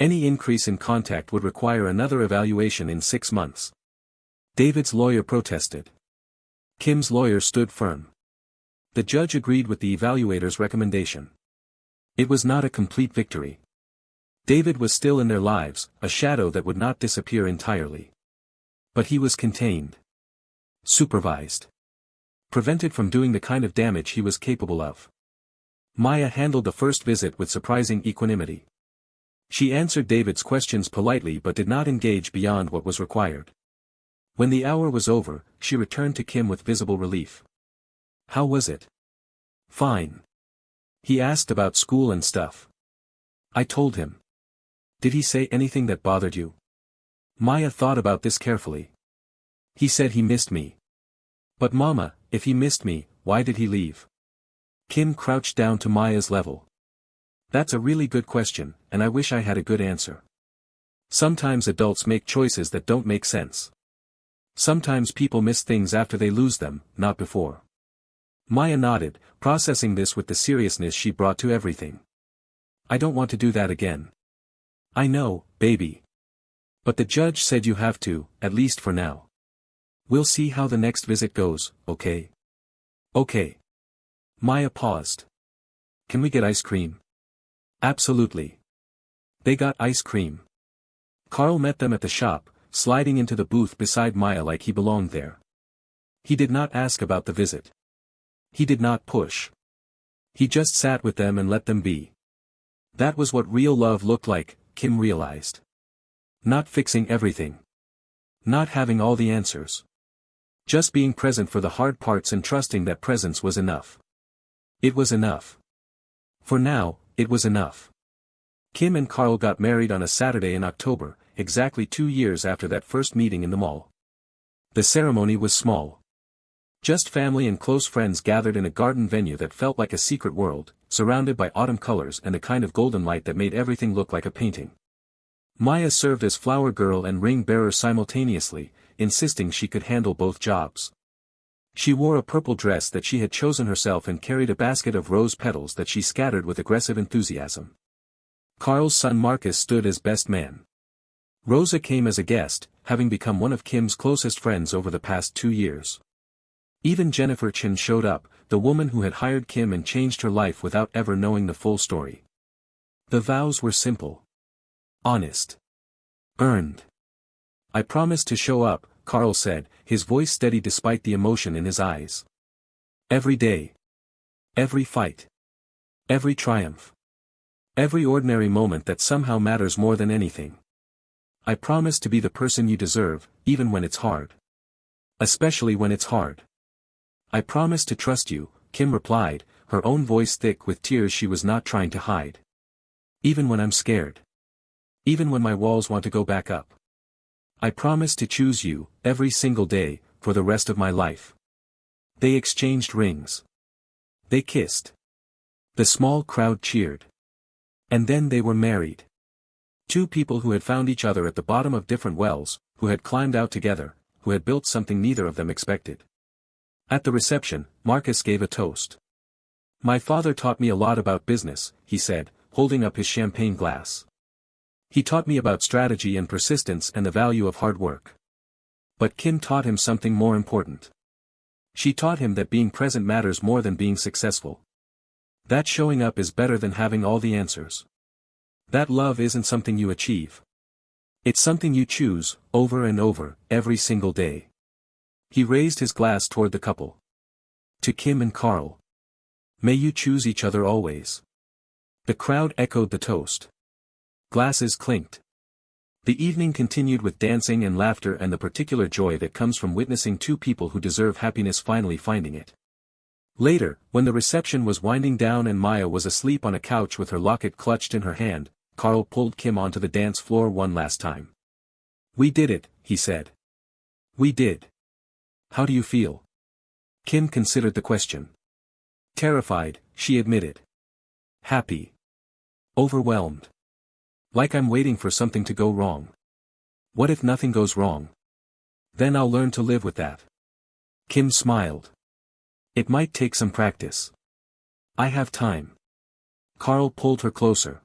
Any increase in contact would require another evaluation in 6 months. David's lawyer protested. Kim's lawyer stood firm. The judge agreed with the evaluator's recommendation. It was not a complete victory. David was still in their lives, a shadow that would not disappear entirely. But he was contained. Supervised. Prevented from doing the kind of damage he was capable of. Maya handled the first visit with surprising equanimity. She answered David's questions politely but did not engage beyond what was required. When the hour was over, she returned to Kim with visible relief. How was it? Fine. He asked about school and stuff. I told him. Did he say anything that bothered you? Maya thought about this carefully. He said he missed me. But Mama, if he missed me, why did he leave? Kim crouched down to Maya's level. That's a really good question, and I wish I had a good answer. Sometimes adults make choices that don't make sense. Sometimes people miss things after they lose them, not before. Maya nodded, processing this with the seriousness she brought to everything. I don't want to do that again. I know, baby. But the judge said you have to, at least for now. We'll see how the next visit goes, okay? Okay. Maya paused. Can we get ice cream? Absolutely. They got ice cream. Carl met them at the shop, sliding into the booth beside Maya like he belonged there. He did not ask about the visit. He did not push. He just sat with them and let them be. That was what real love looked like, Kim realized. Not fixing everything. Not having all the answers. Just being present for the hard parts and trusting that presence was enough. It was enough. For now, it was enough. Kim and Carl got married on a Saturday in October, exactly 2 years after that first meeting in the mall. The ceremony was small. Just family and close friends gathered in a garden venue that felt like a secret world, surrounded by autumn colors and a kind of golden light that made everything look like a painting. Maya served as flower girl and ring bearer simultaneously, insisting she could handle both jobs. She wore a purple dress that she had chosen herself and carried a basket of rose petals that she scattered with aggressive enthusiasm. Carl's son Marcus stood as best man. Rosa came as a guest, having become one of Kim's closest friends over the past 2 years. Even Jennifer Chin showed up, the woman who had hired Kim and changed her life without ever knowing the full story. The vows were simple. Honest. Earned. "I promise to show up," Carl said, his voice steady despite the emotion in his eyes. "Every day. Every fight. Every triumph. Every ordinary moment that somehow matters more than anything. I promise to be the person you deserve, even when it's hard. Especially when it's hard. I promise to trust you," Kim replied, her own voice thick with tears she was not trying to hide. "Even when I'm scared. Even when my walls want to go back up. I promise to choose you, every single day, for the rest of my life." They exchanged rings. They kissed. The small crowd cheered. And then they were married. Two people who had found each other at the bottom of different wells, who had climbed out together, who had built something neither of them expected. At the reception, Marcus gave a toast. "My father taught me a lot about business," he said, holding up his champagne glass. "He taught me about strategy and persistence and the value of hard work. But Kim taught him something more important. She taught him that being present matters more than being successful. That showing up is better than having all the answers. That love isn't something you achieve. It's something you choose, over and over, every single day." He raised his glass toward the couple. "To Kim and Carl. May you choose each other always." The crowd echoed the toast. Glasses clinked. The evening continued with dancing and laughter and the particular joy that comes from witnessing two people who deserve happiness finally finding it. Later, when the reception was winding down and Maya was asleep on a couch with her locket clutched in her hand, Carl pulled Kim onto the dance floor one last time. "We did it," he said. "We did. How do you feel?" Kim considered the question. "Terrified," she admitted. "Happy. Overwhelmed. Like I'm waiting for something to go wrong. What if nothing goes wrong? Then I'll learn to live with that." Kim smiled. "It might take some practice. I have time." Carl pulled her closer.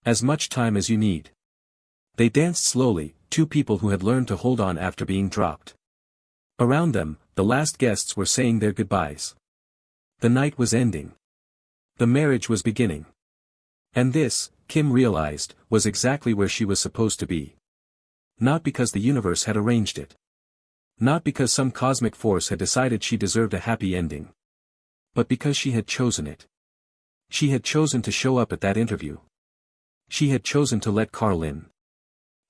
"As much time as you need." They danced slowly, two people who had learned to hold on after being dropped. Around them, the last guests were saying their goodbyes. The night was ending. The marriage was beginning. And this, Kim realized, was exactly where she was supposed to be. Not because the universe had arranged it. Not because some cosmic force had decided she deserved a happy ending. But because she had chosen it. She had chosen to show up at that interview. She had chosen to let Carl in.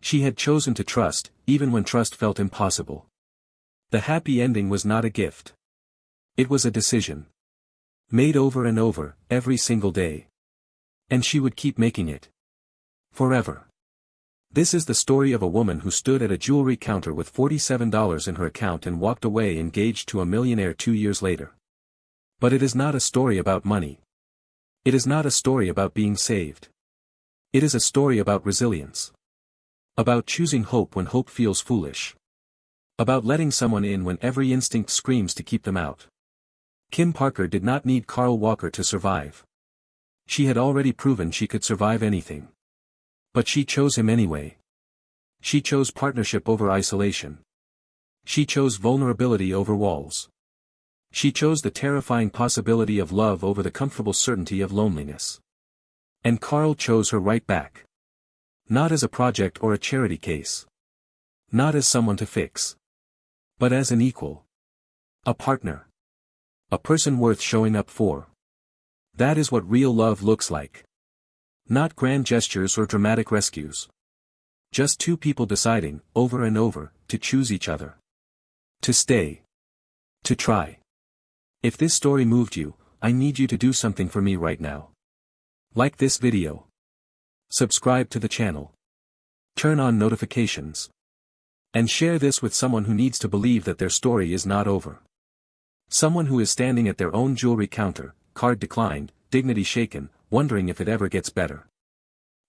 She had chosen to trust, even when trust felt impossible. The happy ending was not a gift. It was a decision. Made over and over, every single day. And she would keep making it. Forever. This is the story of a woman who stood at a jewelry counter with $47 in her account and walked away engaged to a millionaire 2 years later. But it is not a story about money. It is not a story about being saved. It is a story about resilience. About choosing hope when hope feels foolish. About letting someone in when every instinct screams to keep them out. Kim Parker did not need Carl Walker to survive. She had already proven she could survive anything. But she chose him anyway. She chose partnership over isolation. She chose vulnerability over walls. She chose the terrifying possibility of love over the comfortable certainty of loneliness. And Carl chose her right back. Not as a project or a charity case. Not as someone to fix. But as an equal. A partner. A person worth showing up for. That is what real love looks like. Not grand gestures or dramatic rescues. Just two people deciding, over and over, to choose each other. To stay. To try. If this story moved you, I need you to do something for me right now. Like this video. Subscribe to the channel. Turn on notifications. And share this with someone who needs to believe that their story is not over. Someone who is standing at their own jewelry counter, card declined, dignity shaken, wondering if it ever gets better.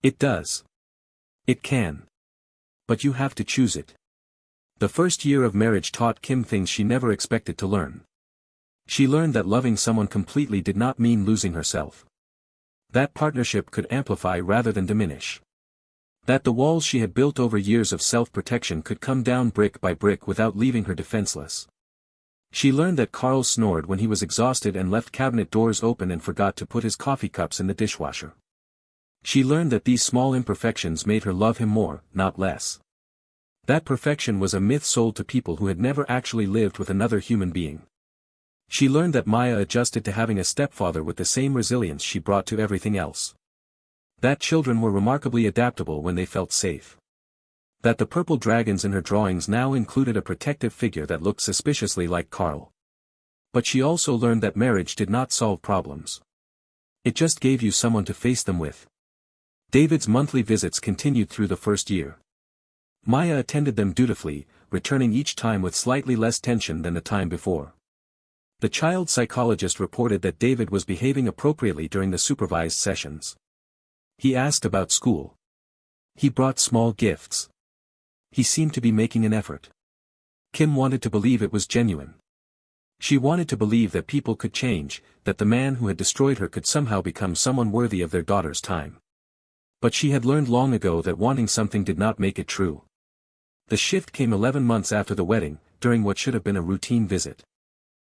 It does. It can. But you have to choose it. The first year of marriage taught Kim things she never expected to learn. She learned that loving someone completely did not mean losing herself. That partnership could amplify rather than diminish. That the walls she had built over years of self-protection could come down brick by brick without leaving her defenseless. She learned that Carl snored when he was exhausted and left cabinet doors open and forgot to put his coffee cups in the dishwasher. She learned that these small imperfections made her love him more, not less. That perfection was a myth sold to people who had never actually lived with another human being. She learned that Maya adjusted to having a stepfather with the same resilience she brought to everything else. That children were remarkably adaptable when they felt safe. That the purple dragons in her drawings now included a protective figure that looked suspiciously like Carl. But she also learned that marriage did not solve problems. It just gave you someone to face them with. David's monthly visits continued through the first year. Maya attended them dutifully, returning each time with slightly less tension than the time before. The child psychologist reported that David was behaving appropriately during the supervised sessions. He asked about school. He brought small gifts. He seemed to be making an effort. Kim wanted to believe it was genuine. She wanted to believe that people could change, that the man who had destroyed her could somehow become someone worthy of their daughter's time. But she had learned long ago that wanting something did not make it true. The shift came 11 months after the wedding, during what should have been a routine visit.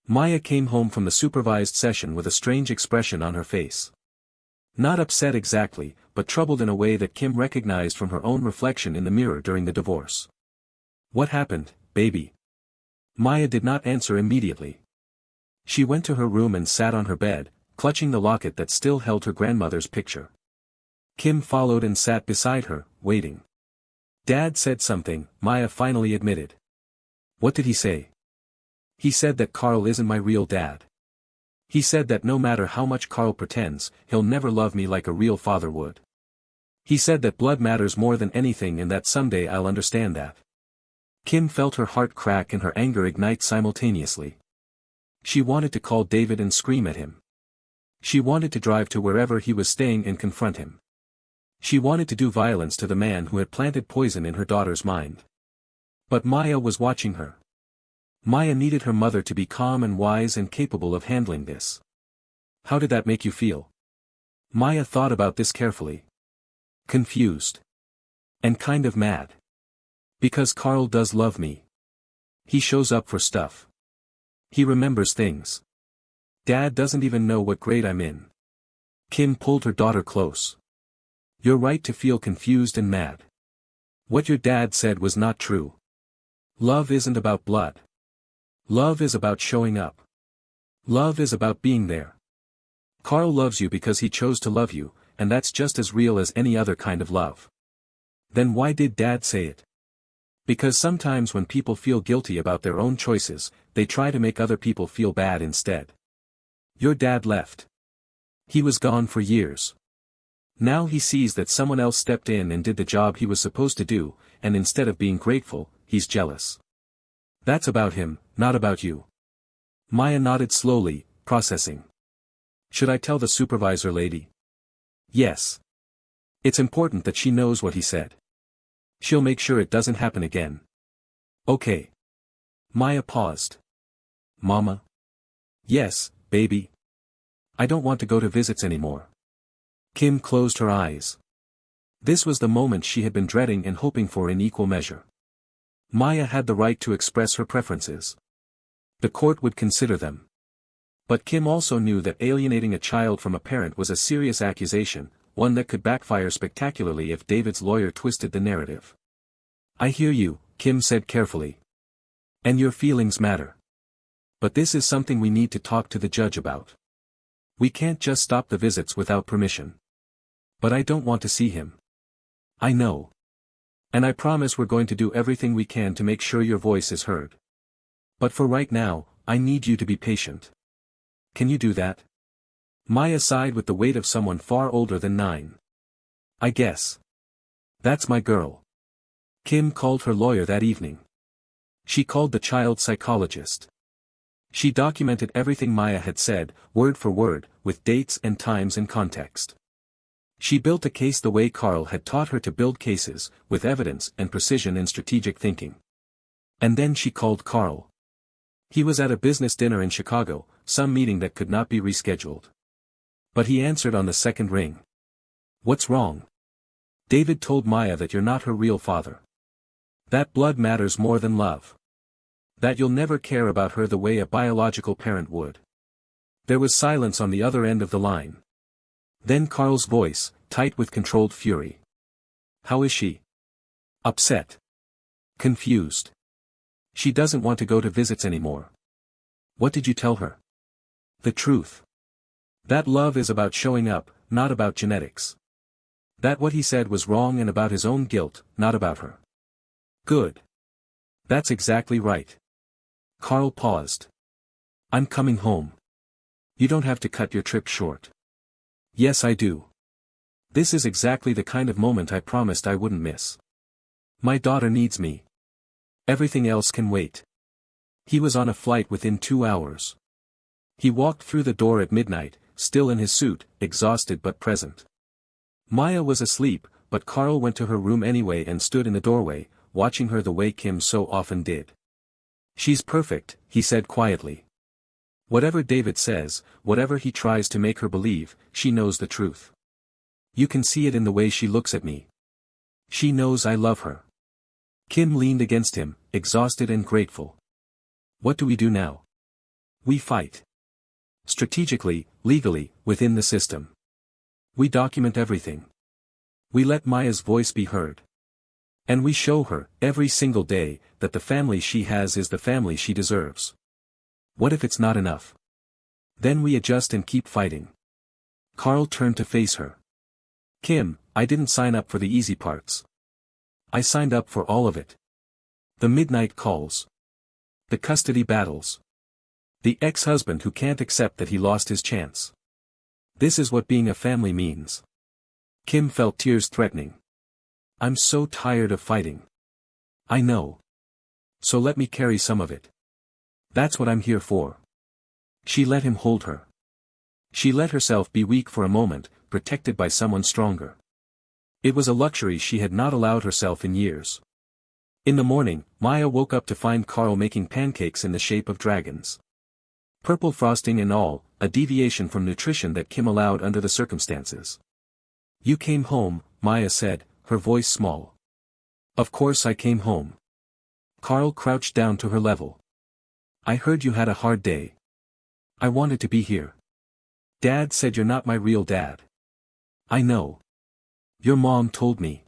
Maya came home from the supervised session with a strange expression on her face. Not upset exactly, but troubled in a way that Kim recognized from her own reflection in the mirror during the divorce. "What happened, baby?" Maya did not answer immediately. She went to her room and sat on her bed, clutching the locket that still held her grandmother's picture. Kim followed and sat beside her, waiting. "Dad said something," Maya finally admitted. "What did he say?" "He said that Carl isn't my real dad. He said that no matter how much Carl pretends, he'll never love me like a real father would. He said that blood matters more than anything and that someday I'll understand that." Kim felt her heart crack and her anger ignite simultaneously. She wanted to call David and scream at him. She wanted to drive to wherever he was staying and confront him. She wanted to do violence to the man who had planted poison in her daughter's mind. But Maya was watching her. Maya needed her mother to be calm and wise and capable of handling this. How did that make you feel? Maya thought about this carefully. Confused. And kind of mad. Because Carl does love me. He shows up for stuff. He remembers things. Dad doesn't even know what grade I'm in. Kim pulled her daughter close. "You're right to feel confused and mad. What your dad said was not true. Love isn't about blood. Love is about showing up. Love is about being there. Carl loves you because he chose to love you, and that's just as real as any other kind of love." Then why did Dad say it? Because sometimes when people feel guilty about their own choices, they try to make other people feel bad instead. Your dad left. He was gone for years. Now he sees that someone else stepped in and did the job he was supposed to do, and instead of being grateful, he's jealous. That's about him, not about you. Maya nodded slowly, processing. "Should I tell the supervisor lady?" "Yes. It's important that she knows what he said. She'll make sure it doesn't happen again." "Okay." Maya paused. "Mama?" "Yes, baby. I don't want to go to visits anymore." Kim closed her eyes. This was the moment she had been dreading and hoping for in equal measure. Maya had the right to express her preferences. The court would consider them. But Kim also knew that alienating a child from a parent was a serious accusation, one that could backfire spectacularly if David's lawyer twisted the narrative. "I hear you," Kim said carefully. "And your feelings matter. But this is something we need to talk to the judge about. We can't just stop the visits without permission. But I don't want to see him." "I know. And I promise we're going to do everything we can to make sure your voice is heard. But for right now, I need you to be patient. Can you do that?" Maya sighed with the weight of someone far older than 9. "I guess. That's my girl." Kim called her lawyer that evening. She called the child psychologist. She documented everything Maya had said, word for word, with dates and times and context. She built a case the way Carl had taught her to build cases, with evidence and precision and strategic thinking. And then she called Carl. He was at a business dinner in Chicago, some meeting that could not be rescheduled. But he answered on the second ring. "What's wrong?" David told Maya that you're not her real father. That blood matters more than love. That you'll never care about her the way a biological parent would. There was silence on the other end of the line. Then Carl's voice, tight with controlled fury. How is she? Upset. Confused. She doesn't want to go to visits anymore. What did you tell her? The truth. That love is about showing up, not about genetics. That what he said was wrong and about his own guilt, not about her. Good. That's exactly right. Carl paused. I'm coming home. You don't have to cut your trip short. Yes, I do. This is exactly the kind of moment I promised I wouldn't miss. My daughter needs me. Everything else can wait. He was on a flight within 2 hours. He walked through the door at midnight, still in his suit, exhausted but present. Maya was asleep, but Carl went to her room anyway and stood in the doorway, watching her the way Kim so often did. She's perfect, he said quietly. Whatever David says, whatever he tries to make her believe, she knows the truth. You can see it in the way she looks at me. She knows I love her. Kim leaned against him, exhausted and grateful. What do we do now? We fight. Strategically, legally, within the system. We document everything. We let Maya's voice be heard. And we show her, every single day, that the family she has is the family she deserves. What if it's not enough? Then we adjust and keep fighting. Carl turned to face her. Kim, I didn't sign up for the easy parts. I signed up for all of it. The midnight calls. The custody battles. The ex-husband who can't accept that he lost his chance. This is what being a family means. Kim felt tears threatening. I'm so tired of fighting. I know. So let me carry some of it. That's what I'm here for. She let him hold her. She let herself be weak for a moment, protected by someone stronger. It was a luxury she had not allowed herself in years. In the morning, Maya woke up to find Carl making pancakes in the shape of dragons. Purple frosting and all, a deviation from nutrition that Kim allowed under the circumstances. You came home, Maya said, her voice small. Of course I came home. Carl crouched down to her level. I heard you had a hard day. I wanted to be here. Dad said you're not my real dad. I know. Your mom told me.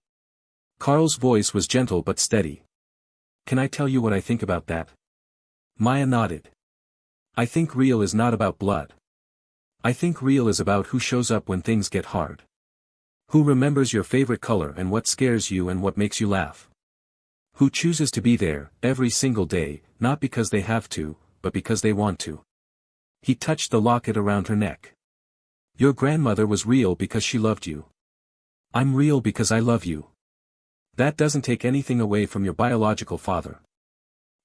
Carl's voice was gentle but steady. Can I tell you what I think about that? Maya nodded. I think real is not about blood. I think real is about who shows up when things get hard. Who remembers your favorite color and what scares you and what makes you laugh. Who chooses to be there, every single day, not because they have to, but because they want to. He touched the locket around her neck. Your grandmother was real because she loved you. I'm real because I love you. That doesn't take anything away from your biological father.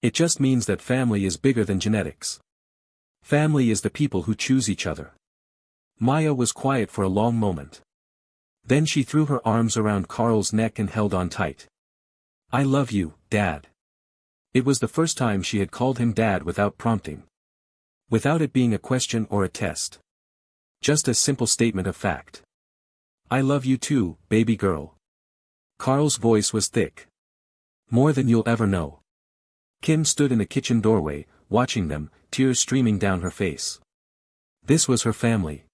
It just means that family is bigger than genetics. Family is the people who choose each other. Maya was quiet for a long moment. Then she threw her arms around Carl's neck and held on tight. I love you, Dad. It was the first time she had called him Dad without prompting. Without it being a question or a test. Just a simple statement of fact. I love you too, baby girl. Carl's voice was thick. More than you'll ever know. Kim stood in the kitchen doorway, watching them, tears streaming down her face. This was her family.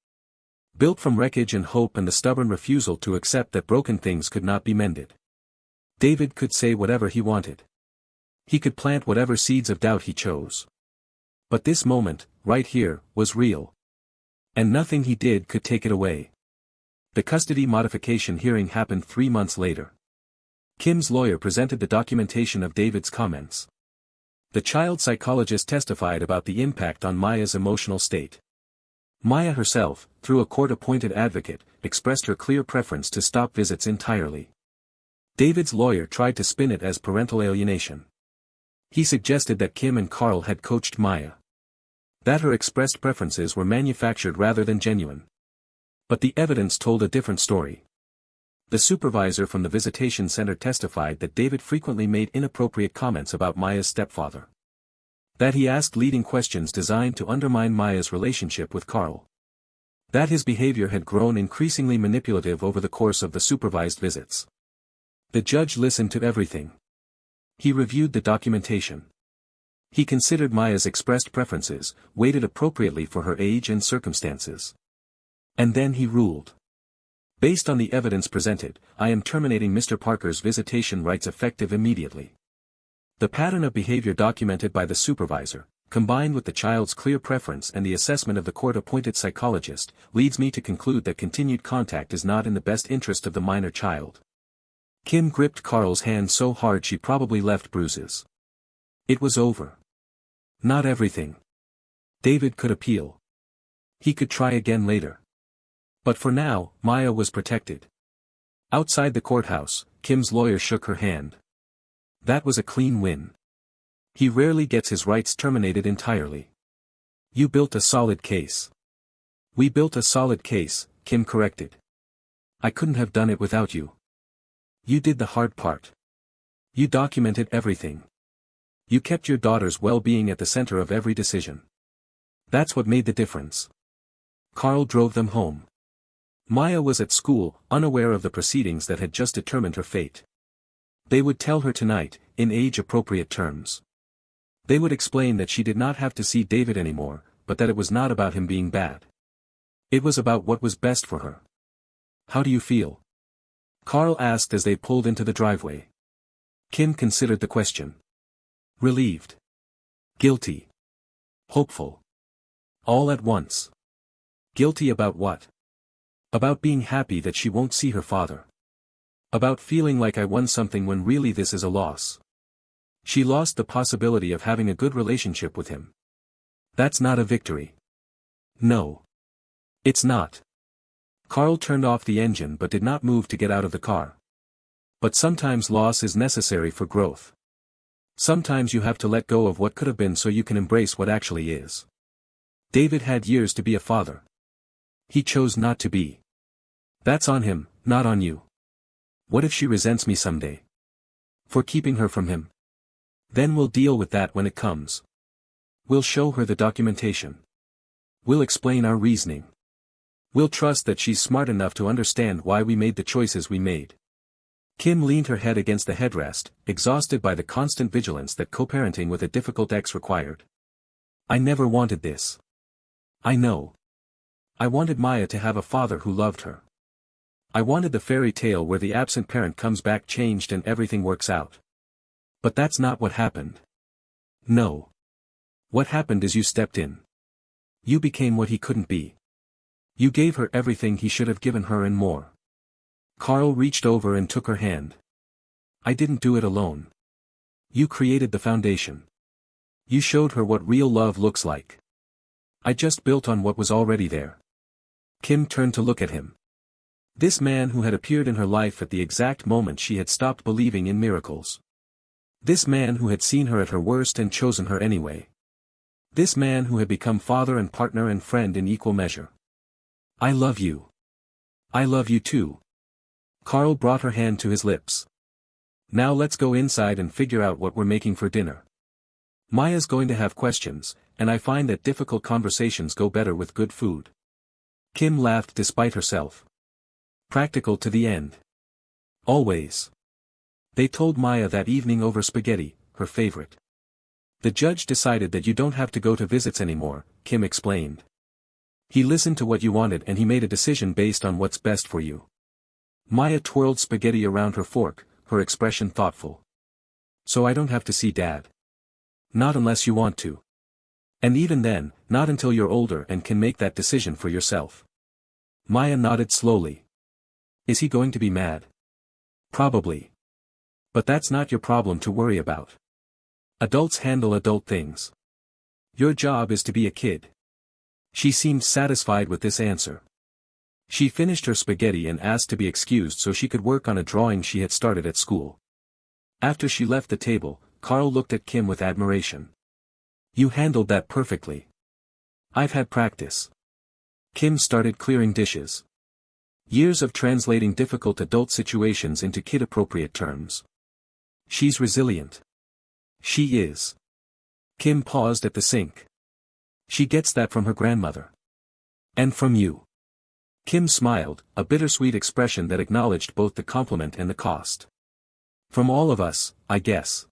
Built from wreckage and hope and the stubborn refusal to accept that broken things could not be mended. David could say whatever he wanted. He could plant whatever seeds of doubt he chose. But this moment, right here, was real. And nothing he did could take it away. The custody modification hearing happened 3 months later. Kim's lawyer presented the documentation of David's comments. The child psychologist testified about the impact on Maya's emotional state. Maya herself, through a court-appointed advocate, expressed her clear preference to stop visits entirely. David's lawyer tried to spin it as parental alienation. He suggested that Kim and Carl had coached Maya. That her expressed preferences were manufactured rather than genuine. But the evidence told a different story. The supervisor from the visitation center testified that David frequently made inappropriate comments about Maya's stepfather. That he asked leading questions designed to undermine Maya's relationship with Carl. That his behavior had grown increasingly manipulative over the course of the supervised visits. The judge listened to everything. He reviewed the documentation. He considered Maya's expressed preferences, weighted appropriately for her age and circumstances. And then he ruled. Based on the evidence presented, I am terminating Mr. Parker's visitation rights effective immediately. The pattern of behavior documented by the supervisor, combined with the child's clear preference and the assessment of the court-appointed psychologist, leads me to conclude that continued contact is not in the best interest of the minor child. Kim gripped Carl's hand so hard she probably left bruises. It was over. Not everything. David could appeal. He could try again later. But for now, Maya was protected. Outside the courthouse, Kim's lawyer shook her hand. That was a clean win. He rarely gets his rights terminated entirely. You built a solid case. We built a solid case, Kim corrected. I couldn't have done it without you. You did the hard part. You documented everything. You kept your daughter's well-being at the center of every decision. That's what made the difference. Carl drove them home. Maya was at school, unaware of the proceedings that had just determined her fate. They would tell her tonight, in age-appropriate terms. They would explain that she did not have to see David anymore, but that it was not about him being bad. It was about what was best for her. How do you feel? Carl asked as they pulled into the driveway. Kim considered the question. Relieved. Guilty. Hopeful. All at once. Guilty about what? About being happy that she won't see her father. About feeling like I won something when really this is a loss. She lost the possibility of having a good relationship with him. That's not a victory. No. It's not. Carl turned off the engine but did not move to get out of the car. But sometimes loss is necessary for growth. Sometimes you have to let go of what could have been so you can embrace what actually is. David had years to be a father. He chose not to be. That's on him, not on you. What if she resents me someday? For keeping her from him? Then we'll deal with that when it comes. We'll show her the documentation. We'll explain our reasoning. We'll trust that she's smart enough to understand why we made the choices we made. Kim leaned her head against the headrest, exhausted by the constant vigilance that co-parenting with a difficult ex required. I never wanted this. I know. I wanted Maya to have a father who loved her. I wanted the fairy tale where the absent parent comes back changed and everything works out. But that's not what happened. No. What happened is you stepped in. You became what he couldn't be. You gave her everything he should have given her and more. Carl reached over and took her hand. I didn't do it alone. You created the foundation. You showed her what real love looks like. I just built on what was already there. Kim turned to look at him. This man who had appeared in her life at the exact moment she had stopped believing in miracles. This man who had seen her at her worst and chosen her anyway. This man who had become father and partner and friend in equal measure. I love you. I love you too. Carl brought her hand to his lips. Now let's go inside and figure out what we're making for dinner. Maya's going to have questions, and I find that difficult conversations go better with good food. Kim laughed despite herself. Practical to the end. Always. They told Maya that evening over spaghetti, her favorite. The judge decided that you don't have to go to visits anymore, Kim explained. He listened to what you wanted and he made a decision based on what's best for you. Maya twirled spaghetti around her fork, her expression thoughtful. So I don't have to see Dad. Not unless you want to. And even then, not until you're older and can make that decision for yourself. Maya nodded slowly. Is he going to be mad? Probably. But that's not your problem to worry about. Adults handle adult things. Your job is to be a kid. She seemed satisfied with this answer. She finished her spaghetti and asked to be excused so she could work on a drawing she had started at school. After she left the table, Carl looked at Kim with admiration. You handled that perfectly. I've had practice. Kim started clearing dishes. Years of translating difficult adult situations into kid-appropriate terms. She's resilient. She is. Kim paused at the sink. She gets that from her grandmother. And from you. Kim smiled, a bittersweet expression that acknowledged both the compliment and the cost. From all of us, I guess.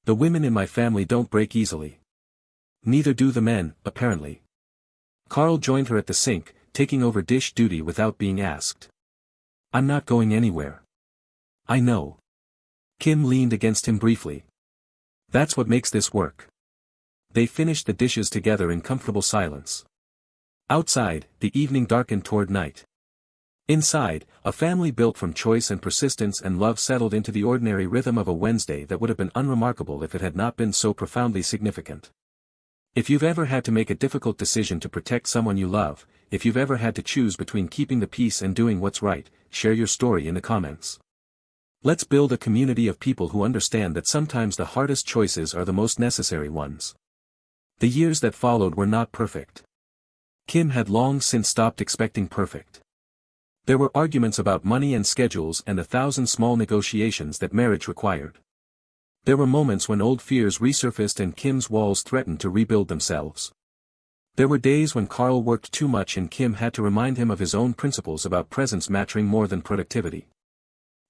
The women in my family don't break easily. Neither do the men, apparently. Carl joined her at the sink, taking over dish duty without being asked. I'm not going anywhere. I know. Kim leaned against him briefly. That's what makes this work. They finished the dishes together in comfortable silence. Outside, the evening darkened toward night. Inside, a family built from choice and persistence and love settled into the ordinary rhythm of a Wednesday that would have been unremarkable if it had not been so profoundly significant. If you've ever had to make a difficult decision to protect someone you love, if you've ever had to choose between keeping the peace and doing what's right, share your story in the comments. Let's build a community of people who understand that sometimes the hardest choices are the most necessary ones. The years that followed were not perfect. Kim had long since stopped expecting perfect. There were arguments about money and schedules and 1,000 small negotiations that marriage required. There were moments when old fears resurfaced and Kim's walls threatened to rebuild themselves. There were days when Carl worked too much and Kim had to remind him of his own principles about presence mattering more than productivity.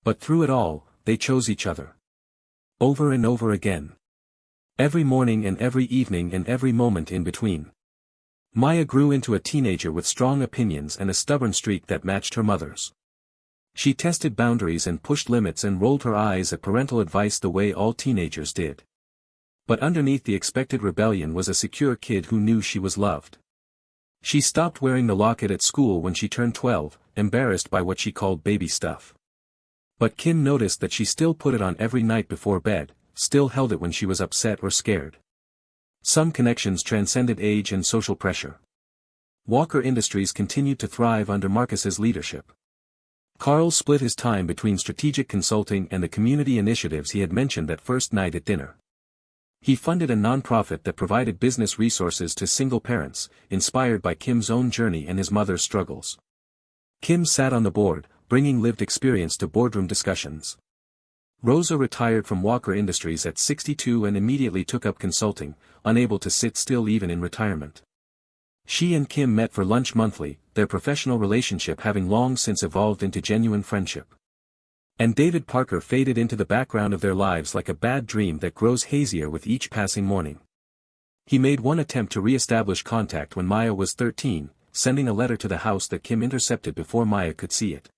But through it all, they chose each other. Over and over again. Every morning and every evening and every moment in between. Maya grew into a teenager with strong opinions and a stubborn streak that matched her mother's. She tested boundaries and pushed limits and rolled her eyes at parental advice the way all teenagers did. But underneath the expected rebellion was a secure kid who knew she was loved. She stopped wearing the locket at school when she turned 12, embarrassed by what she called baby stuff. But Kim noticed that she still put it on every night before bed, still held it when she was upset or scared. Some connections transcended age and social pressure. Walker Industries continued to thrive under Marcus's leadership. Carl split his time between strategic consulting and the community initiatives he had mentioned that first night at dinner. He funded a nonprofit that provided business resources to single parents, inspired by Kim's own journey and his mother's struggles. Kim sat on the board, bringing lived experience to boardroom discussions. Rosa retired from Walker Industries at 62 and immediately took up consulting, unable to sit still even in retirement. She and Kim met for lunch monthly, their professional relationship having long since evolved into genuine friendship. And David Parker faded into the background of their lives like a bad dream that grows hazier with each passing morning. He made one attempt to re-establish contact when Maya was 13, sending a letter to the house that Kim intercepted before Maya could see it.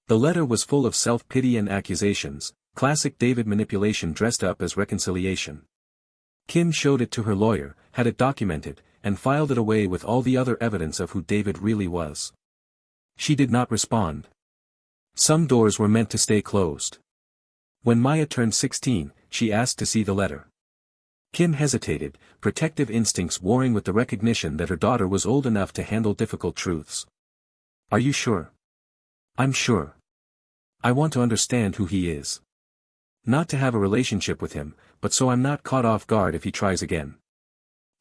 The letter was full of self-pity and accusations, classic David manipulation dressed up as reconciliation. Kim showed it to her lawyer, had it documented, and filed it away with all the other evidence of who David really was. She did not respond. Some doors were meant to stay closed. When Maya turned 16, she asked to see the letter. Kim hesitated, protective instincts warring with the recognition that her daughter was old enough to handle difficult truths. Are you sure? I'm sure. I want to understand who he is. Not to have a relationship with him, but so I'm not caught off guard if he tries again.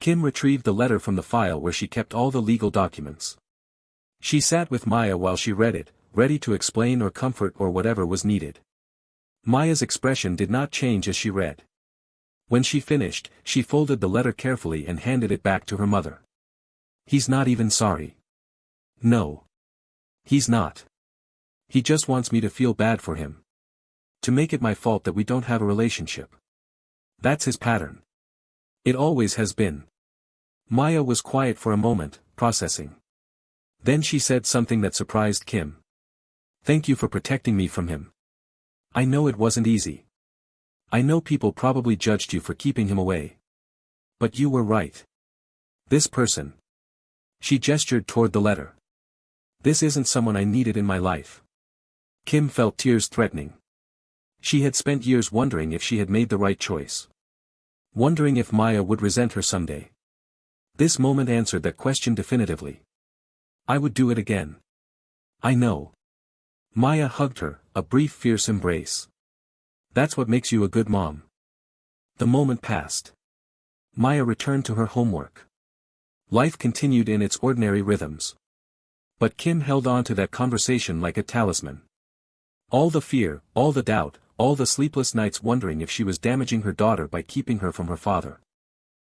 Kim retrieved the letter from the file where she kept all the legal documents. She sat with Maya while she read it, ready to explain or comfort or whatever was needed. Maya's expression did not change as she read. When she finished, she folded the letter carefully and handed it back to her mother. He's not even sorry. No. He's not. He just wants me to feel bad for him. To make it my fault that we don't have a relationship. That's his pattern. It always has been. Maya was quiet for a moment, processing. Then she said something that surprised Kim. Thank you for protecting me from him. I know it wasn't easy. I know people probably judged you for keeping him away. But you were right. This person. She gestured toward the letter. This isn't someone I needed in my life. Kim felt tears threatening. She had spent years wondering if she had made the right choice. Wondering if Maya would resent her someday. This moment answered that question definitively. I would do it again. I know. Maya hugged her, a brief fierce embrace. That's what makes you a good mom. The moment passed. Maya returned to her homework. Life continued in its ordinary rhythms. But Kim held on to that conversation like a talisman. All the fear, all the doubt, all the sleepless nights wondering if she was damaging her daughter by keeping her from her father.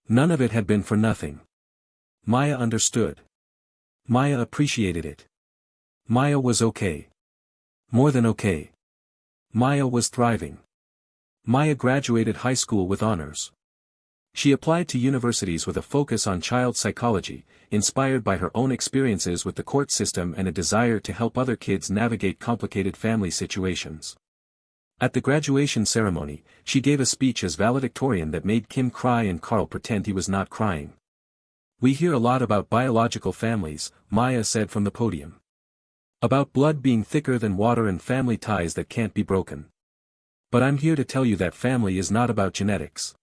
None of it had been for nothing. Maya understood. Maya appreciated it. Maya was okay. More than okay. Maya was thriving. Maya graduated high school with honors. She applied to universities with a focus on child psychology, inspired by her own experiences with the court system and a desire to help other kids navigate complicated family situations. At the graduation ceremony, she gave a speech as valedictorian that made Kim cry and Carl pretend he was not crying. "We hear a lot about biological families," Maya said from the podium. "About blood being thicker than water and family ties that can't be broken. But I'm here to tell you that family is not about genetics.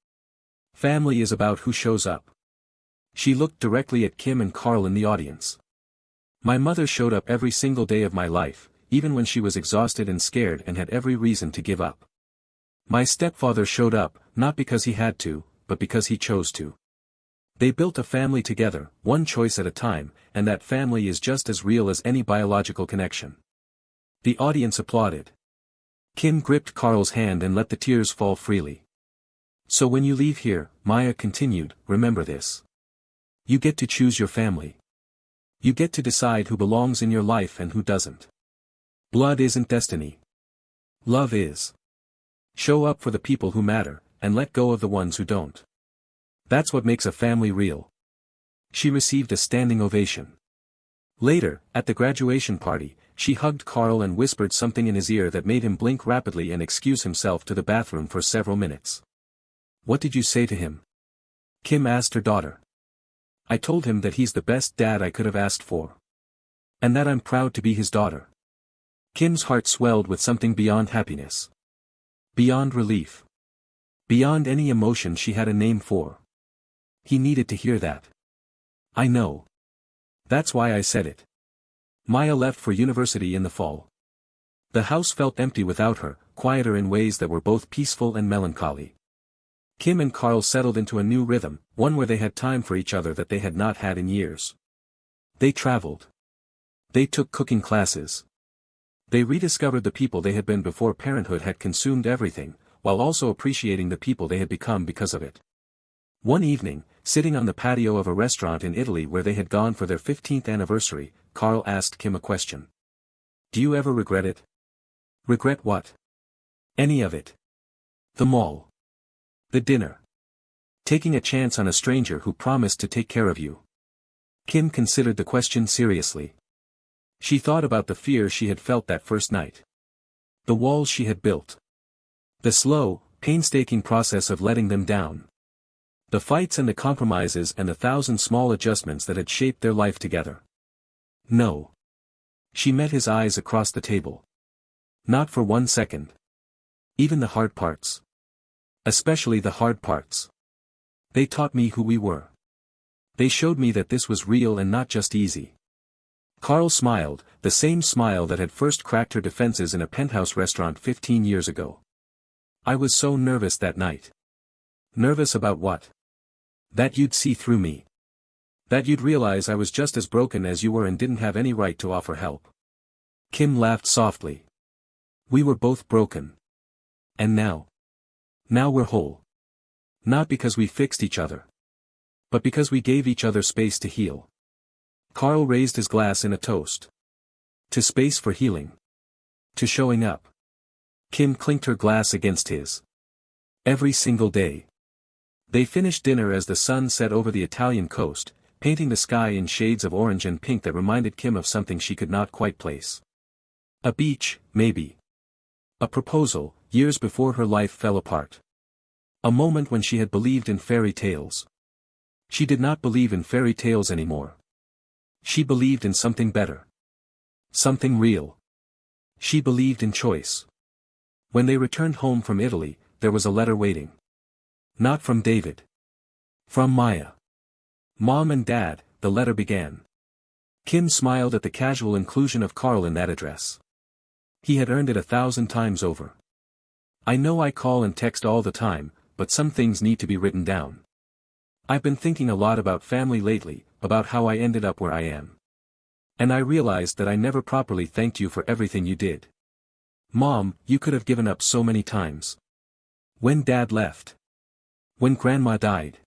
Family is about who shows up." She looked directly at Kim and Carl in the audience. "My mother showed up every single day of my life, even when she was exhausted and scared and had every reason to give up. My stepfather showed up, not because he had to, but because he chose to. They built a family together, one choice at a time, and that family is just as real as any biological connection." The audience applauded. Kim gripped Carl's hand and let the tears fall freely. "So when you leave here," Maya continued, "remember this. You get to choose your family. You get to decide who belongs in your life and who doesn't. Blood isn't destiny. Love is. Show up for the people who matter, and let go of the ones who don't. That's what makes a family real." She received a standing ovation. Later, at the graduation party, she hugged Carl and whispered something in his ear that made him blink rapidly and excuse himself to the bathroom for several minutes. "What did you say to him?" Kim asked her daughter. "I told him that he's the best dad I could have asked for. And that I'm proud to be his daughter." Kim's heart swelled with something beyond happiness. Beyond relief. Beyond any emotion she had a name for. He needed to hear that. "I know. That's why I said it." Maya left for university in the fall. The house felt empty without her, quieter in ways that were both peaceful and melancholy. Kim and Carl settled into a new rhythm, one where they had time for each other that they had not had in years. They traveled. They took cooking classes. They rediscovered the people they had been before parenthood had consumed everything, while also appreciating the people they had become because of it. One evening, sitting on the patio of a restaurant in Italy where they had gone for their 15th anniversary, Carl asked Kim a question. "Do you ever regret it?" "Regret what?" "Any of it. The mall. The dinner. Taking a chance on a stranger who promised to take care of you." Kim considered the question seriously. She thought about the fear she had felt that first night. The walls she had built. The slow, painstaking process of letting them down. The fights and the compromises and the thousand small adjustments that had shaped their life together. No. She met his eyes across the table. Not for 1 second. Even the hard parts. Especially the hard parts. They taught me who we were. They showed me that this was real and not just easy. Carl smiled, the same smile that had first cracked her defenses in a penthouse restaurant 15 years ago. "I was so nervous that night." "Nervous about what?" "That you'd see through me. That you'd realize I was just as broken as you were and didn't have any right to offer help." Kim laughed softly. "We were both broken. And now? Now we're whole. Not because we fixed each other. But because we gave each other space to heal." Carl raised his glass in a toast. To space for healing. To showing up. Kim clinked her glass against his. Every single day. They finished dinner as the sun set over the Italian coast, painting the sky in shades of orange and pink that reminded Kim of something she could not quite place. A beach, maybe. A proposal, years before her life fell apart. A moment when she had believed in fairy tales. She did not believe in fairy tales anymore. She believed in something better. Something real. She believed in choice. When they returned home from Italy, there was a letter waiting. Not from David. From Maya. "Mom and Dad," the letter began. Kim smiled at the casual inclusion of Carl in that address. He had earned it 1,000 times over. "I know I call and text all the time, but some things need to be written down. I've been thinking a lot about family lately, about how I ended up where I am. And I realized that I never properly thanked you for everything you did. Mom, you could have given up so many times. When Dad left. When Grandma died.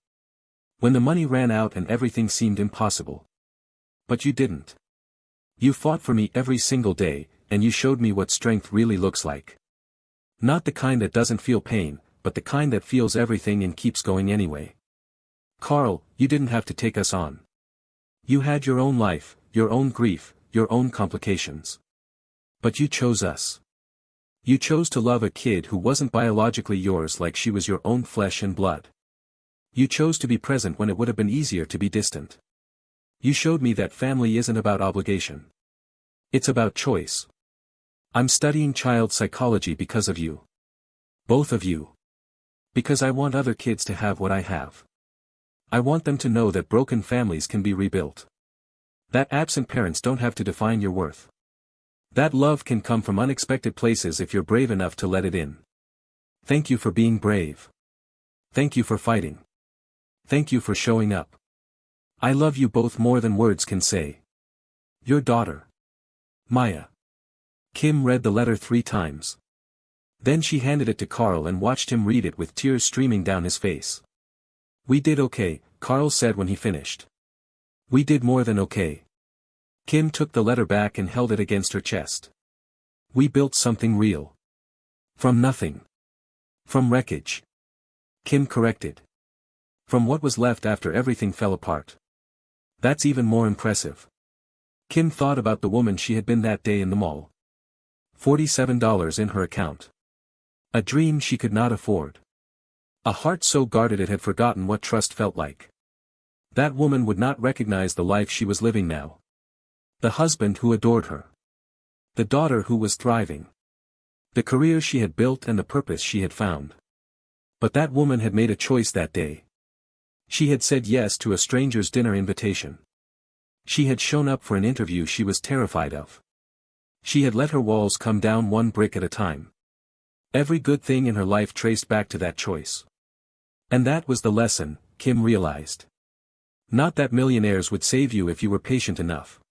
When the money ran out and everything seemed impossible. But you didn't. You fought for me every single day, and you showed me what strength really looks like. Not the kind that doesn't feel pain, but the kind that feels everything and keeps going anyway. Carl, you didn't have to take us on. You had your own life, your own grief, your own complications. But you chose us. You chose to love a kid who wasn't biologically yours like she was your own flesh and blood. You chose to be present when it would have been easier to be distant. You showed me that family isn't about obligation. It's about choice. I'm studying child psychology because of you. Both of you. Because I want other kids to have what I have. I want them to know that broken families can be rebuilt. That absent parents don't have to define your worth. That love can come from unexpected places if you're brave enough to let it in. Thank you for being brave. Thank you for fighting. Thank you for showing up. I love you both more than words can say. Your daughter. Maya. Kim read the letter 3 times. Then she handed it to Carl and watched him read it with tears streaming down his face. We did okay, Carl said when he finished. We did more than okay. Kim took the letter back and held it against her chest. We built something real. From nothing. From wreckage. Kim corrected. From what was left after everything fell apart. That's even more impressive. Kim thought about the woman she had been that day in the mall. $47 in her account. A dream she could not afford. A heart so guarded it had forgotten what trust felt like. That woman would not recognize the life she was living now. The husband who adored her. The daughter who was thriving. The career she had built and the purpose she had found. But that woman had made a choice that day. She had said yes to a stranger's dinner invitation. She had shown up for an interview she was terrified of. She had let her walls come down one brick at a time. Every good thing in her life traced back to that choice. And that was the lesson, Kim realized. Not that millionaires would save you if you were patient enough.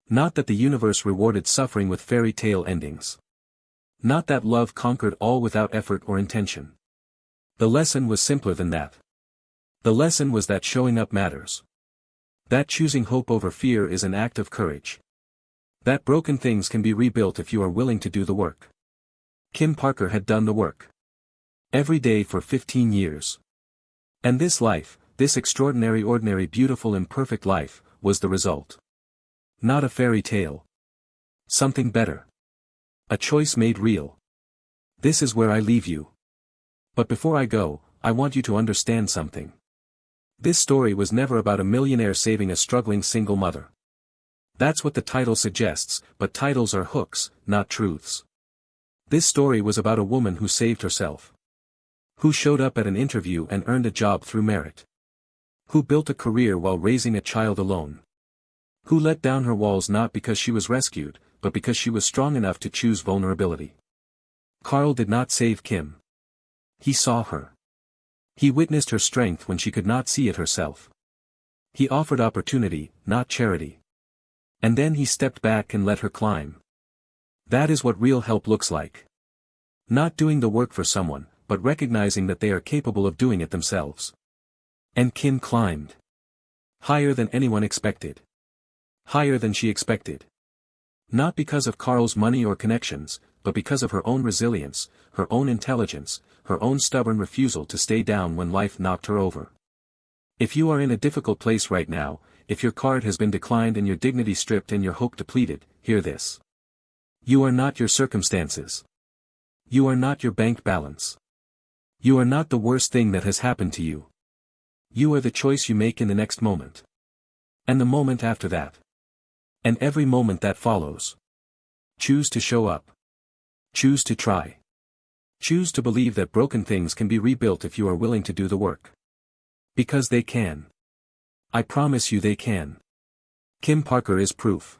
Not that the universe rewarded suffering with fairy tale endings. Not that love conquered all without effort or intention. The lesson was simpler than that. The lesson was that showing up matters. That choosing hope over fear is an act of courage. That broken things can be rebuilt if you are willing to do the work. Kim Parker had done the work. Every day for 15 years. And this life, this extraordinary, ordinary, beautiful, imperfect life, was the result. Not a fairy tale. Something better. A choice made real. This is where I leave you. But before I go, I want you to understand something. This story was never about a millionaire saving a struggling single mother. That's what the title suggests, but titles are hooks, not truths. This story was about a woman who saved herself. Who showed up at an interview and earned a job through merit. Who built a career while raising a child alone. Who let down her walls not because she was rescued, but because she was strong enough to choose vulnerability. Carl did not save Kim. He saw her. He witnessed her strength when she could not see it herself. He offered opportunity, not charity. And then he stepped back and let her climb. That is what real help looks like. Not doing the work for someone, but recognizing that they are capable of doing it themselves. And Kim climbed. Higher than anyone expected. Higher than she expected. Not because of Carl's money or connections, but because of her own resilience, her own intelligence, her own stubborn refusal to stay down when life knocked her over. If you are in a difficult place right now, if your card has been declined and your dignity stripped and your hope depleted, hear this. You are not your circumstances. You are not your bank balance. You are not the worst thing that has happened to you. You are the choice you make in the next moment. And the moment after that. And every moment that follows. Choose to show up. Choose to try. Choose to believe that broken things can be rebuilt if you are willing to do the work. Because they can. I promise you they can. Kim Parker is proof.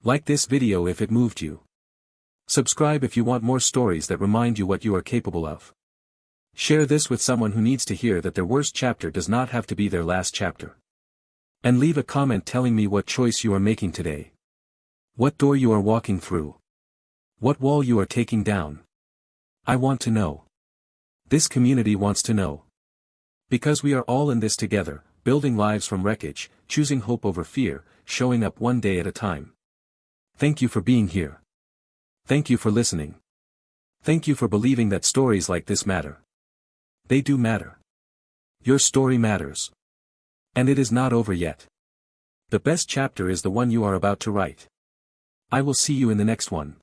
Like this video if it moved you. Subscribe if you want more stories that remind you what you are capable of. Share this with someone who needs to hear that their worst chapter does not have to be their last chapter. And leave a comment telling me what choice you are making today. What door you are walking through. What wall you are taking down. I want to know. This community wants to know. Because we are all in this together, building lives from wreckage, choosing hope over fear, showing up one day at a time. Thank you for being here. Thank you for listening. Thank you for believing that stories like this matter. They do matter. Your story matters. And it is not over yet. The best chapter is the one you are about to write. I will see you in the next one.